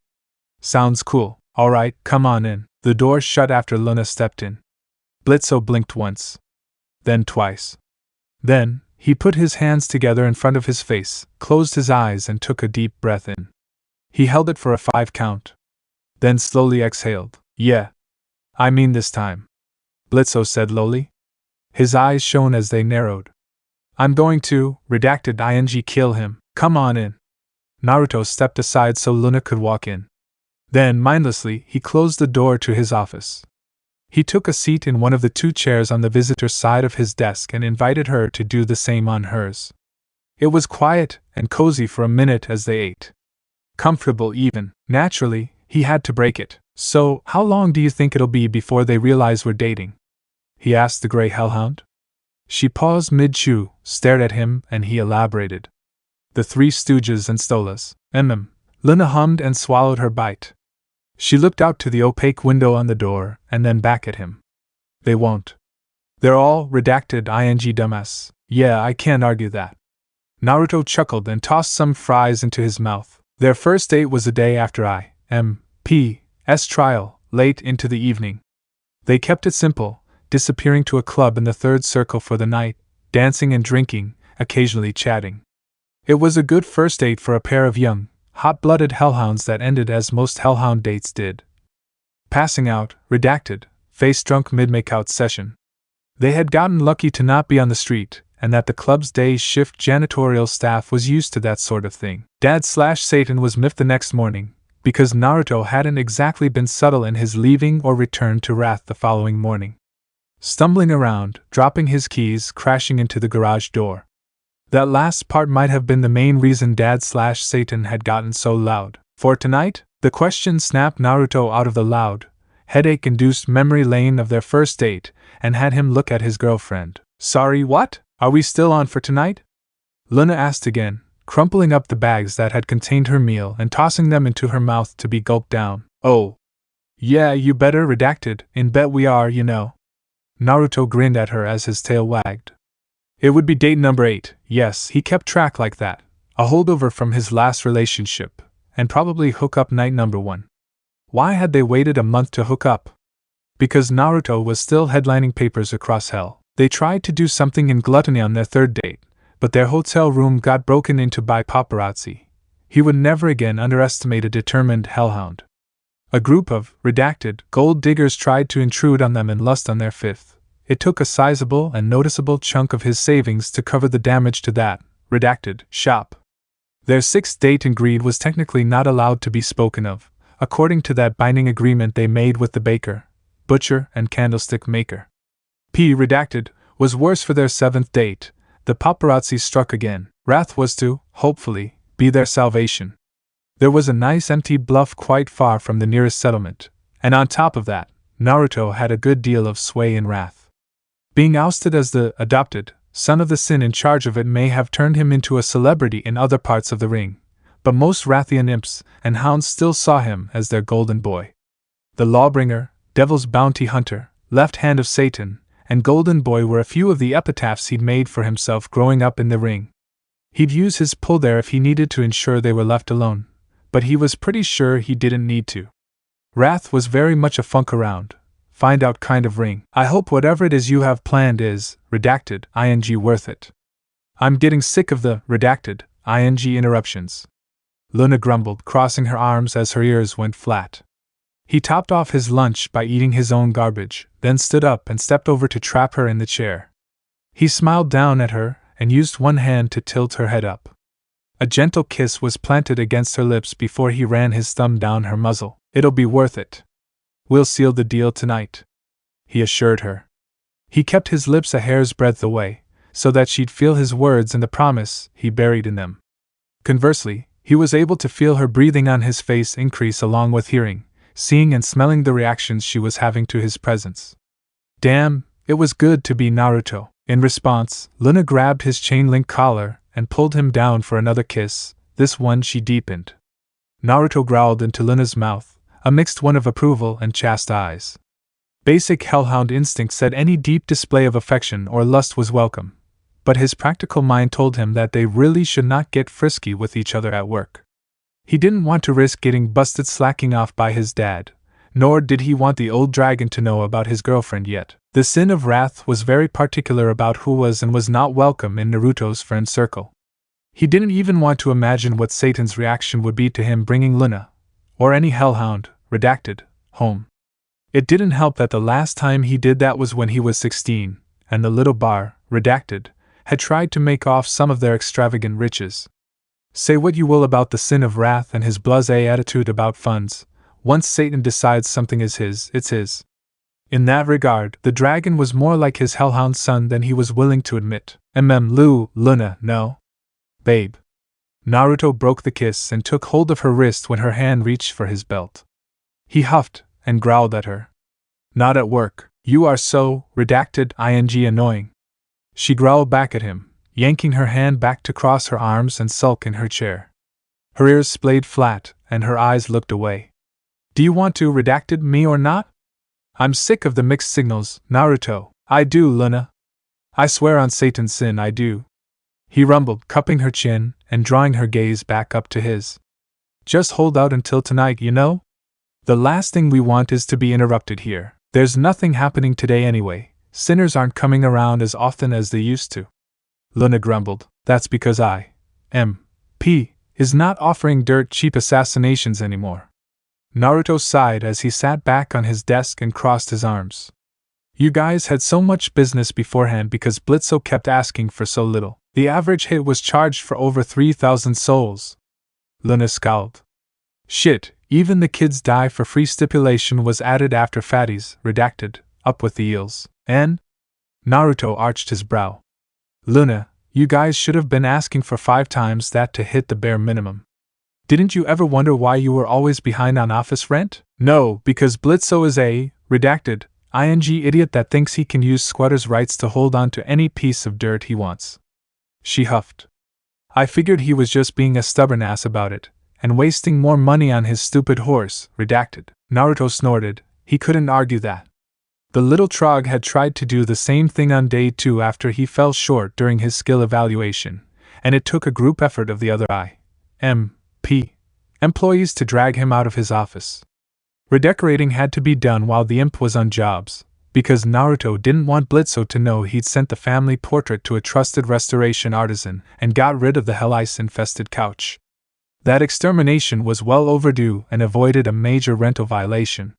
Sounds cool. Alright, come on in. The door shut after Loona stepped in. Blitzo blinked once. Then twice. Then, he put his hands together in front of his face, closed his eyes and took a deep breath in. He held it for a 5 count. Then slowly exhaled. Yeah. I mean this time. Blitzo said lowly. His eyes shone as they narrowed. I'm going to, redacted ing kill him. Come on in. Naruto stepped aside so Loona could walk in. Then, mindlessly, he closed the door to his office. He took a seat in one of the 2 chairs on the visitor's side of his desk and invited her to do the same on hers. It was quiet and cozy for a minute as they ate. Comfortable even. Naturally, he had to break it. So, how long do you think it'll be before they realize we're dating? He asked the gray hellhound. She paused mid-chew, stared at him, and he elaborated. The 3 Stooges and Stolas. Loona hummed and swallowed her bite. She looked out to the opaque window on the door, and then back at him. They won't. They're all redacted ing dumbass. Yeah, I can't argue that. Naruto chuckled and tossed some fries into his mouth. Their first date was the day after I.M.P.'s trial, late into the evening. They kept it simple, disappearing to a club in the 3rd circle for the night, dancing and drinking, occasionally chatting. It was a good first date for a pair of young, hot-blooded hellhounds that ended as most hellhound dates did. Passing out, redacted, face-drunk mid-makeout session. They had gotten lucky to not be on the street, and that the club's day shift janitorial staff was used to that sort of thing. Dad/Satan was miffed the next morning, because Naruto hadn't exactly been subtle in his leaving or return to Wrath the following morning. Stumbling around, dropping his keys, crashing into the garage door. That last part might have been the main reason Dad/Satan had gotten so loud. For tonight, the question snapped Naruto out of the loud, headache-induced memory lane of their first date, and had him look at his girlfriend. Sorry, what? Are we still on for tonight? Loona asked again, crumpling up the bags that had contained her meal and tossing them into her mouth to be gulped down. Oh. Yeah, you better, redacted, in bet we are, you know. Naruto grinned at her as his tail wagged. It would be date number 8, yes, he kept track like that, a holdover from his last relationship, and probably hook-up night number 1. Why had they waited a month to hook up? Because Naruto was still headlining papers across hell. They tried to do something in gluttony on their 3rd date, but their hotel room got broken into by paparazzi. He would never again underestimate a determined hellhound. A group of redacted gold diggers tried to intrude on them and lust on their 5th. it took a sizable and noticeable chunk of his savings to cover the damage to that, redacted, shop. Their sixth date in greed was technically not allowed to be spoken of, according to that binding agreement they made with the baker, butcher, and candlestick maker. Redacted was worse for their seventh date. The paparazzi struck again. Wrath was to, hopefully, be their salvation. There was a nice empty bluff quite far from the nearest settlement, and on top of that, Naruto had a good deal of sway in Wrath. Being ousted as the adopted son of the sin in charge of it may have turned him into a celebrity in other parts of the ring, but most Wrathian imps and hounds still saw him as their golden boy. The lawbringer, devil's bounty hunter, left hand of Satan, and golden boy were a few of the epitaphs he'd made for himself growing up in the ring. He'd use his pull there if he needed to ensure they were left alone, but he was pretty sure he didn't need to. Wrath was very much a funk around, find out kind of ring. I hope whatever it is you have planned is, redacted, ing worth it. I'm getting sick of the, redacted, ing interruptions. Loona grumbled, crossing her arms as her ears went flat. He topped off his lunch by eating his own garbage, then stood up and stepped over to trap her in the chair. He smiled down at her and used one hand to tilt her head up. A gentle kiss was planted against her lips before he ran his thumb down her muzzle. It'll be worth it. We'll seal the deal tonight, he assured her. He kept his lips a hair's breadth away, so that she'd feel his words and the promise he buried in them. Conversely, he was able to feel her breathing on his face increase along with hearing, seeing and smelling the reactions she was having to his presence. Damn, it was good to be Naruto. In response, Loona grabbed his chain-link collar and pulled him down for another kiss, this one she deepened. Naruto growled into Loona's mouth, a mixed one of approval and chastise. Basic hellhound instinct said any deep display of affection or lust was welcome, but his practical mind told him that they really should not get frisky with each other at work. He didn't want to risk getting busted slacking off by his dad, nor did he want the old dragon to know about his girlfriend yet. The Sin of Wrath was very particular about who was and was not welcome in Naruto's friend circle. He didn't even want to imagine what Satan's reaction would be to him bringing Loona, or any hellhound, redacted, home. It didn't help that the last time he did that was when he was 16, and the little bar, redacted, had tried to make off some of their extravagant riches. Say what you will about the Sin of Wrath and his blasé attitude about funds, once Satan decides something is his, it's his. In that regard, the dragon was more like his hellhound son than he was willing to admit. Loona, no. Babe. Naruto broke the kiss and took hold of her wrist when her hand reached for his belt. He huffed and growled at her. Not at work. You are so, redacted, ing annoying. She growled back at him, yanking her hand back to cross her arms and sulk in her chair. Her ears splayed flat, and her eyes looked away. Do you want to redacted me or not? I'm sick of the mixed signals, Naruto. I do, Loona. I swear on Satan's sin I do. He rumbled, cupping her chin and drawing her gaze back up to his. Just hold out until tonight, you know? The last thing we want is to be interrupted here. There's nothing happening today anyway. Sinners aren't coming around as often as they used to. Loona grumbled. That's because I.M.P. is not offering dirt cheap assassinations anymore. Naruto sighed as he sat back on his desk and crossed his arms. You guys had so much business beforehand because Blitzo kept asking for so little. The average hit was charged for over 3,000 souls. Loona scowled. Shit, even the kids die for free stipulation was added after fatties, redacted, up with the eels. And? Naruto arched his brow. Loona, you guys should have been asking for 5 times that to hit the bare minimum. Didn't you ever wonder why you were always behind on office rent? No, because Blitzo is a, redacted, ing idiot that thinks he can use squatters' rights to hold on to any piece of dirt he wants. She huffed. I figured he was just being a stubborn ass about it, and wasting more money on his stupid horse, redacted. Naruto snorted, he couldn't argue that. The little trog had tried to do the same thing on day 2 after he fell short during his skill evaluation, and it took a group effort of the other I.M.P. employees to drag him out of his office. Redecorating had to be done while the imp was on jobs, because Naruto didn't want Blitzo to know he'd sent the family portrait to a trusted restoration artisan and got rid of the hell ice-infested couch. That extermination was well overdue and avoided a major rental violation.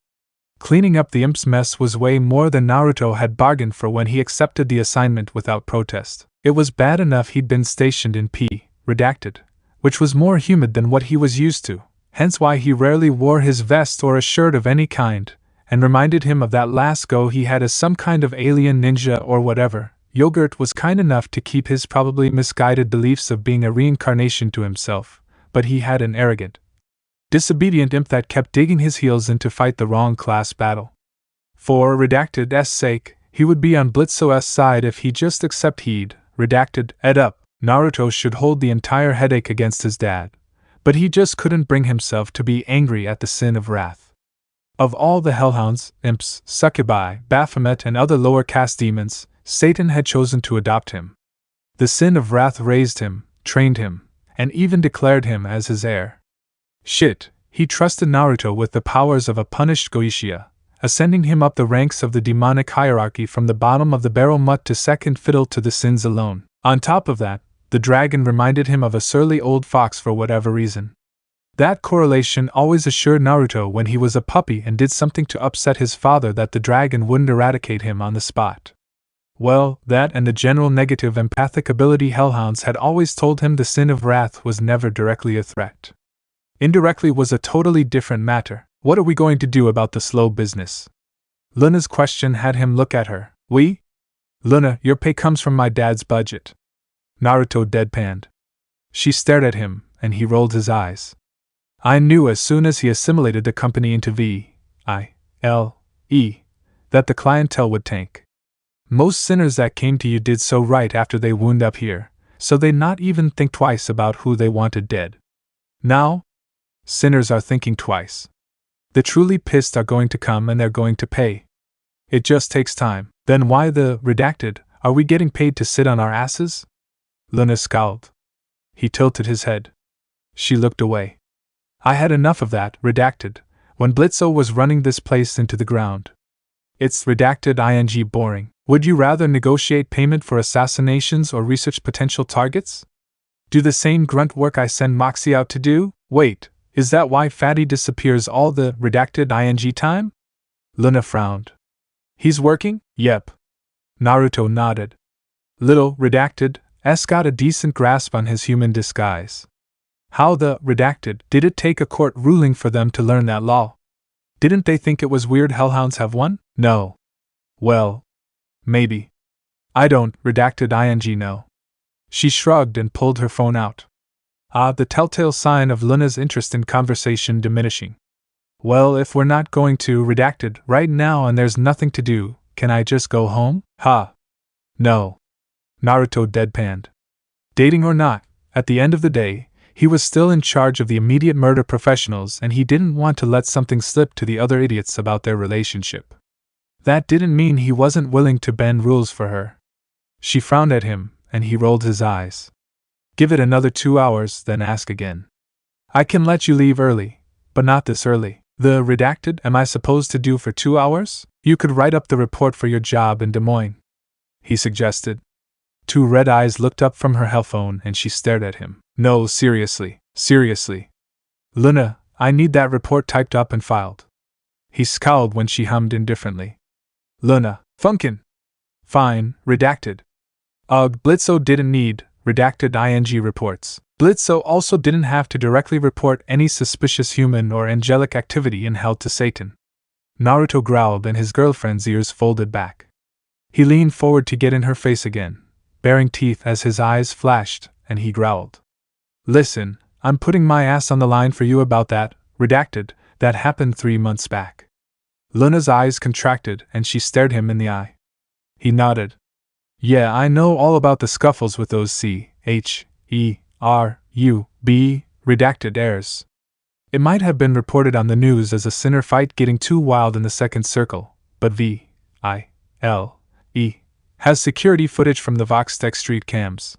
Cleaning up the Imps' mess was way more than Naruto had bargained for when he accepted the assignment without protest. It was bad enough he'd been stationed in P, redacted, which was more humid than what he was used to, hence why he rarely wore his vest or a shirt of any kind, and reminded him of that last go he had as some kind of alien ninja or whatever. Yogirt was kind enough to keep his probably misguided beliefs of being a reincarnation to himself, but he had an arrogant, disobedient imp that kept digging his heels in to fight the wrong class battle. For redacted's sake, he would be on Blitzo's side if he just accept he'd, redacted, ed up. Naruto should hold the entire headache against his dad, but he just couldn't bring himself to be angry at the sin of wrath. Of all the Hellhounds, Imps, Succubi, Baphomet, and other lower caste demons, Satan had chosen to adopt him. The sin of wrath raised him, trained him, and even declared him as his heir. Shit, he trusted Naruto with the powers of a punished Uchiha, ascending him up the ranks of the demonic hierarchy from the bottom of the barrel mutt to second fiddle to the sins alone. On top of that, the dragon reminded him of a surly old fox for whatever reason. That correlation always assured Naruto when he was a puppy and did something to upset his father that the dragon wouldn't eradicate him on the spot. Well, that and the general negative empathic ability Hellhounds had always told him the sin of wrath was never directly a threat. Indirectly was a totally different matter. What are we going to do about the slow business? Luna's question had him look at her. We? Loona, your pay comes from my dad's budget. Naruto deadpanned. She stared at him, and he rolled his eyes. I knew as soon as he assimilated the company into V.I.L.E. that the clientele would tank. Most sinners that came to you did so right after they wound up here, so they'd not even think twice about who they wanted dead. Now, sinners are thinking twice. The truly pissed are going to come and they're going to pay. It just takes time. Then why the redacted? Are we getting paid to sit on our asses? Loona scowled. He tilted his head. She looked away. I had enough of that, redacted, when Blitzo was running this place into the ground. It's redacted ing boring. Would you rather negotiate payment for assassinations or research potential targets? Do the same grunt work I send Moxie out to do? Wait, is that why Fatty disappears all the redacted ing time? Loona frowned. He's working? Yep. Naruto nodded. Little redacted got a decent grasp on his human disguise. How the redacted did it take a court ruling for them to learn that law? Didn't they think it was weird Hellhounds have one? No. Well, maybe. I don't redacted ing know. She shrugged and pulled her phone out. The telltale sign of Luna's interest in conversation diminishing. Well, if we're not going to redacted right now and there's nothing to do, can I just go home? No. Naruto deadpanned. Dating or not, at the end of the day, he was still in charge of the immediate murder professionals and he didn't want to let something slip to the other idiots about their relationship. That didn't mean he wasn't willing to bend rules for her. She frowned at him, and he rolled his eyes. Give it another 2 hours, then ask again. I can let you leave early, but not this early. The redacted am I supposed to do for 2 hours? You could write up the report for your job in Des Moines, he suggested. 2 red eyes looked up from her hell phone and she stared at him. No, seriously. Loona, I need that report typed up and filed. He scowled when she hummed indifferently. Loona, Funkin'. Fine, redacted. Blitzo didn't need redacted ing reports. Blitzo also didn't have to directly report any suspicious human or angelic activity in hell to Satan. Naruto growled and his girlfriend's ears folded back. He leaned forward to get in her face again, baring teeth as his eyes flashed, and he growled. Listen, I'm putting my ass on the line for you about that, redacted, that happened 3 months back. Luna's eyes contracted and she stared him in the eye. He nodded. Yeah, I know all about the scuffles with those CHERUB redacted heirs. It might have been reported on the news as a sinner fight getting too wild in the second circle, but VILE has security footage from the Voxtech street cams.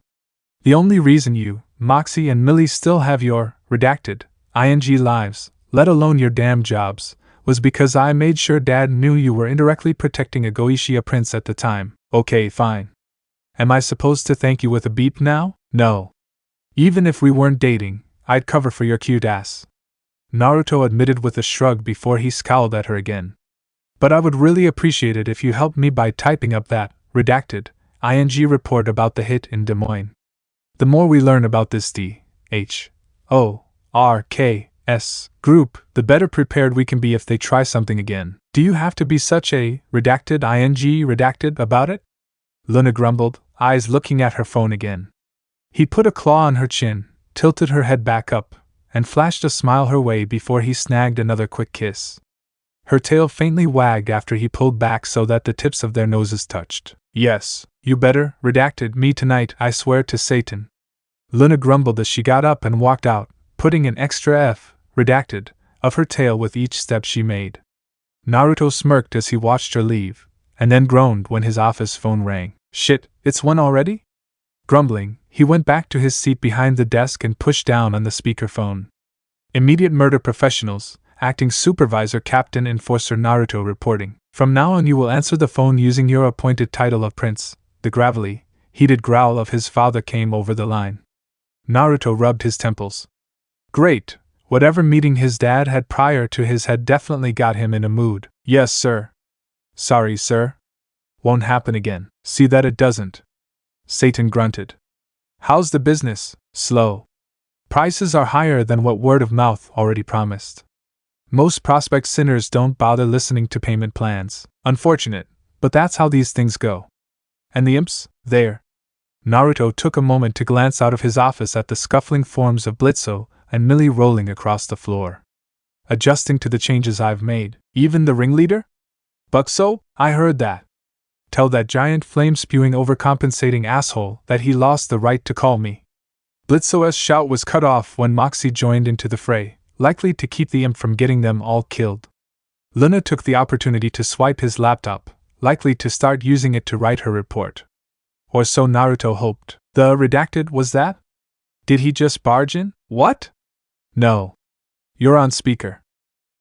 The only reason you, Moxie and Millie still have your redacted ing lives, let alone your damn jobs, was because I made sure Dad knew you were indirectly protecting a Uchiha prince at the time. Okay, fine. Am I supposed to thank you with a beep now? No. Even if we weren't dating, I'd cover for your cute ass. Naruto admitted with a shrug before he scowled at her again. But I would really appreciate it if you helped me by typing up that, redacted, ing report about the hit in Des Moines. The more we learn about this DHORKS group, the better prepared we can be if they try something again. Do you have to be such a redacted ing redacted about it? Loona grumbled, eyes looking at her phone again. He put a claw on her chin, tilted her head back up, and flashed a smile her way before he snagged another quick kiss. Her tail faintly wagged after he pulled back so that the tips of their noses touched. Yes, you better, redacted me tonight, I swear to Satan. Loona grumbled as she got up and walked out, putting an extra F, redacted, of her tail with each step she made. Naruto smirked as he watched her leave, and then groaned when his office phone rang. Shit, it's 1 already? Grumbling, he went back to his seat behind the desk and pushed down on the speakerphone. Immediate murder professionals, acting supervisor Captain Enforcer Naruto reporting. From now on you will answer the phone using your appointed title of Prince. The gravelly, heated growl of his father came over the line. Naruto rubbed his temples. Great, whatever meeting his dad had prior to his had definitely got him in a mood. Yes, sir. Sorry, sir. Won't happen again. See that it doesn't. Satan grunted. How's the business? Slow. Prices are higher than what word of mouth already promised. Most prospect sinners don't bother listening to payment plans. Unfortunate, but that's how these things go. And the imps, there. Naruto took a moment to glance out of his office at the scuffling forms of Blitzo and Millie rolling across the floor. Adjusting to the changes I've made. Even the ringleader? Buckso, I heard that. Tell that giant flame-spewing overcompensating asshole that he lost the right to call me. Blitzo's shout was cut off when Moxie joined into the fray, likely to keep the imp from getting them all killed. Loona took the opportunity to swipe his laptop, likely to start using it to write her report. Or so Naruto hoped. The redacted was that? Did he just barge in? What? No. You're on speaker.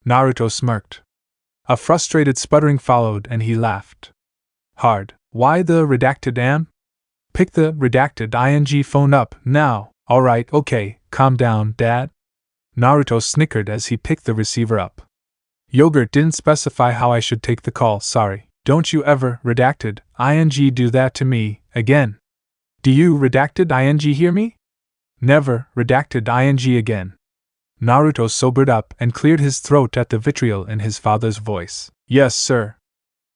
Naruto smirked. A frustrated sputtering followed and he laughed. Hard. Why the redacted am? Pick the redacted ing phone up, now. Alright, okay, calm down, Dad. Naruto snickered as he picked the receiver up. Yogirt didn't specify how I should take the call, sorry. Don't you ever, redacted, ing do that to me, again. Do you, redacted ing hear me? Never, redacted ing again. Naruto sobered up and cleared his throat at the vitriol in his father's voice. Yes, sir.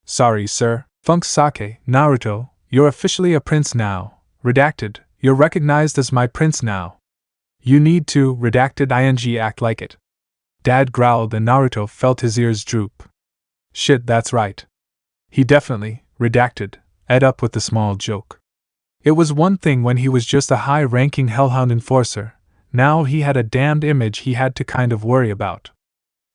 Sorry, sir. Funk Sake, Naruto, you're officially a prince now. Redacted, you're recognized as my prince now. You need to, redacted ing act like it. Dad growled and Naruto felt his ears droop. Shit, that's right. He definitely, redacted, ed up with the small joke. It was one thing when he was just a high-ranking Hellhound enforcer, now he had a damned image he had to kind of worry about.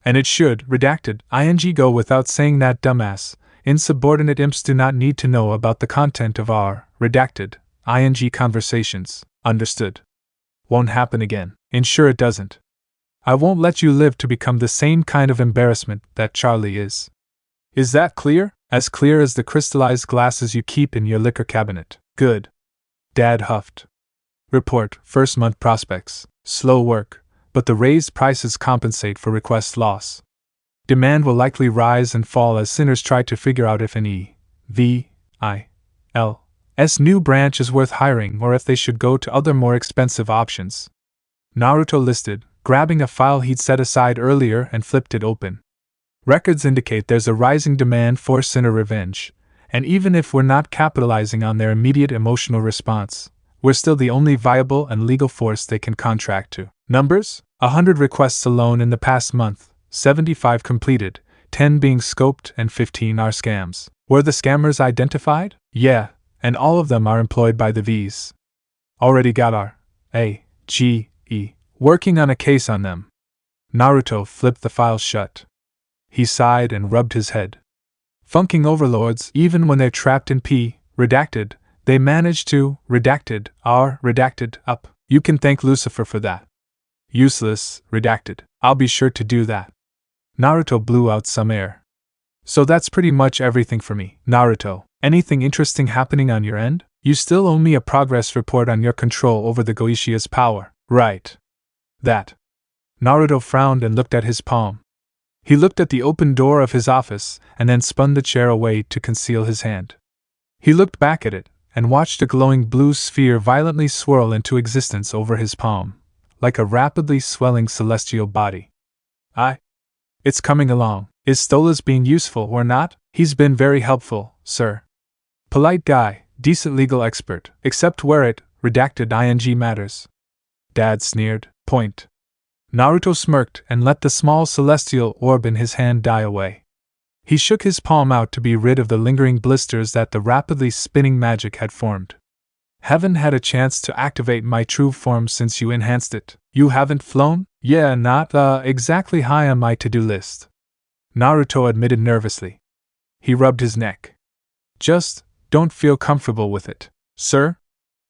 And it should, redacted, ing go without saying that dumbass, insubordinate imps do not need to know about the content of our, redacted, ing conversations, understood. Won't happen again. Ensure it doesn't. I won't let you live to become the same kind of embarrassment that Charlie is. Is that clear? As clear as the crystallized glasses you keep in your liquor cabinet. Good. Dad huffed. Report, first month prospects. Slow work, but the raised prices compensate for request loss. Demand will likely rise and fall as sinners try to figure out if an EVIL's new branch is worth hiring or if they should go to other more expensive options. Naruto listed, grabbing a file he'd set aside earlier and flipped it open. Records indicate there's a rising demand for sinner revenge, and even if we're not capitalizing on their immediate emotional response, we're still the only viable and legal force they can contract to. Numbers? 100 requests alone in the past month, 75 completed, 10 being scoped and 15 are scams. Were the scammers identified? Yeah, and all of them are employed by the V's. Already got our AGE working on a case on them. Naruto flipped the file shut. He sighed and rubbed his head. Funking overlords, even when they're trapped in redacted, they manage to, redacted, are, redacted, up. You can thank Lucifer for that. Useless, redacted. I'll be sure to do that. Naruto blew out some air. So that's pretty much everything for me. Naruto, anything interesting happening on your end? You still owe me a progress report on your control over the Goishia's power. Right. That. Naruto frowned and looked at his palm. He looked at the open door of his office and then spun the chair away to conceal his hand. He looked back at it and watched a glowing blue sphere violently swirl into existence over his palm, like a rapidly swelling celestial body. It's coming along. Is Stolas being useful or not? He's been very helpful, sir. Polite guy, decent legal expert, except where it, redacted ing matters. Dad sneered. Point. Naruto smirked and let the small celestial orb in his hand die away. He shook his palm out to be rid of the lingering blisters that the rapidly spinning magic had formed. Haven't had a chance to activate my true form since you enhanced it. You haven't flown? Yeah, not exactly high on my to-do list, Naruto admitted nervously. He rubbed his neck. Just don't feel comfortable with it, sir?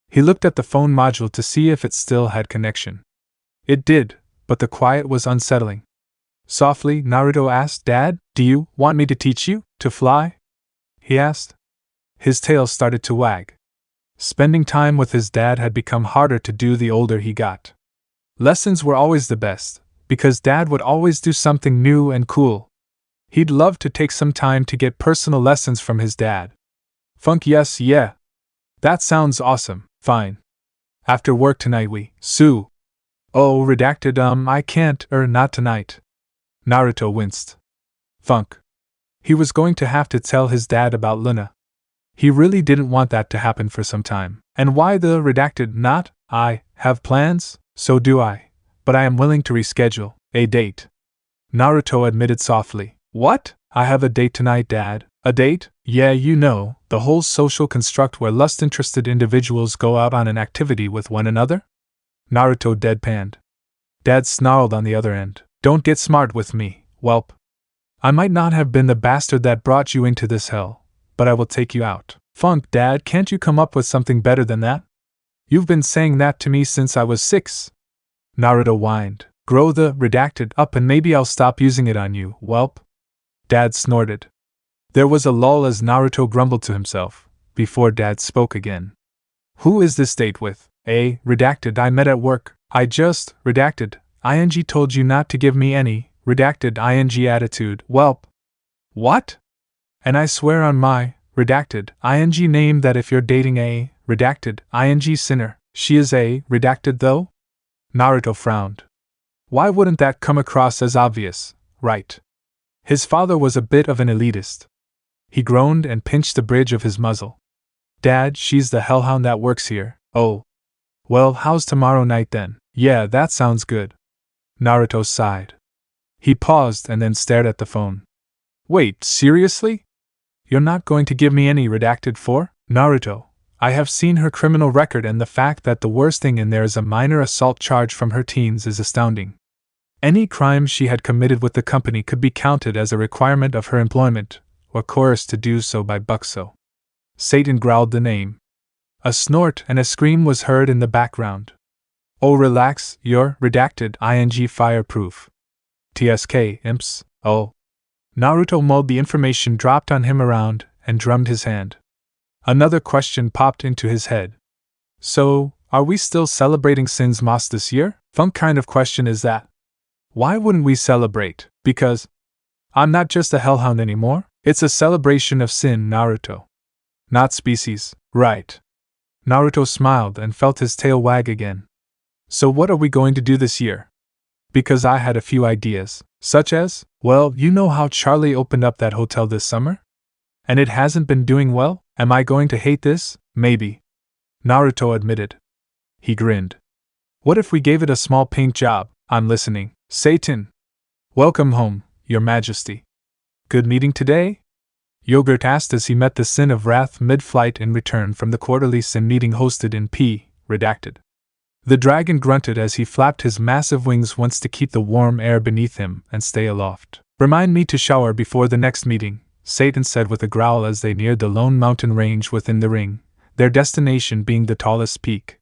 He looked at the phone module to see if it still had connection. It did, but the quiet was unsettling. Softly, Naruto asked, Dad, do you want me to teach you to fly? He asked. His tail started to wag. Spending time with his dad had become harder to do the older he got. Lessons were always the best, because Dad would always do something new and cool. He'd love to take some time to get personal lessons from his dad. Funk yes, yeah. That sounds awesome, fine. After work tonight Sue. Oh, redacted I can't, not tonight. Naruto winced. Funk. He was going to have to tell his dad about Loona. He really didn't want that to happen for some time. And why the redacted not? I have plans, so do I. But I am willing to reschedule a date. Naruto admitted softly. What? I have a date tonight, Dad. A date? Yeah, you know, the whole social construct where lust-interested individuals go out on an activity with one another? Naruto deadpanned. Dad snarled on the other end. Don't get smart with me, whelp. I might not have been the bastard that brought you into this hell, but I will take you out. Funk, Dad, can't you come up with something better than that? You've been saying that to me since I was 6. Naruto whined. Grow the redacted up and maybe I'll stop using it on you, whelp. Dad snorted. There was a lull as Naruto grumbled to himself, before Dad spoke again. Who is this date with? Redacted, I met at work. I just, redacted, ing told you not to give me any, redacted ing attitude, whelp. What? And I swear on my, redacted, ing name that if you're dating a, redacted, ing sinner, she is a, redacted though? Naruto frowned. Why wouldn't that come across as obvious, right? His father was a bit of an elitist. He groaned and pinched the bridge of his muzzle. Dad, she's the hellhound that works here. Oh. Well, how's tomorrow night then? Yeah, that sounds good. Naruto sighed. He paused and then stared at the phone. Wait, seriously? You're not going to give me any redacted for? Naruto, I have seen her criminal record and the fact that the worst thing in there is a minor assault charge from her teens is astounding. Any crime she had committed with the company could be counted as a requirement of her employment, or coerced to do so by Buxo. Satan growled the name. A snort and a scream was heard in the background. Oh, relax, you're redacted ing fireproof. TSK, Imps, oh. Naruto mulled the information dropped on him around and drummed his hand. Another question popped into his head. So, are we still celebrating Sin's Moss this year? Funk kind of question is that? Why wouldn't we celebrate? Because I'm not just a hellhound anymore? It's a celebration of sin, Naruto. Not species, right? Naruto smiled and felt his tail wag again. So what are we going to do this year? Because I had a few ideas, such as, well, you know how Charlie opened up that hotel this summer? And it hasn't been doing well? Am I going to hate this? Maybe. Naruto admitted. He grinned. What if we gave it a small paint job? I'm listening. Satan. Welcome home, Your Majesty. Good meeting today? Yogirt asked as he met the Sin of Wrath mid-flight in return from the quarterly Sin meeting hosted in P. Redacted. The dragon grunted as he flapped his massive wings once to keep the warm air beneath him and stay aloft. Remind me to shower before the next meeting, Satan said with a growl as they neared the lone mountain range within the ring, their destination being the tallest peak.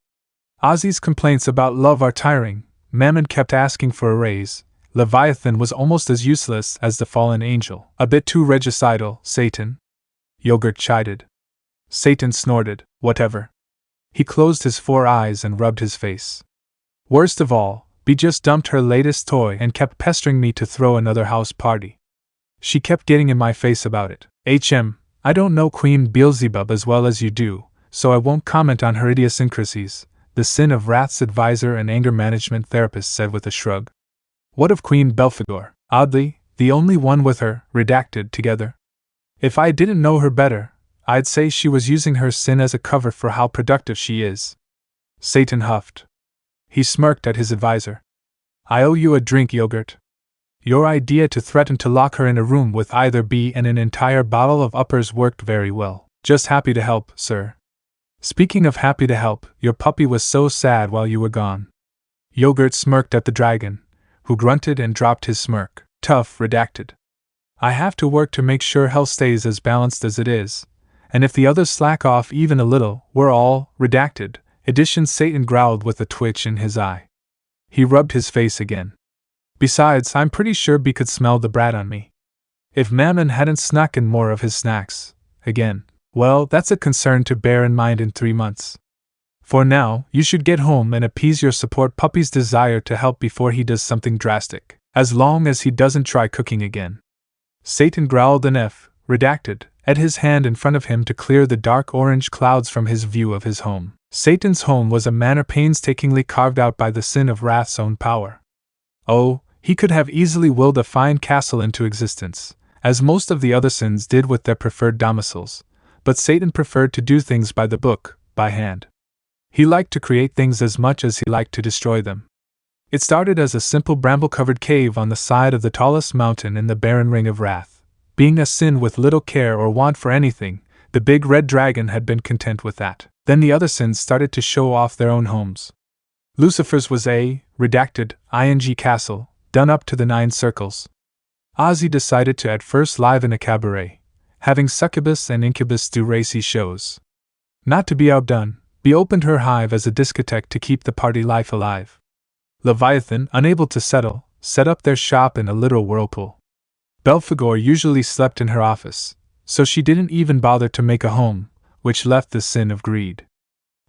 Ozzy's complaints about love are tiring. Mammon kept asking for a raise. Leviathan was almost as useless as the fallen angel. A bit too regicidal, Satan. Yogirt chided. Satan snorted, whatever. He closed his 4 eyes and rubbed his face. Worst of all, B just dumped her latest toy and kept pestering me to throw another house party. She kept getting in my face about it. I don't know Queen Beelzebub as well as you do, so I won't comment on her idiosyncrasies, the Sin of Wrath's advisor and anger management therapist said with a shrug. What of Queen Belphegor? Oddly, the only one with her, redacted, together. If I didn't know her better, I'd say she was using her sin as a cover for how productive she is. Satan huffed. He smirked at his advisor. I owe you a drink, Yogirt. Your idea to threaten to lock her in a room with either B and an entire bottle of uppers worked very well. Just happy to help, sir. Speaking of happy to help, your puppy was so sad while you were gone. Yogirt smirked at the dragon, who grunted and dropped his smirk. Tough, redacted. I have to work to make sure hell stays as balanced as it is, and if the others slack off even a little, we're all, redacted. Addition Satan growled with a twitch in his eye. He rubbed his face again. Besides, I'm pretty sure B could smell the brat on me. If Mammon hadn't snuck in more of his snacks, again, well, that's a concern to bear in mind in 3 months. For now, you should get home and appease your support puppy's desire to help before he does something drastic, as long as he doesn't try cooking again. Satan growled an F, redacted, at his hand in front of him to clear the dark orange clouds from his view of his home. Satan's home was a manor painstakingly carved out by the Sin of Wrath's own power. Oh, he could have easily willed a fine castle into existence, as most of the other sins did with their preferred domiciles, but Satan preferred to do things by the book, by hand. He liked to create things as much as he liked to destroy them. It started as a simple bramble-covered cave on the side of the tallest mountain in the barren ring of wrath. Being a sin with little care or want for anything, the big red dragon had been content with that. Then the other sins started to show off their own homes. Lucifer's was a, redacted, ing castle, done up to the 9 circles. Ozzy decided to at first live in a cabaret, having succubus and incubus do racy shows. Not to be outdone, B opened her hive as a discotheque to keep the party life alive. Leviathan, unable to settle, set up their shop in a literal whirlpool. Belphegor usually slept in her office, so she didn't even bother to make a home, which left the sin of greed.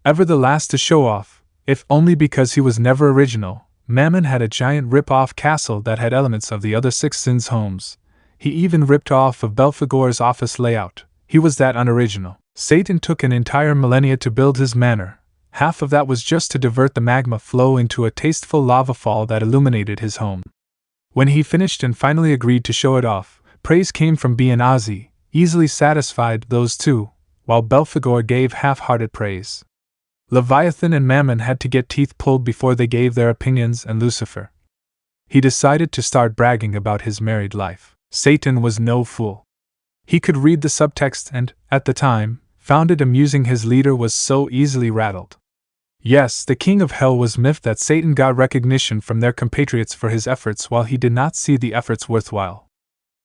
Ever the last to show off, if only because he was never original, Mammon had a giant rip-off castle that had elements of the other 6 sins' homes. He even ripped off of Belphegor's office layout. He was that unoriginal. Satan took an entire millennia to build his manor. Half of that was just to divert the magma flow into a tasteful lava fall that illuminated his home. When he finished and finally agreed to show it off, praise came from B and Ozzy, easily satisfied those two, while Belphegor gave half-hearted praise. Leviathan and Mammon had to get teeth pulled before they gave their opinions, and Lucifer. He decided to start bragging about his married life. Satan was no fool. He could read the subtext and, at the time, found it amusing his leader was so easily rattled. Yes, the king of hell was miffed that Satan got recognition from their compatriots for his efforts while he did not see the efforts worthwhile.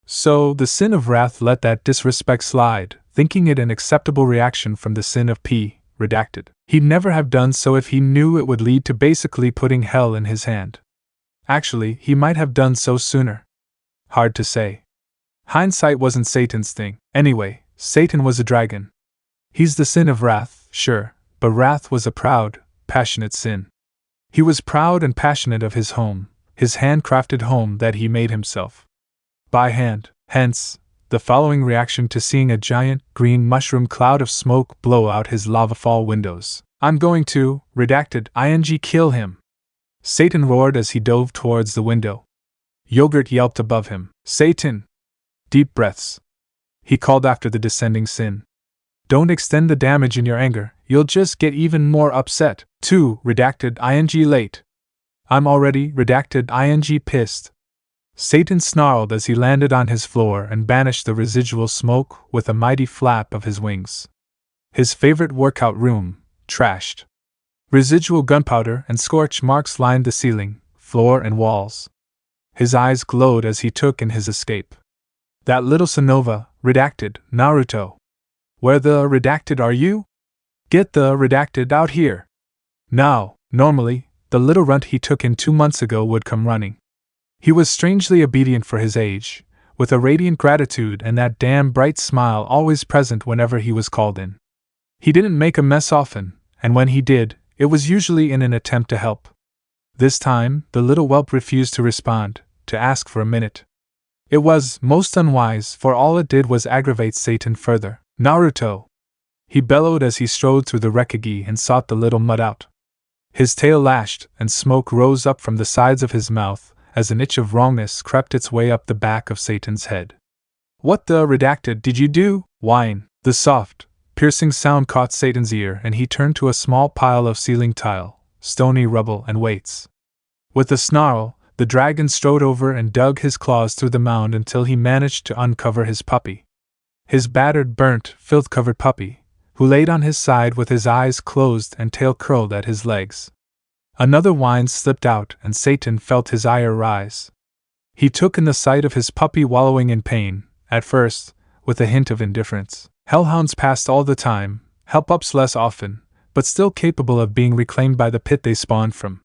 So, the sin of wrath let that disrespect slide, thinking it an acceptable reaction from the sin of P, redacted. He'd never have done so if he knew it would lead to basically putting hell in his hand. Actually, he might have done so sooner. Hard to say. Hindsight wasn't Satan's thing. Anyway, Satan was a dragon. He's the sin of wrath, sure, but wrath was a proud, passionate sin. He was proud and passionate of his home, his handcrafted home that he made himself. By hand, hence, the following reaction to seeing a giant, green mushroom cloud of smoke blow out his lava fall windows. I'm going to, redacted, ing kill him. Satan roared as he dove towards the window. Yogirt yelped above him. Satan! Deep breaths. He called after the descending sin. Don't extend the damage in your anger, you'll just get even more upset. 2. Redacted ing late. I'm already, redacted ing pissed. Satan snarled as he landed on his floor and banished the residual smoke with a mighty flap of his wings. His favorite workout room, trashed. Residual gunpowder and scorch marks lined the ceiling, floor and walls. His eyes glowed as he took in his escape. That little Sonova, redacted, Naruto. Where the redacted are you? Get the redacted out here. Now, normally, the little runt he took in 2 months ago would come running. He was strangely obedient for his age, with a radiant gratitude and that damn bright smile always present whenever he was called in. He didn't make a mess often, and when he did, it was usually in an attempt to help. This time, the little whelp refused to respond, to ask for a minute. It was most unwise, for all it did was aggravate Satan further. Naruto! He bellowed as he strode through the wreckage and sought the little mud out. His tail lashed, and smoke rose up from the sides of his mouth, as an itch of wrongness crept its way up the back of Satan's head. What the redacted did you do? Whine! The soft, piercing sound caught Satan's ear, and he turned to a small pile of ceiling tile, stony rubble, and weights. With a snarl, the dragon strode over and dug his claws through the mound until he managed to uncover his puppy. His battered, burnt, filth-covered puppy, who laid on his side with his eyes closed and tail curled at his legs. Another whine slipped out, and Satan felt his ire rise. He took in the sight of his puppy wallowing in pain, at first, with a hint of indifference. Hellhounds passed all the time, Hellpups less often, but still capable of being reclaimed by the pit they spawned from.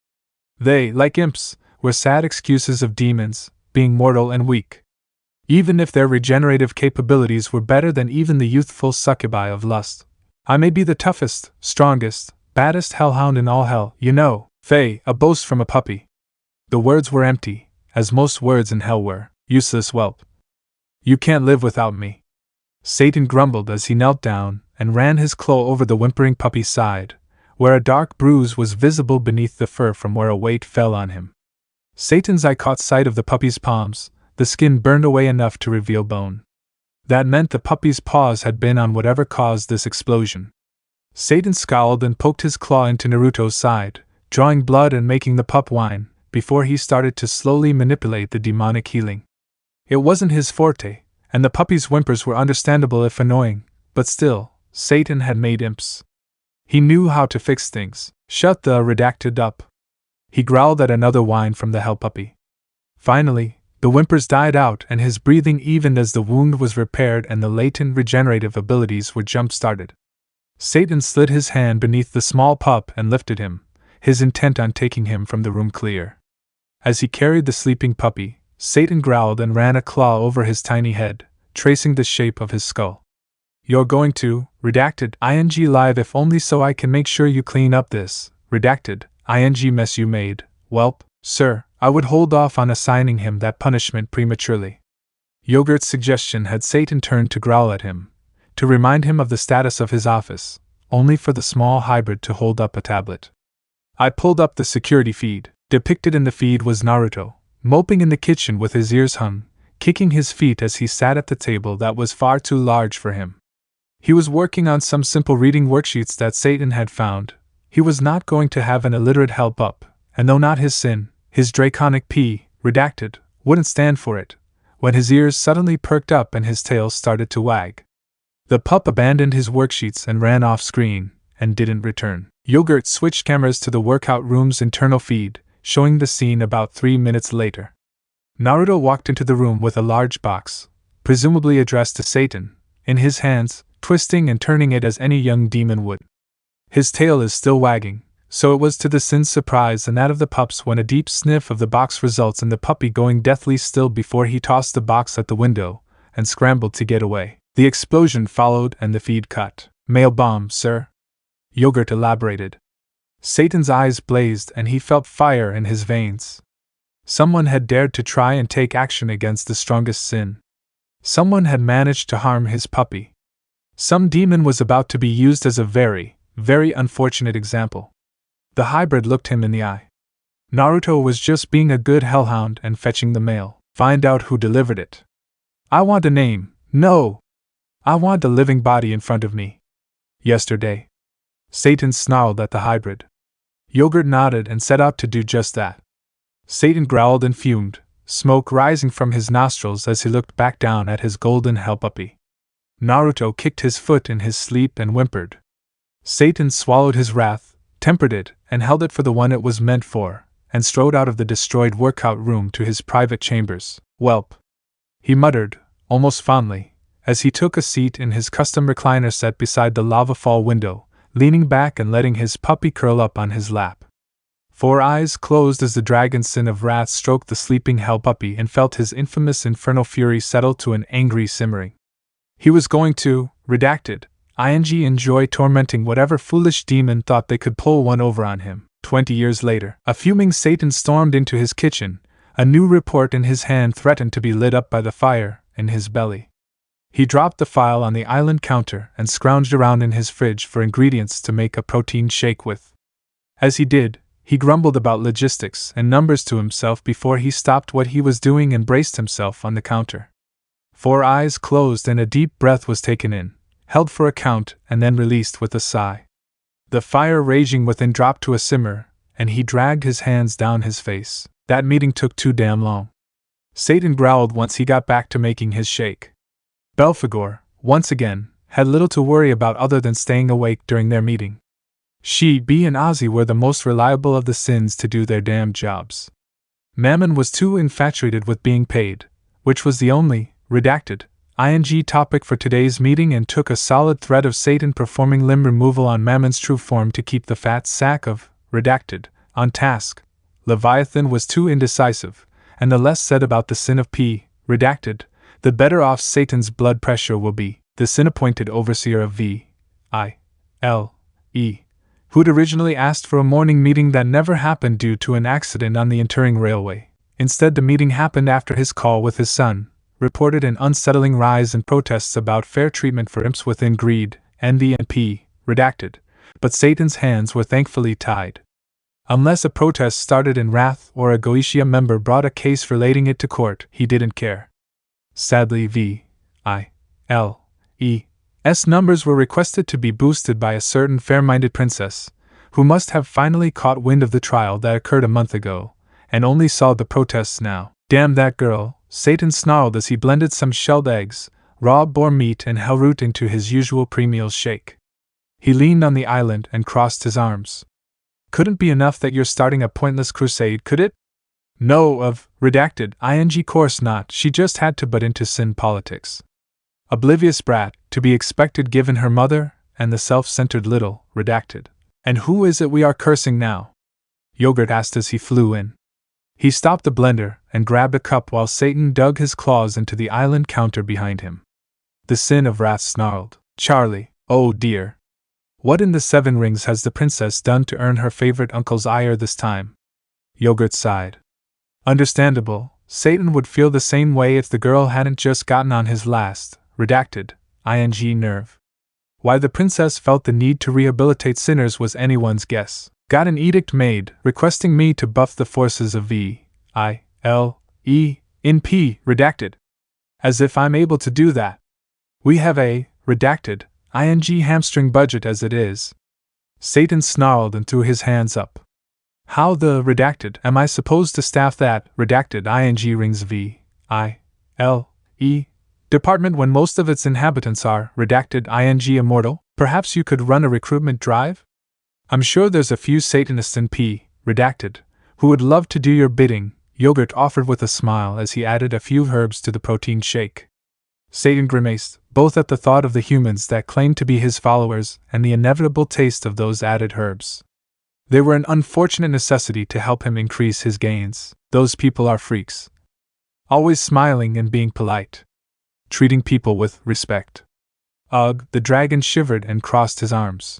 They, like Imps, were sad excuses of demons, being mortal and weak. Even if their regenerative capabilities were better than even the youthful succubi of lust. I may be the toughest, strongest, baddest hellhound in all hell, you know. Fey, a boast from a puppy. The words were empty, as most words in hell were. Useless whelp. You can't live without me. Satan grumbled as he knelt down and ran his claw over the whimpering puppy's side, where a dark bruise was visible beneath the fur from where a weight fell on him. Satan's eye caught sight of the puppy's palms, the skin burned away enough to reveal bone. That meant the puppy's paws had been on whatever caused this explosion. Satan scowled and poked his claw into Naruto's side, drawing blood and making the pup whine, before he started to slowly manipulate the demonic healing. It wasn't his forte, and the puppy's whimpers were understandable if annoying, but still, Satan had made Imps. He knew how to fix things. Shut the redacted up. He growled at another whine from the hell puppy. Finally, the whimpers died out and his breathing evened as the wound was repaired and the latent regenerative abilities were jump-started. Satan slid his hand beneath the small pup and lifted him, his intent on taking him from the room clear. As he carried the sleeping puppy, Satan growled and ran a claw over his tiny head, tracing the shape of his skull. You're going to, redacted, ing live if only so I can make sure you clean up this, redacted, ing mess you made, whelp, sir, I would hold off on assigning him that punishment prematurely. Yogurt's suggestion had Satan turned to growl at him, to remind him of the status of his office, only for the small hybrid to hold up a tablet. I pulled up the security feed. Depicted in the feed was Naruto, moping in the kitchen with his ears hung, kicking his feet as he sat at the table that was far too large for him. He was working on some simple reading worksheets that Satan had found. He was not going to have an illiterate help up, and though not his sin, his draconic P, redacted, wouldn't stand for it, when his ears suddenly perked up and his tail started to wag. The pup abandoned his worksheets and ran off screen, and didn't return. Yogirt switched cameras to the workout room's internal feed, showing the scene about 3 minutes later. Naruto walked into the room with a large box, presumably addressed to Satan, in his hands, twisting and turning it as any young demon would. His tail is still wagging, so it was to the sin's surprise and that of the pups when a deep sniff of the box results in the puppy going deathly still before he tossed the box at the window and scrambled to get away. The explosion followed and the feed cut. Mail bomb, sir. Yogirt elaborated. Satan's eyes blazed and he felt fire in his veins. Someone had dared to try and take action against the strongest sin. Someone had managed to harm his puppy. Some demon was about to be used as a very, very unfortunate example. The hybrid looked him in the eye. Naruto was just being a good hellhound and fetching the mail. Find out who delivered it. I want a name. No! I want a living body in front of me. Yesterday. Satan snarled at the hybrid. Yogirt nodded and set out to do just that. Satan growled and fumed, smoke rising from his nostrils as he looked back down at his golden hell puppy. Naruto kicked his foot in his sleep and whimpered. Satan swallowed his wrath, tempered it, and held it for the one it was meant for, and strode out of the destroyed workout room to his private chambers. Whelp! He muttered, almost fondly, as he took a seat in his custom recliner set beside the lava fall window, leaning back and letting his puppy curl up on his lap. 4 eyes closed as the dragon sin of wrath stroked the sleeping hell puppy and felt his infamous infernal fury settle to an angry simmering. He was going to, redacted, enjoy tormenting whatever foolish demon thought they could pull one over on him. 20 years later, a fuming Satan stormed into his kitchen, a new report in his hand threatened to be lit up by the fire in his belly. He dropped the file on the island counter and scrounged around in his fridge for ingredients to make a protein shake with. As he did, he grumbled about logistics and numbers to himself before he stopped what he was doing and braced himself on the counter. 4 eyes closed and a deep breath was taken in, held for a count, and then released with a sigh. The fire raging within dropped to a simmer, and he dragged his hands down his face. That meeting took too damn long. Satan growled once he got back to making his shake. Belphegor, once again, had little to worry about other than staying awake during their meeting. She, B, and Ozzy were the most reliable of the sins to do their damn jobs. Mammon was too infatuated with being paid, which was the only, redacted, ing topic for today's meeting, and took a solid thread of Satan performing limb removal on Mammon's true form to keep the fat sack of, redacted, on task. Leviathan was too indecisive, and the less said about the sin of P, redacted, the better off Satan's blood pressure will be. The sin-appointed overseer of V, I, L, E, who'd originally asked for a morning meeting that never happened due to an accident on the entering railway. Instead, the meeting happened after his call with his son, reported an unsettling rise in protests about fair treatment for imps within greed, envy, and P, redacted, but Satan's hands were thankfully tied. Unless a protest started in wrath or a Goetia member brought a case relating it to court, he didn't care. Sadly, V, I, L, E, S numbers were requested to be boosted by a certain fair-minded princess, who must have finally caught wind of the trial that occurred a month ago, and only saw the protests now. Damn that girl, Satan snarled as he blended some shelled eggs, raw boar meat, and hellroot into his usual pre-meal shake. He leaned on the island and crossed his arms. Couldn't be enough that you're starting a pointless crusade, could it? No, of, redacted, ing course not, she just had to butt into sin politics. Oblivious brat, to be expected given her mother, and the self-centered little, redacted. And who is it we are cursing now? Yogirt asked as he flew in. He stopped the blender and grabbed a cup while Satan dug his claws into the island counter behind him. The sin of wrath snarled, Charlie, oh dear. What in the 7 rings has the princess done to earn her favorite uncle's ire this time? Yogirt sighed. Understandable, Satan would feel the same way if the girl hadn't just gotten on his last, redacted, ing nerve. Why the princess felt the need to rehabilitate sinners was anyone's guess. Got an edict made, requesting me to buff the forces of V, I, L, E, in P, redacted. As if I'm able to do that. We have a, redacted, ing hamstring budget as it is. Satan snarled and threw his hands up. How the, redacted, am I supposed to staff that, redacted, ing rings V, I, L, E, department when most of its inhabitants are, redacted, ing immortal? Perhaps you could run a recruitment drive? I'm sure there's a few Satanists in P, redacted, who would love to do your bidding, Yogirt offered with a smile as he added a few herbs to the protein shake. Satan grimaced, both at the thought of the humans that claimed to be his followers and the inevitable taste of those added herbs. They were an unfortunate necessity to help him increase his gains. Those people are freaks. Always smiling and being polite. Treating people with respect. Ugh, the dragon shivered and crossed his arms.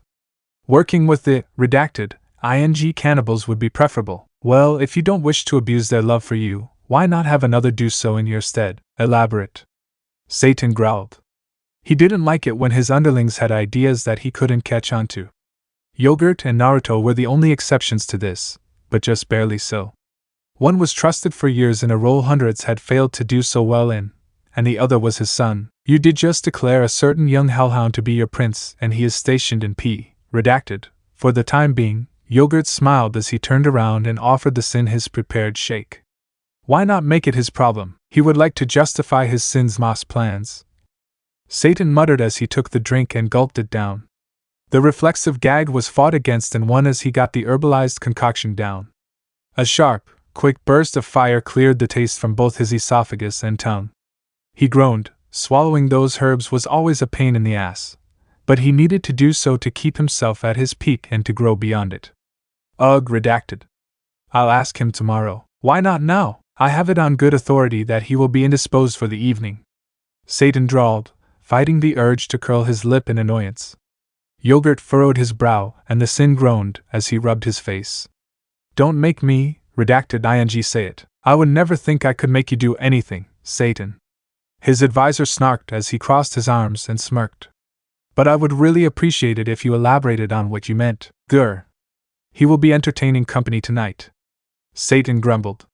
Working with the, redacted, ing cannibals would be preferable. Well, if you don't wish to abuse their love for you, why not have another do so in your stead? Elaborate. Satan growled. He didn't like it when his underlings had ideas that he couldn't catch on to. Yogirt and Naruto were the only exceptions to this, but just barely so. One was trusted for years in a role hundreds had failed to do so well in, and the other was his son. You did just declare a certain young hellhound to be your prince, and he is stationed in P, redacted, for the time being. Yogirt smiled as he turned around and offered the sin his prepared shake. Why not make it his problem? He would like to justify his sin's moss plans. Satan muttered as he took the drink and gulped it down. The reflexive gag was fought against and won as he got the herbalized concoction down. A sharp, quick burst of fire cleared the taste from both his esophagus and tongue. He groaned. Swallowing those herbs was always a pain in the ass, but he needed to do so to keep himself at his peak and to grow beyond it. Ugh, redacted. I'll ask him tomorrow. Why not now? I have it on good authority that he will be indisposed for the evening. Satan drawled, fighting the urge to curl his lip in annoyance. Yogirt furrowed his brow, and the sin groaned as he rubbed his face. Don't make me, redacted ing say it. I would never think I could make you do anything, Satan. His advisor snarked as he crossed his arms and smirked. But I would really appreciate it if you elaborated on what you meant. Grr. He will be entertaining company tonight. Satan grumbled.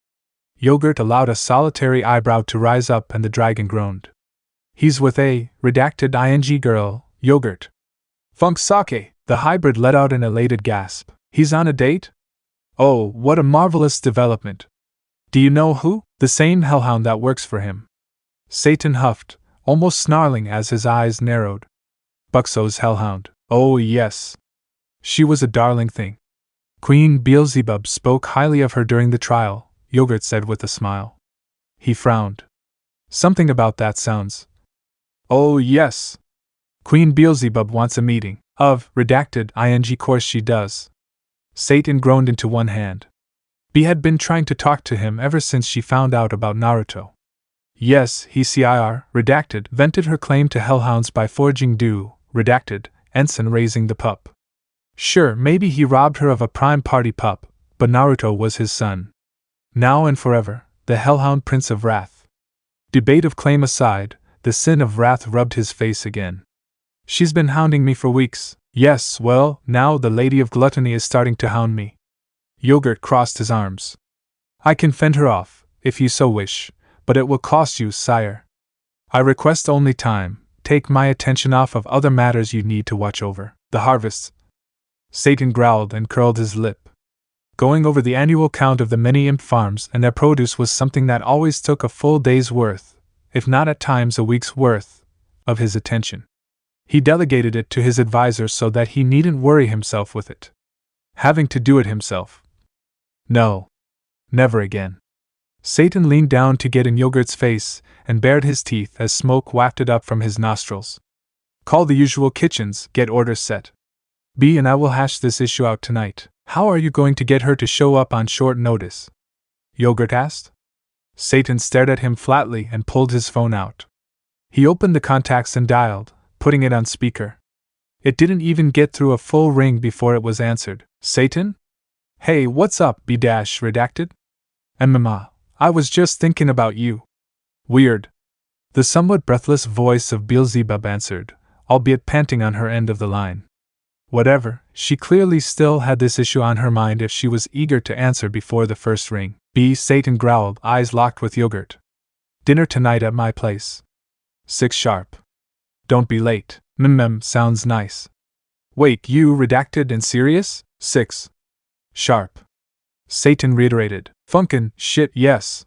Yogirt allowed a solitary eyebrow to rise up and the dragon groaned. He's with a, redacted ing girl, Yogirt. Funk Sake, the hybrid let out an elated gasp. He's on a date? Oh, what a marvelous development. Do you know who? The same hellhound that works for him. Satan huffed, almost snarling as his eyes narrowed. Buxo's hellhound. Oh yes. She was a darling thing. Queen Beelzebub spoke highly of her during the trial, Yogirt said with a smile. He frowned. Something about that sounds. Oh yes. Queen Beelzebub wants a meeting. Of, redacted ing course she does. Satan groaned into one hand. Bee had been trying to talk to him ever since she found out about Naruto. Yes, he redacted, vented her claim to Hellhounds by forging redacted, ensign raising the pup. Sure, maybe he robbed her of a prime party pup, but Naruto was his son. Now and forever, the Hellhound Prince of Wrath. Debate of claim aside, the sin of wrath rubbed his face again. She's been hounding me for weeks. Yes, well, now the Lady of Gluttony is starting to hound me. Yogirt crossed his arms. I can fend her off, if you so wish, but it will cost you, sire. I request only time. Take my attention off of other matters you need to watch over. The harvests. Satan growled and curled his lip. Going over the annual count of the many imp farms and their produce was something that always took a full day's worth, if not at times a week's worth, of his attention. He delegated it to his advisor so that he needn't worry himself with it. Having to do it himself. No. Never again. Satan leaned down to get in Yogurt's face and bared his teeth as smoke wafted up from his nostrils. Call the usual kitchens, get orders set. B and I will hash this issue out tonight. How are you going to get her to show up on short notice? Yogirt asked. Satan stared at him flatly and pulled his phone out. He opened the contacts and dialed, putting it on speaker. It didn't even get through a full ring before it was answered. Satan? Hey, what's up, B-redacted? I was just thinking about you. Weird. The somewhat breathless voice of Beelzebub answered, albeit panting on her end of the line. Whatever, she clearly still had this issue on her mind if she was eager to answer before the first ring. Satan growled, eyes locked with Yogirt. Dinner tonight at my place. 6 sharp. Don't be late. Sounds nice. Wait, you redacted and serious? 6 sharp. Satan reiterated. Funkin' shit, yes.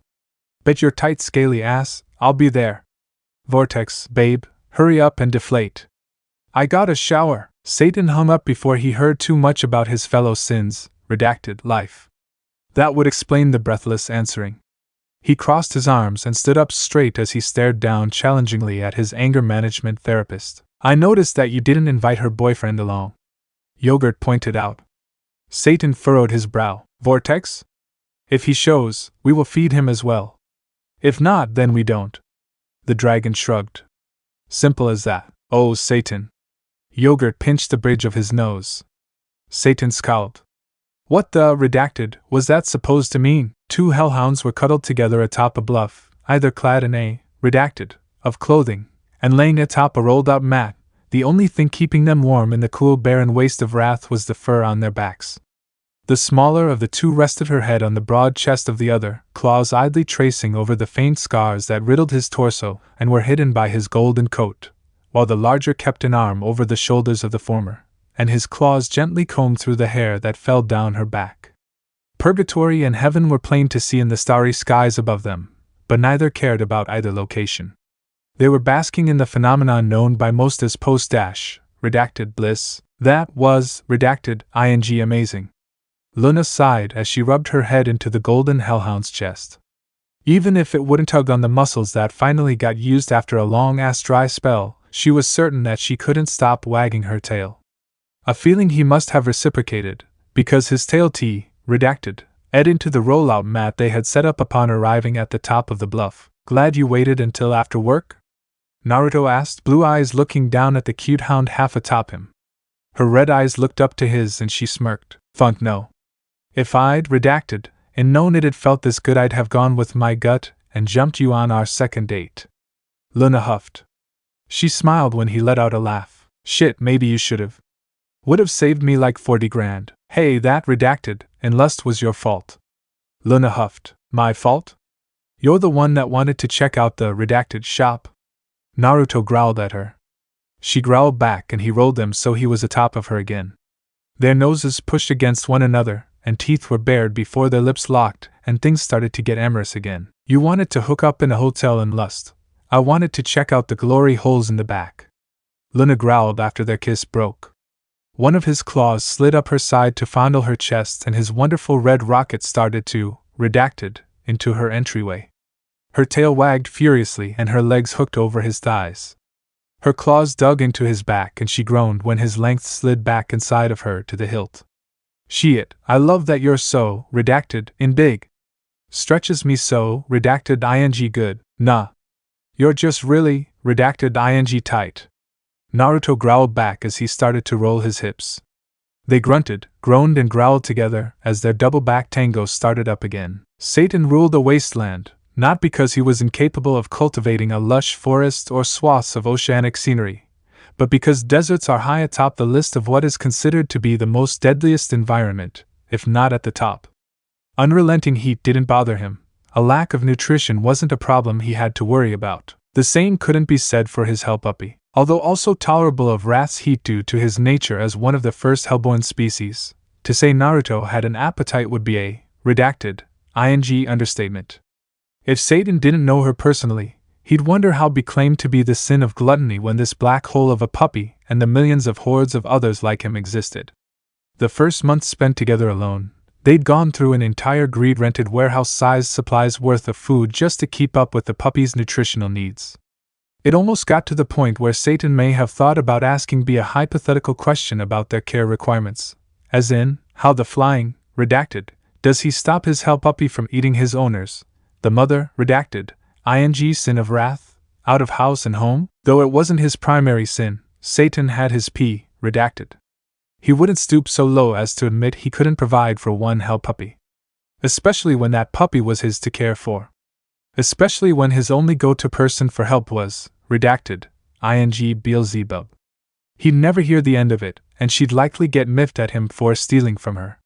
Bet your tight scaly ass, I'll be there. Vortex, babe, hurry up and deflate. I got a shower. Satan hung up before he heard too much about his fellow sins, redacted, life. That would explain the breathless answering. He crossed his arms and stood up straight as he stared down challengingly at his anger management therapist. I noticed that you didn't invite her boyfriend along. Yogirt pointed out. Satan furrowed his brow. Vortex? If he shows, we will feed him as well. If not, then we don't. The dragon shrugged. Simple as that. Oh, Satan. Yogirt pinched the bridge of his nose. Satan scowled. What the, redacted, was that supposed to mean? 2 hellhounds were cuddled together atop a bluff, either clad in a, redacted, of clothing, and laying atop a rolled-up mat. The only thing keeping them warm in the cool barren waste of wrath was the fur on their backs. The smaller of the 2 rested her head on the broad chest of the other, claws idly tracing over the faint scars that riddled his torso and were hidden by his golden coat, while the larger kept an arm over the shoulders of the former, and his claws gently combed through the hair that fell down her back. Purgatory and heaven were plain to see in the starry skies above them, but neither cared about either location. They were basking in the phenomenon known by most as post-redacted bliss. That was, redacted, ing amazing. Loona sighed as she rubbed her head into the golden hellhound's chest. Even if it wouldn't tug on the muscles that finally got used after a long-ass dry spell, she was certain that she couldn't stop wagging her tail. A feeling he must have reciprocated, because his tail redacted, ed into the rollout mat they had set up upon arriving at the top of the bluff. Glad you waited until after work? Naruto asked, blue eyes looking down at the cute hound half atop him. Her red eyes looked up to his and she smirked. Funk no. If I'd redacted and known it had felt this good, I'd have gone with my gut and jumped you on our second date. Loona huffed. She smiled when he let out a laugh. Shit, maybe you should've. Would've saved me like 40 grand. Hey, that redacted and lust was your fault. Loona huffed. My fault? You're the one that wanted to check out the redacted shop. Naruto growled at her. She growled back and he rolled them so he was atop of her again. Their noses pushed against one another, and teeth were bared before their lips locked, and things started to get amorous again. You wanted to hook up in a hotel in lust. I wanted to check out the glory holes in the back. Loona growled after their kiss broke. One of his claws slid up her side to fondle her chest, and his wonderful red rocket started to, redacted, into her entryway. Her tail wagged furiously and her legs hooked over his thighs. Her claws dug into his back and she groaned when his length slid back inside of her to the hilt. Shit, I love that you're so, redacted, in big. Stretches me so, redacted ing good, nah. You're just really, redacted ing tight. Naruto growled back as he started to roll his hips. They grunted, groaned and growled together as their double-back tango started up again. Satan ruled the wasteland, not because he was incapable of cultivating a lush forest or swaths of oceanic scenery, but because deserts are high atop the list of what is considered to be the most deadliest environment, if not at the top. Unrelenting heat didn't bother him. A lack of nutrition wasn't a problem he had to worry about. The same couldn't be said for his hell puppy. Although also tolerable of wrath's heat due to his nature as one of the first hellborn species, to say Naruto had an appetite would be a, redacted, ing understatement. If Satan didn't know her personally, he'd wonder how be claimed to be the sin of gluttony when this black hole of a puppy and the millions of hordes of others like him existed. The first month spent together alone, they'd gone through an entire greed-rented warehouse-sized supplies worth of food just to keep up with the puppy's nutritional needs. It almost got to the point where Satan may have thought about asking B a hypothetical question about their care requirements, as in, how the flying, redacted, does he stop his hell puppy from eating his owners, the mother, redacted, ing sin of wrath, out of house and home? Though it wasn't his primary sin, Satan had his P, redacted. He wouldn't stoop so low as to admit he couldn't provide for one hell puppy. Especially when that puppy was his to care for. Especially when his only go-to person for help was, redacted, ing Beelzebub. He'd never hear the end of it, and she'd likely get miffed at him for stealing from her.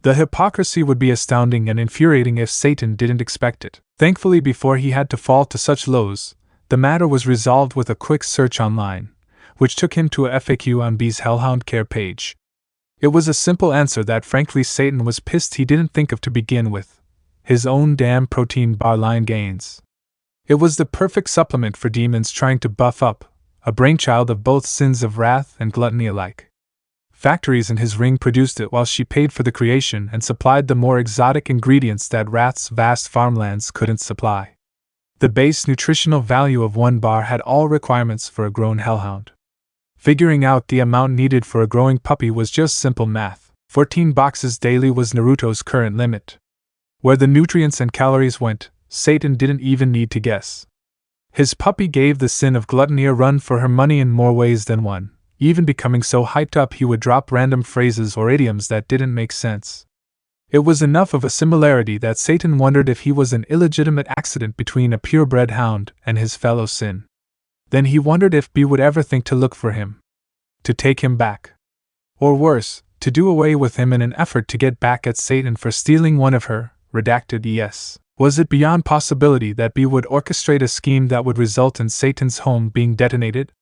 The hypocrisy would be astounding and infuriating if Satan didn't expect it. Thankfully, before he had to fall to such lows, the matter was resolved with a quick search online, which took him to a FAQ on B's Hellhound Care page. It was a simple answer that frankly Satan was pissed he didn't think of to begin with. His own damn protein bar line gains. It was the perfect supplement for demons trying to buff up, a brainchild of both sins of wrath and gluttony alike. Factories in his ring produced it while she paid for the creation and supplied the more exotic ingredients that Wrath's vast farmlands couldn't supply. The base nutritional value of one bar had all requirements for a grown hellhound. Figuring out the amount needed for a growing puppy was just simple math. 14 boxes daily was Naruto's current limit. Where the nutrients and calories went, Satan didn't even need to guess. His puppy gave the sin of gluttony a run for her money in more ways than one, even becoming so hyped up he would drop random phrases or idioms that didn't make sense. It was enough of a similarity that Satan wondered if he was an illegitimate accident between a purebred hound and his fellow sin. Then he wondered if B would ever think to look for him. To take him back. Or worse, to do away with him in an effort to get back at Satan for stealing one of her, redacted ES. Was it beyond possibility that B would orchestrate a scheme that would result in Satan's home being detonated?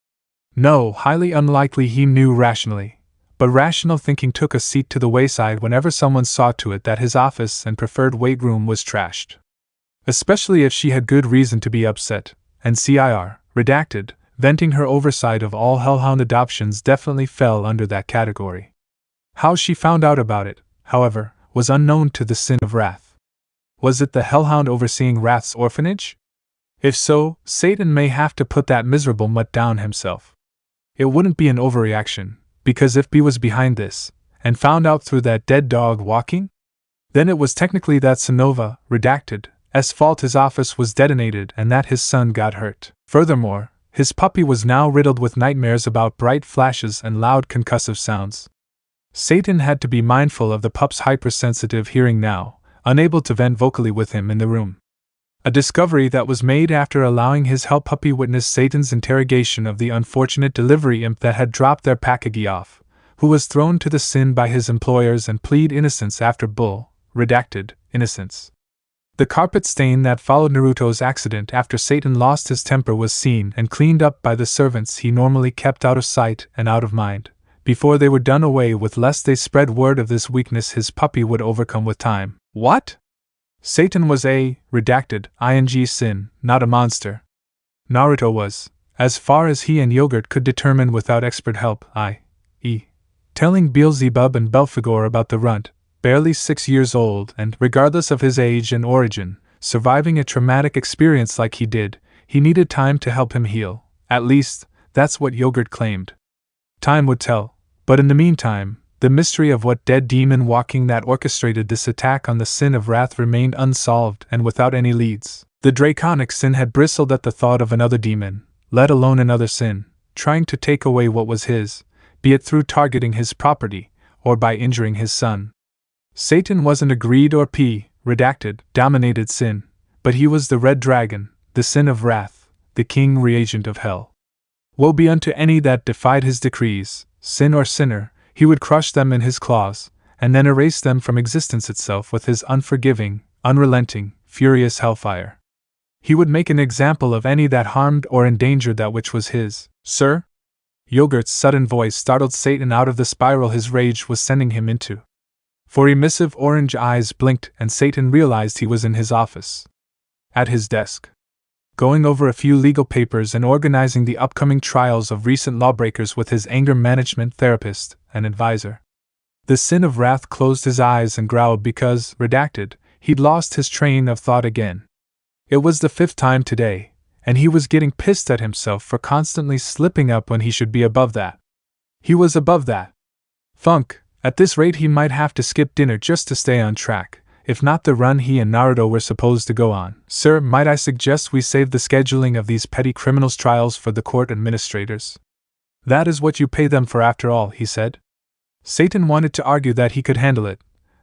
No, highly unlikely, he knew rationally. But rational thinking took a seat to the wayside whenever someone saw to it that his office and preferred weight room was trashed. Especially if she had good reason to be upset, and CIR, redacted, venting her oversight of all hellhound adoptions definitely fell under that category. How she found out about it, however, was unknown to the sin of wrath. Was it the hellhound overseeing Wrath's orphanage? If so, Satan may have to put that miserable mutt down himself. It wouldn't be an overreaction, because if B was behind this, and found out through that dead dog walking, then it was technically that Sonova, redacted, S fault his office was detonated and that his son got hurt. Furthermore, his puppy was now riddled with nightmares about bright flashes and loud concussive sounds. Satan had to be mindful of the pup's hypersensitive hearing now, unable to vent vocally with him in the room. A discovery that was made after allowing his help puppy witness Satan's interrogation of the unfortunate delivery imp that had dropped their package off, who was thrown to the sin by his employers and plead innocence after innocence. The carpet stain that followed Naruto's accident after Satan lost his temper was seen and cleaned up by the servants he normally kept out of sight and out of mind, before they were done away with, lest they spread word of this weakness his puppy would overcome with time. What? Satan was a sin, not a monster. Naruto was, as far as he and Yogirt could determine without expert help, i.e., telling Beelzebub and Belphegor about the runt, barely 6 years old and, regardless of his age and origin, surviving a traumatic experience like he did, he needed time to help him heal. At least, that's what Yogirt claimed. Time would tell, but in the meantime, the mystery of what dead demon walking that orchestrated this attack on the sin of wrath remained unsolved and without any leads. The draconic sin had bristled at the thought of another demon, let alone another sin, trying to take away what was his, be it through targeting his property, or by injuring his son. Satan wasn't a greed or dominated sin, but he was the red dragon, the sin of wrath, the king reagent of hell. Woe be unto any that defied his decrees, sin or sinner, he would crush them in his claws, and then erase them from existence itself with his unforgiving, unrelenting, furious hellfire. He would make an example of any that harmed or endangered that which was his. Sir? Yogurt's sudden voice startled Satan out of the spiral his rage was sending him into. For emissive orange eyes blinked and Satan realized he was in his office. At his desk. Going over a few legal papers and organizing the upcoming trials of recent lawbreakers with his anger management therapist and advisor. The sin of wrath closed his eyes and growled because, he'd lost his train of thought again. It was the 5th time today, and he was getting pissed at himself for constantly slipping up when he should be above that. He was above that. Thunk, at this rate he might have to skip dinner just to stay on track, if not the run he and Naruto were supposed to go on. Sir, might I suggest we save the scheduling of these petty criminals' trials for the court administrators? That is what you pay them for after all, he said. Satan wanted to argue that he could handle it,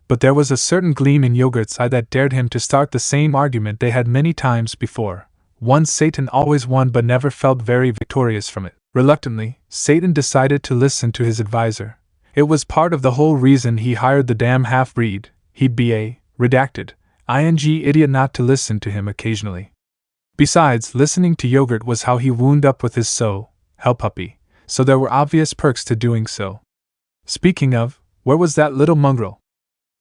but there was a certain gleam in Yogurt's eye that dared him to start the same argument they had many times before. Once Satan always won but never felt very victorious from it. Reluctantly, Satan decided to listen to his advisor. It was part of the whole reason he hired the damn half-breed. He'd be a idiot not to listen to him occasionally. Besides, listening to Yogirt was how he wound up with his hell puppy, so there were obvious perks to doing so. Speaking of, where was that little mongrel?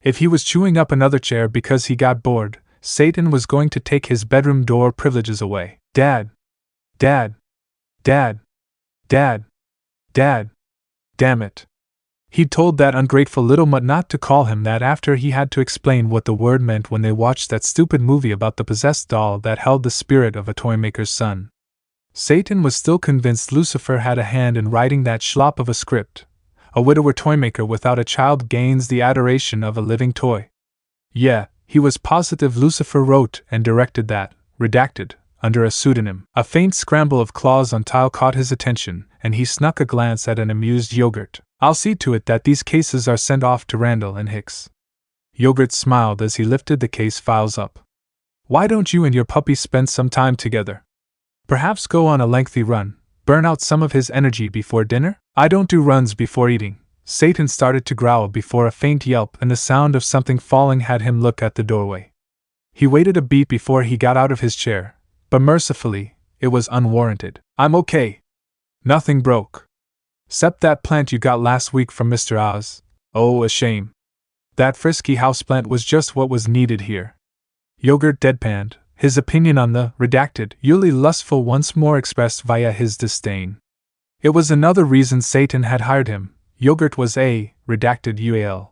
If he was chewing up another chair because he got bored, Satan was going to take his bedroom door privileges away. Dad. Damn it. He'd told that ungrateful little mutt not to call him that after he had to explain what the word meant when they watched that stupid movie about the possessed doll that held the spirit of a toymaker's son. Satan was still convinced Lucifer had a hand in writing that schlop of a script. A widower toymaker without a child gains the adoration of a living toy. Yeah, he was positive Lucifer wrote and directed that, under a pseudonym. A faint scramble of claws on tile caught his attention, and he snuck a glance at an amused Yogirt. I'll see to it that these cases are sent off to Randall and Hicks. Yogirt smiled as he lifted the case files up. Why don't you and your puppy spend some time together? Perhaps go on a lengthy run, burn out some of his energy before dinner? I don't do runs before eating. Satan started to growl before a faint yelp and the sound of something falling had him look at the doorway. He waited a beat before he got out of his chair, but mercifully, it was unwarranted. I'm okay. Nothing broke. Except that plant you got last week from Mr. Oz. Oh, a shame. That frisky houseplant was just what was needed here. Yogirt deadpanned, his opinion on the Yuli lustful once more expressed via his disdain. It was another reason Satan had hired him. Yogirt was a UAL.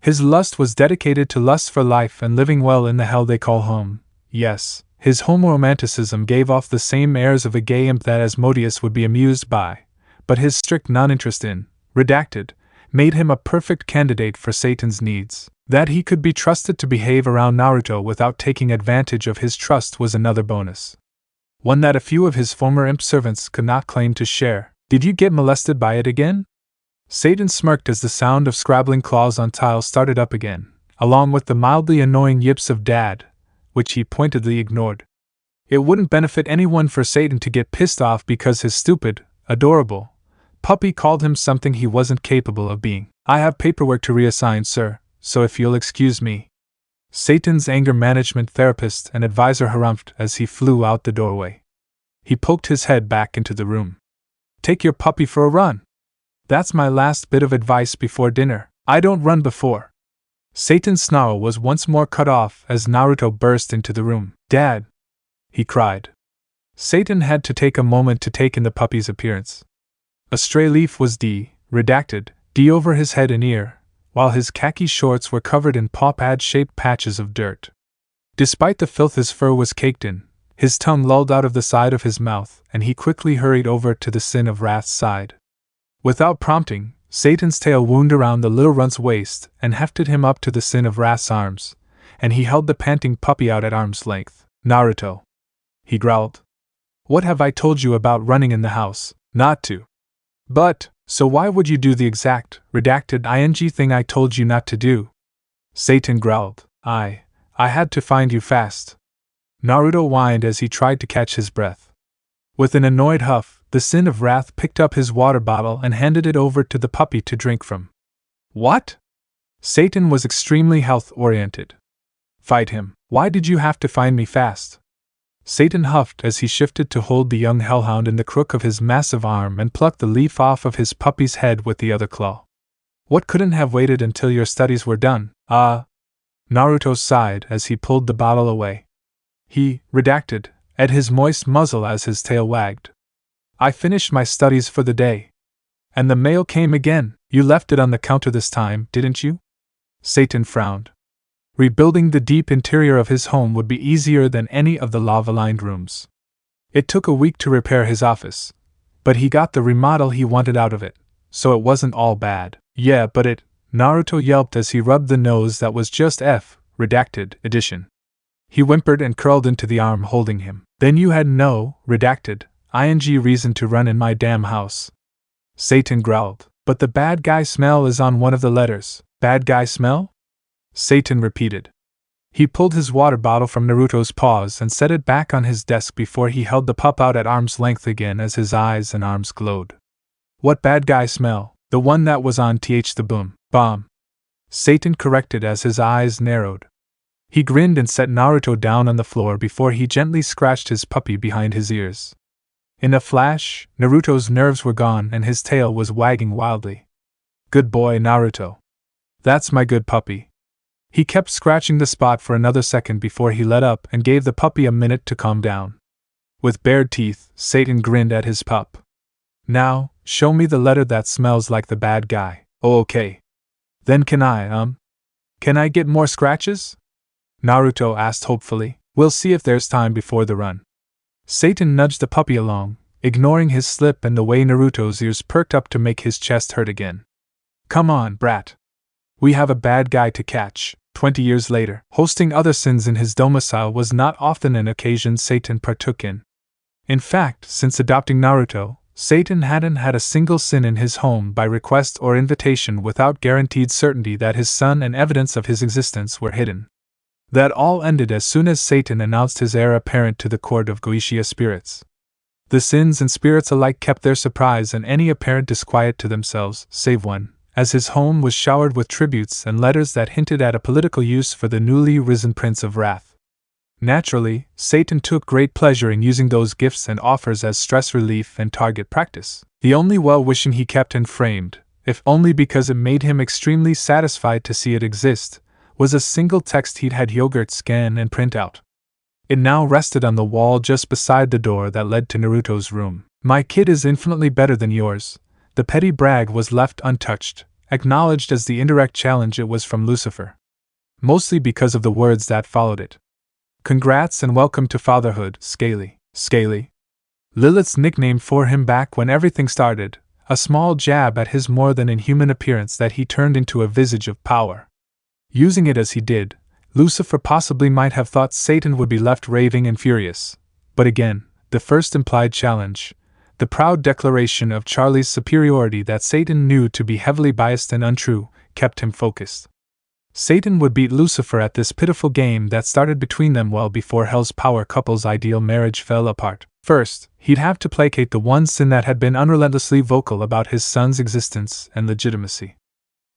His lust was dedicated to lust for life and living well in the hell they call home. Yes, his homo-romanticism gave off the same airs of a gay imp that Asmodeus would be amused by, but his strict non-interest in made him a perfect candidate for Satan's needs. That he could be trusted to behave around Naruto without taking advantage of his trust was another bonus. One that a few of his former imp servants could not claim to share. Did you get molested by it again? Satan smirked as the sound of scrabbling claws on tiles started up again, along with the mildly annoying yips of Dad, which he pointedly ignored. It wouldn't benefit anyone for Satan to get pissed off because his stupid, adorable puppy called him something he wasn't capable of being. I have paperwork to reassign, sir, so if you'll excuse me. Satan's anger management therapist and advisor harumphed as he flew out the doorway. He poked his head back into the room. Take your puppy for a run. That's my last bit of advice before dinner. I don't run before. Satan's snarl was once more cut off as Naruto burst into the room. Dad! He cried. Satan had to take a moment to take in the puppy's appearance. A stray leaf was redacted, over his head and ear, while his khaki shorts were covered in paw-pad-shaped patches of dirt. Despite the filth his fur was caked in, his tongue lolled out of the side of his mouth, and he quickly hurried over to the Sin of Wrath's side. Without prompting, Satan's tail wound around the little runt's waist and hefted him up to the Sin of Wrath's arms, and he held the panting puppy out at arm's length. Naruto, he growled. What have I told you about running in the house? Not to. But, so why would you do the exact, redacted ing thing I told you not to do? Satan growled. I had to find you fast. Naruto whined as he tried to catch his breath. With an annoyed huff, the Sin of Wrath picked up his water bottle and handed it over to the puppy to drink from. What? Satan was extremely health-oriented. Fight him. Why did you have to find me fast? Satan huffed as he shifted to hold the young hellhound in the crook of his massive arm and plucked the leaf off of his puppy's head with the other claw. What couldn't have waited until your studies were done? Naruto sighed as he pulled the bottle away. He, redacted, at his moist muzzle as his tail wagged. I finished my studies for the day. And the mail came again. You left it on the counter this time, didn't you? Satan frowned. Rebuilding the deep interior of his home would be easier than any of the lava-lined rooms. It took a week to repair his office, but he got the remodel he wanted out of it, so it wasn't all bad. Yeah, but it, Naruto yelped as he rubbed the nose that was just redacted edition. He whimpered and curled into the arm holding him. Then you had no, redacted, ing reason to run in my damn house. Satan growled. But the bad guy smell is on one of the letters. Bad guy smell? Satan repeated. He pulled his water bottle from Naruto's paws and set it back on his desk before he held the pup out at arm's length again as his eyes and arms glowed. What bad guy smell? The one that was on the bomb. Satan corrected as his eyes narrowed. He grinned and set Naruto down on the floor before he gently scratched his puppy behind his ears. In a flash, Naruto's nerves were gone and his tail was wagging wildly. Good boy, Naruto. That's my good puppy. He kept scratching the spot for another second before he let up and gave the puppy a minute to calm down. With bared teeth, Satan grinned at his pup. Now, show me the letter that smells like the bad guy. Oh, okay. Then can I get more scratches? Naruto asked hopefully. We'll see if there's time before the run. Satan nudged the puppy along, ignoring his slip and the way Naruto's ears perked up to make his chest hurt again. Come on, brat. We have a bad guy to catch. 20 years later, hosting other sins in his domicile was not often an occasion Satan partook in. In fact, since adopting Naruto, Satan hadn't had a single sin in his home by request or invitation without guaranteed certainty that his son and evidence of his existence were hidden. That all ended as soon as Satan announced his heir apparent to the court of Uchiha spirits. The sins and spirits alike kept their surprise and any apparent disquiet to themselves, save one, as his home was showered with tributes and letters that hinted at a political use for the newly risen Prince of Wrath. Naturally, Satan took great pleasure in using those gifts and offers as stress relief and target practice. The only well-wishing he kept and framed, if only because it made him extremely satisfied to see it exist, was a single text he'd had Yogirt scan and print out. It now rested on the wall just beside the door that led to Naruto's room. My kid is infinitely better than yours. The petty brag was left untouched, acknowledged as the indirect challenge it was from Lucifer. Mostly because of the words that followed it. Congrats and welcome to fatherhood, Scaly. Scaly. Lilith's nickname for him back when everything started, a small jab at his more than inhuman appearance that he turned into a visage of power. Using it as he did, Lucifer possibly might have thought Satan would be left raving and furious. But again, the first implied challenge, The proud declaration of Charlie's superiority that Satan knew to be heavily biased and untrue kept him focused. Satan would beat Lucifer at this pitiful game that started between them well before Hell's Power couple's ideal marriage fell apart. First, he'd have to placate the one sin that had been unrelentlessly vocal about his son's existence and legitimacy.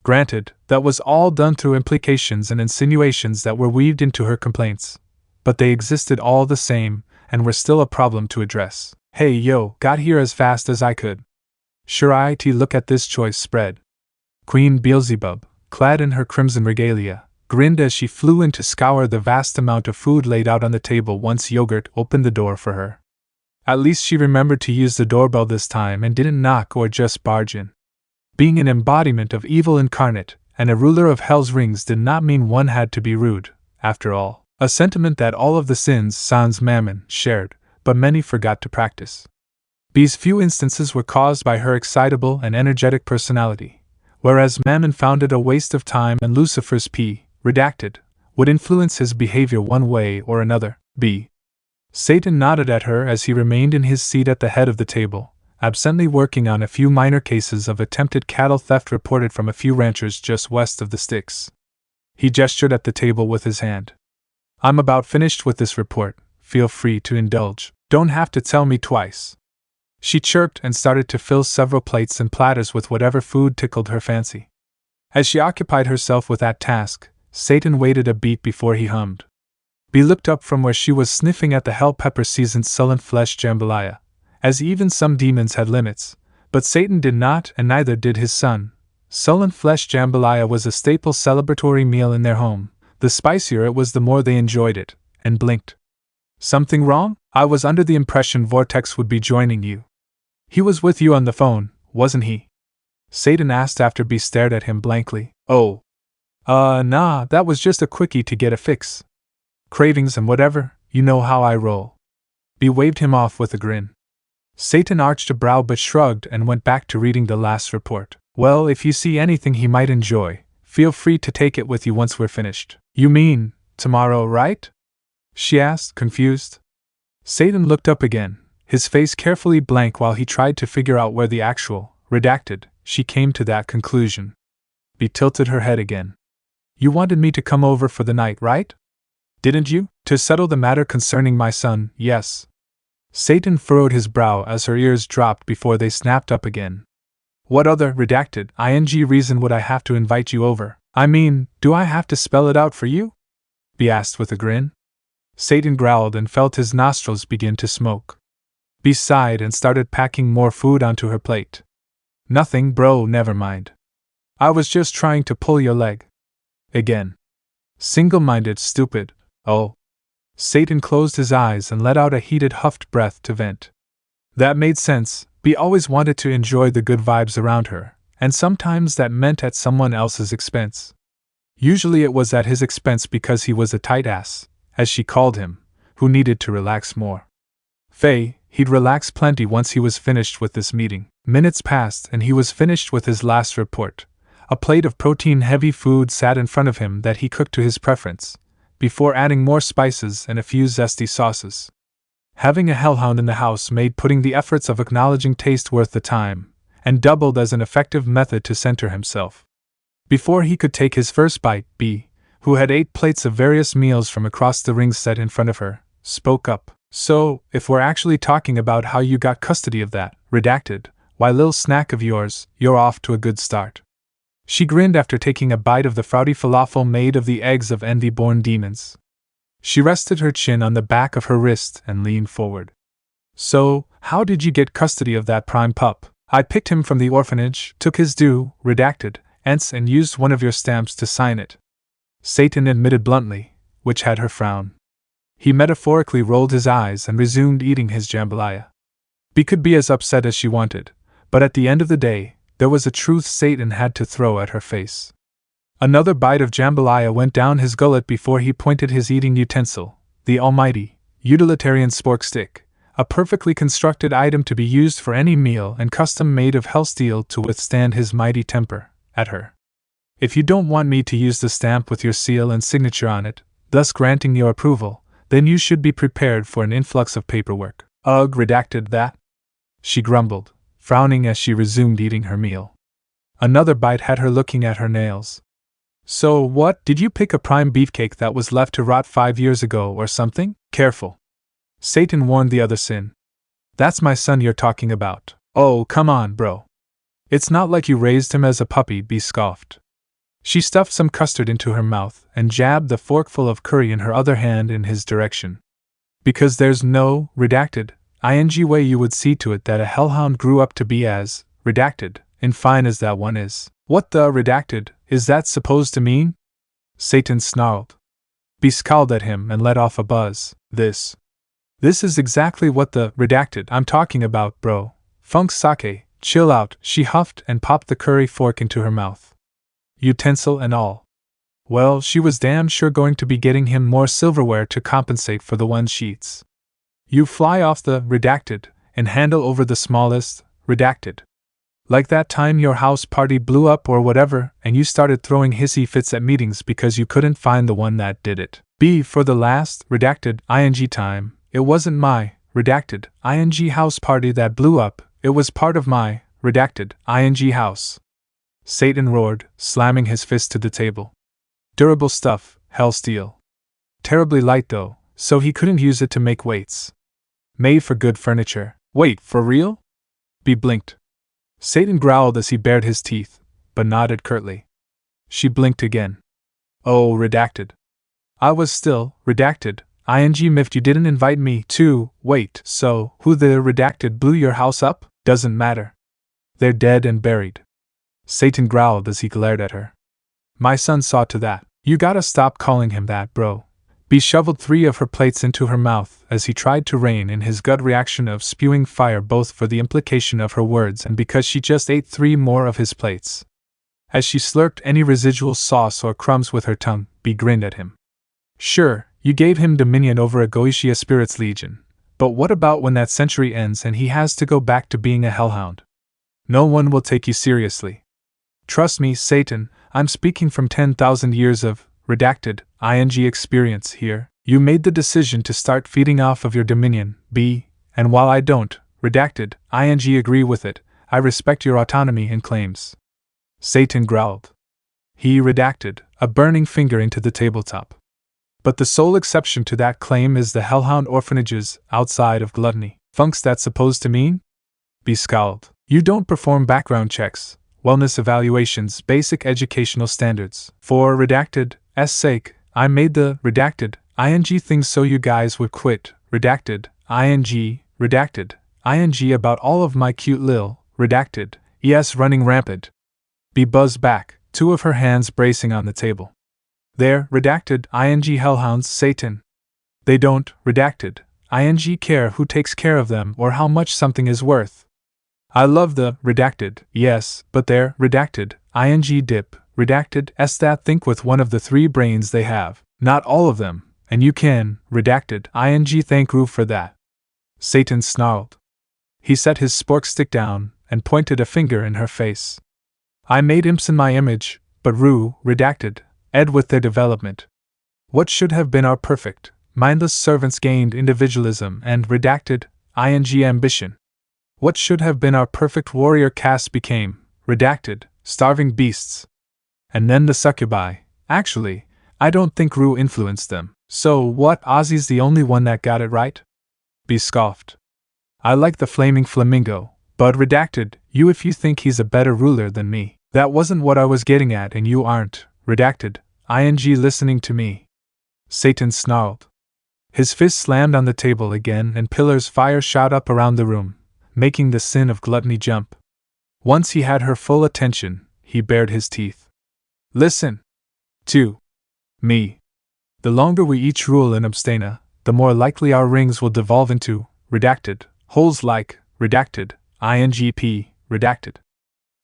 Granted, that was all done through implications and insinuations that were weaved into her complaints, but they existed all the same and were still a problem to address. Hey yo, got here as fast as I could. Sure, I.T. look at this choice spread. Queen Beelzebub, clad in her crimson regalia, grinned as she flew in to scour the vast amount of food laid out on the table once Yogirt opened the door for her. At least she remembered to use the doorbell this time and didn't knock or just barge in. Being an embodiment of evil incarnate and a ruler of Hell's rings did not mean one had to be rude, after all, a sentiment that all of the sins sans mammon shared, but many forgot to practice. These few instances were caused by her excitable and energetic personality, whereas mammon found it a waste of time and Lucifer's P, redacted, would influence his behavior one way or another. B. Satan nodded at her as he remained in his seat at the head of the table, absently working on a few minor cases of attempted cattle theft reported from a few ranchers just west of the sticks. He gestured at the table with his hand. I'm about finished with this report, feel free to indulge, don't have to tell me twice. She chirped and started to fill several plates and platters with whatever food tickled her fancy. As she occupied herself with that task, Satan waited a beat before he hummed. B looked up from where she was sniffing at the hell pepper seasoned sullen flesh jambalaya, as even some demons had limits, but Satan did not and neither did his son. Sullen flesh jambalaya was a staple celebratory meal in their home. The spicier it was the more they enjoyed it, and blinked. Something wrong? I was under the impression Vortex would be joining you. He was with you on the phone, wasn't he? Satan asked after B stared at him blankly. Oh. Nah, that was just a quickie to get a fix. Cravings and whatever, you know how I roll. B waved him off with a grin. Satan arched a brow but shrugged and went back to reading the last report. Well, if you see anything he might enjoy, feel free to take it with you once we're finished. You mean, tomorrow, right? She asked, confused. Satan looked up again, his face carefully blank while he tried to figure out where the actual, redacted, she came to that conclusion. B tilted her head again. You wanted me to come over for the night, right? Didn't you? To settle the matter concerning my son, yes. Satan furrowed his brow as her ears dropped before they snapped up again. What other, redacted, reason would I have to invite you over? I mean, do I have to spell it out for you? B asked with a grin. Satan growled and felt his nostrils begin to smoke. B sighed and started packing more food onto her plate. Nothing, bro, never mind. I was just trying to pull your leg. Again. Single-minded, stupid. Oh. Satan closed his eyes and let out a heated huffed breath to vent. That made sense. B always wanted to enjoy the good vibes around her, and sometimes that meant at someone else's expense. Usually it was at his expense because he was a tight ass, as she called him, who needed to relax more. He'd relax plenty once he was finished with this meeting. Minutes passed and he was finished with his last report. A plate of protein-heavy food sat in front of him that he cooked to his preference, before adding more spices and a few zesty sauces. Having a hellhound in the house made putting the efforts of acknowledging taste worth the time, and doubled as an effective method to center himself. Before he could take his first bite, B, who had 8 plates of various meals from across the ring set in front of her, spoke up. So, if we're actually talking about how you got custody of that, redacted, why lil snack of yours, you're off to a good start. She grinned after taking a bite of the frowdy falafel made of the eggs of envy-born demons. She rested her chin on the back of her wrist and leaned forward. So, how did you get custody of that prime pup? I picked him from the orphanage, took his due, redacted, ents and used one of your stamps to sign it. Satan admitted bluntly, which had her frown. He metaphorically rolled his eyes and resumed eating his jambalaya. B could be as upset as she wanted, but at the end of the day, there was a truth Satan had to throw at her face. Another bite of jambalaya went down his gullet before he pointed his eating utensil, the almighty, utilitarian spork stick, a perfectly constructed item to be used for any meal and custom made of hell steel to withstand his mighty temper, at her. If you don't want me to use the stamp with your seal and signature on it, thus granting your approval, then you should be prepared for an influx of paperwork. Ugh, redacted that. she grumbled, frowning as she resumed eating her meal. Another bite had her looking at her nails. So what, did you pick a prime beefcake that was left to rot 5 years ago or something? Careful. Satan warned the other sin. That's my son you're talking about. Oh, come on, bro. It's not like you raised him as a puppy, B scoffed. She stuffed some custard into her mouth and jabbed the forkful of curry in her other hand in his direction. Because there's no, redacted, ing way you would see to it that a hellhound grew up to be as, redacted, and fine as that one is. What the, redacted, is that supposed to mean? Satan snarled. B scowled at him and let off a buzz. This is exactly what the, redacted, I'm talking about, bro. Funk Sake, chill out, she huffed and popped the curry fork into her mouth. Utensil and all. Well, she was damn sure going to be getting him more silverware to compensate for the one she eats. You fly off the, redacted, and handle over the smallest, redacted. Like that time your house party blew up or whatever, and you started throwing hissy fits at meetings because you couldn't find the one that did it. B, for the last, redacted, ing time, it wasn't my, redacted, ing house party that blew up, it was part of my, redacted, ing house. Satan roared, slamming his fist to the table. Durable stuff, hell steel. Terribly light though, so he couldn't use it to make weights. Made for good furniture. Wait, for real? B blinked. Satan growled as he bared his teeth, but nodded curtly. She blinked again. Oh, redacted. I was still, redacted, ing miffed you didn't invite me to, wait, so, who the redacted blew your house up? Doesn't matter. They're dead and buried. Satan growled as he glared at her. My son saw to that. You gotta stop calling him that, bro. B shoveled 3 of her plates into her mouth as he tried to rein in his gut reaction of spewing fire both for the implication of her words and because she just ate 3 more of his plates. As she slurped any residual sauce or crumbs with her tongue, B grinned at him. Sure, you gave him dominion over a Goetia Spirits Legion, but what about when that century ends and he has to go back to being a hellhound? No one will take you seriously. Trust me, Satan, I'm speaking from 10,000 years of, redacted, ing experience here. You made the decision to start feeding off of your dominion, B, and while I don't, redacted, ing agree with it, I respect your autonomy and claims. Satan growled. He redacted, a burning finger into the tabletop. But the sole exception to that claim is the hellhound orphanages outside of gluttony. Funk's that supposed to mean? B scowled. You don't perform background checks, wellness evaluations, basic educational standards. For redacted, sake, I made the redacted, ing thing so you guys would quit, redacted, ing about all of my cute lil, redacted, es running rampant. B buzzed back, 2 of her hands bracing on the table. There, redacted, ing hellhounds, Satan. They don't, redacted, ing care who takes care of them or how much something is worth. I love the, redacted, yes, but they're, redacted, ing dip, redacted, that think with one of the 3 brains they have, not all of them, and you can, redacted, ing thank Ru for that. Satan snarled. He set his spork stick down and pointed a finger in her face. I made imps in my image, but Ru, redacted, ed with their development. What should have been our perfect, mindless servants gained individualism and redacted, ing ambition. What should have been our perfect warrior caste became, redacted, starving beasts. And then the succubi. Actually, I don't think Ru influenced them. So what, Ozzy's the only one that got it right? B scoffed. I like the flaming flamingo, but redacted, you if you think he's a better ruler than me. That wasn't what I was getting at and you aren't, redacted, ing listening to me. Satan snarled. His fist slammed on the table again and pillars fire shot up around the room, making the sin of gluttony jump. Once he had her full attention, he bared his teeth. Listen. To me. The longer we each rule in abstain, the more likely our rings will devolve into, redacted, holes like, redacted, INGP, redacted.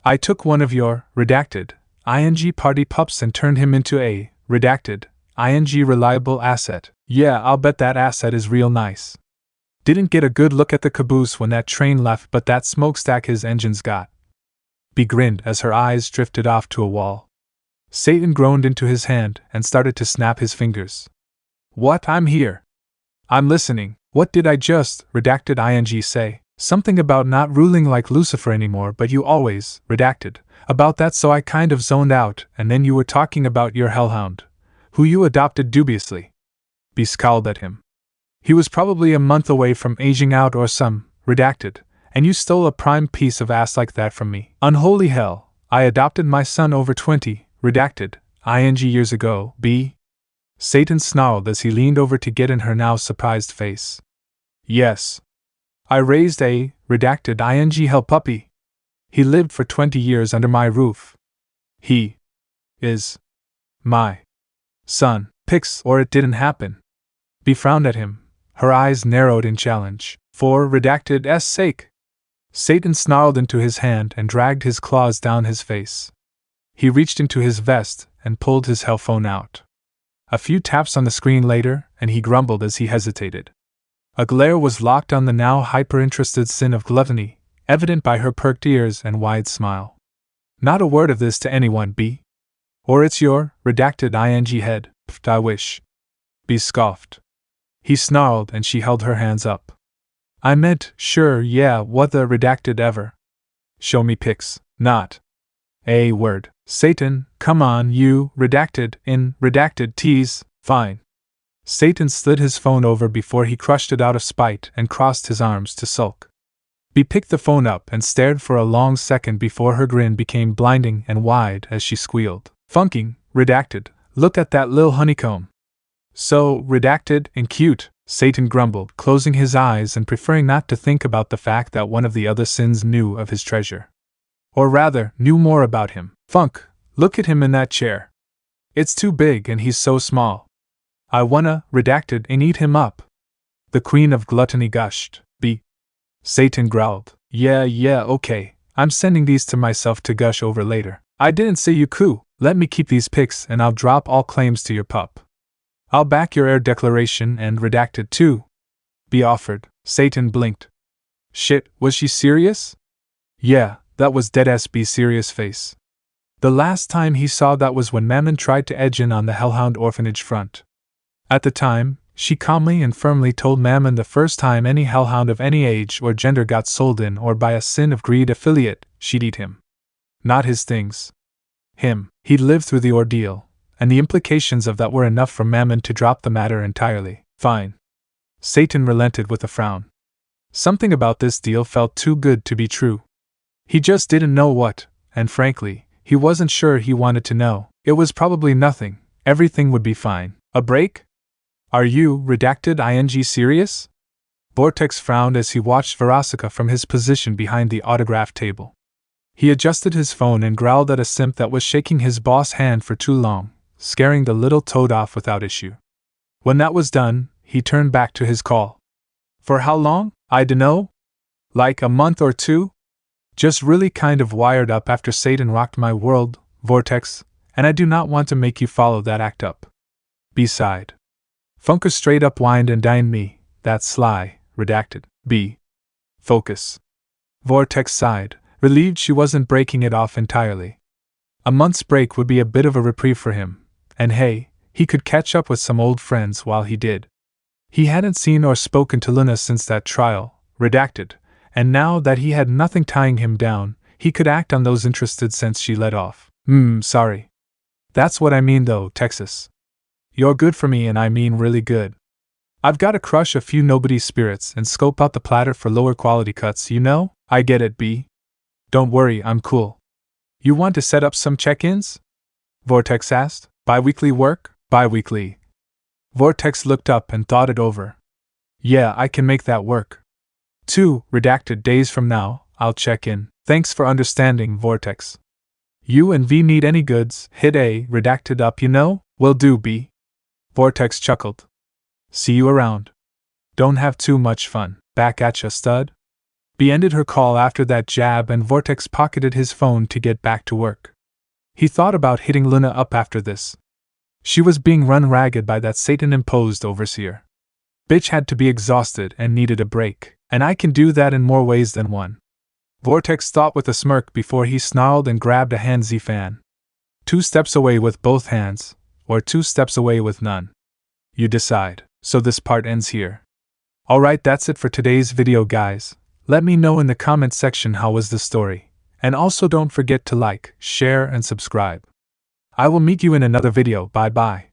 I took one of your, redacted, ING party pups and turned him into a, redacted, ING reliable asset. Yeah, I'll bet that asset is real nice. Didn't get a good look at the caboose when that train left, but that smokestack his engines got. B grinned as her eyes drifted off to a wall. Satan groaned into his hand and started to snap his fingers. What? I'm here. I'm listening. What did I just, redacted ING say? Something about not ruling like Lucifer anymore, but you always, redacted, about that, so I kind of zoned out, and then you were talking about your hellhound, who you adopted dubiously. B scowled at him. He was probably a month away from aging out or some, redacted, and you stole a prime piece of ass like that from me. Unholy hell, I adopted my son over 20, redacted, ing years ago, B. Satan snarled as he leaned over to get in her now surprised face. Yes. I raised a, redacted ing hell puppy. He lived for 20 years under my roof. He is my son, Pix, or it didn't happen. B frowned at him, her eyes narrowed in challenge. For redacted's sake. Satan snarled into his hand and dragged his claws down his face. He reached into his vest and pulled his hell phone out. A few taps on the screen later, and he grumbled as he hesitated. A glare was locked on the now hyper-interested sin of gluttony, evident by her perked ears and wide smile. Not a word of this to anyone, B. Or it's your, redacted ing head, pft, I wish. B scoffed. He snarled and she held her hands up. I meant, sure, yeah, what the redacted ever. Show me pics, not a word. Satan, come on, you, redacted, tease, fine. Satan slid his phone over before he crushed it out of spite and crossed his arms to sulk. B picked the phone up and stared for a long second before her grin became blinding and wide as she squealed. Funking, redacted, look at that lil honeycomb. So, redacted and cute, Satan grumbled, closing his eyes and preferring not to think about the fact that one of the other sins knew of his treasure. Or rather, knew more about him. Funk, look at him in that chair. It's too big and he's so small. I wanna, redacted, and eat him up. The queen of gluttony gushed. B. Satan growled. Yeah, okay, I'm sending these to myself to gush over later. I didn't say you could. Let me keep these pics and I'll drop all claims to your pup. I'll back your air declaration and redacted too. B offered. Satan blinked. Shit, was she serious? Yeah, that was deadass B's serious face. The last time he saw that was when Mammon tried to edge in on the Hellhound orphanage front. At the time, she calmly and firmly told Mammon the first time any Hellhound of any age or gender got sold in or by a sin of greed affiliate, she'd eat him. Not his things. Him. He'd lived through the ordeal, and the implications of that were enough for Mammon to drop the matter entirely. Fine. Satan relented with a frown. Something about this deal felt too good to be true. He just didn't know what, and frankly, he wasn't sure he wanted to know. It was probably nothing. Everything would be fine. A break? Are you, redacted ing, serious? Vortex frowned as he watched Verosika from his position behind the autograph table. He adjusted his phone and growled at a simp that was shaking his boss' hand for too long, scaring the little toad off without issue. When that was done, he turned back to his call. For how long? I dunno. Like a month or two? Just really kind of wired up after Satan rocked my world, Vortex, and I do not want to make you follow that act up. B sighed. Funker straight up whined and dined me, that's sly, redacted. B. Focus. Vortex sighed, relieved she wasn't breaking it off entirely. A month's break would be a bit of a reprieve for him, and hey, he could catch up with some old friends while he did. He hadn't seen or spoken to Loona since that trial, redacted, and now that he had nothing tying him down, he could act on those interested since she let off. Sorry. That's what I mean though, Texas. You're good for me and I mean really good. I've got to crush a few nobody spirits and scope out the platter for lower quality cuts, you know? I get it, B. Don't worry, I'm cool. You want to set up some check-ins? Vortex asked. Bi-weekly work? Bi-weekly. Vortex looked up and thought it over. Yeah, I can make that work. 2 redacted days from now, I'll check in. Thanks for understanding, Vortex. You and V need any goods, hit A, redacted up, you know? Will do, B. Vortex chuckled. See you around. Don't have too much fun. Back at ya, stud. B ended her call after that jab and Vortex pocketed his phone to get back to work. He thought about hitting Loona up after this. She was being run ragged by that Satan-imposed overseer. Bitch had to be exhausted and needed a break, and I can do that in more ways than one. Vortex thought with a smirk before he snarled and grabbed a handsy fan. 2 steps away with both hands, or 2 steps away with none. You decide. So this part ends here. Alright, that's it for today's video, guys. Let me know in the comments section how was the story, and also don't forget to like, share, and subscribe. I will meet you in another video. Bye bye.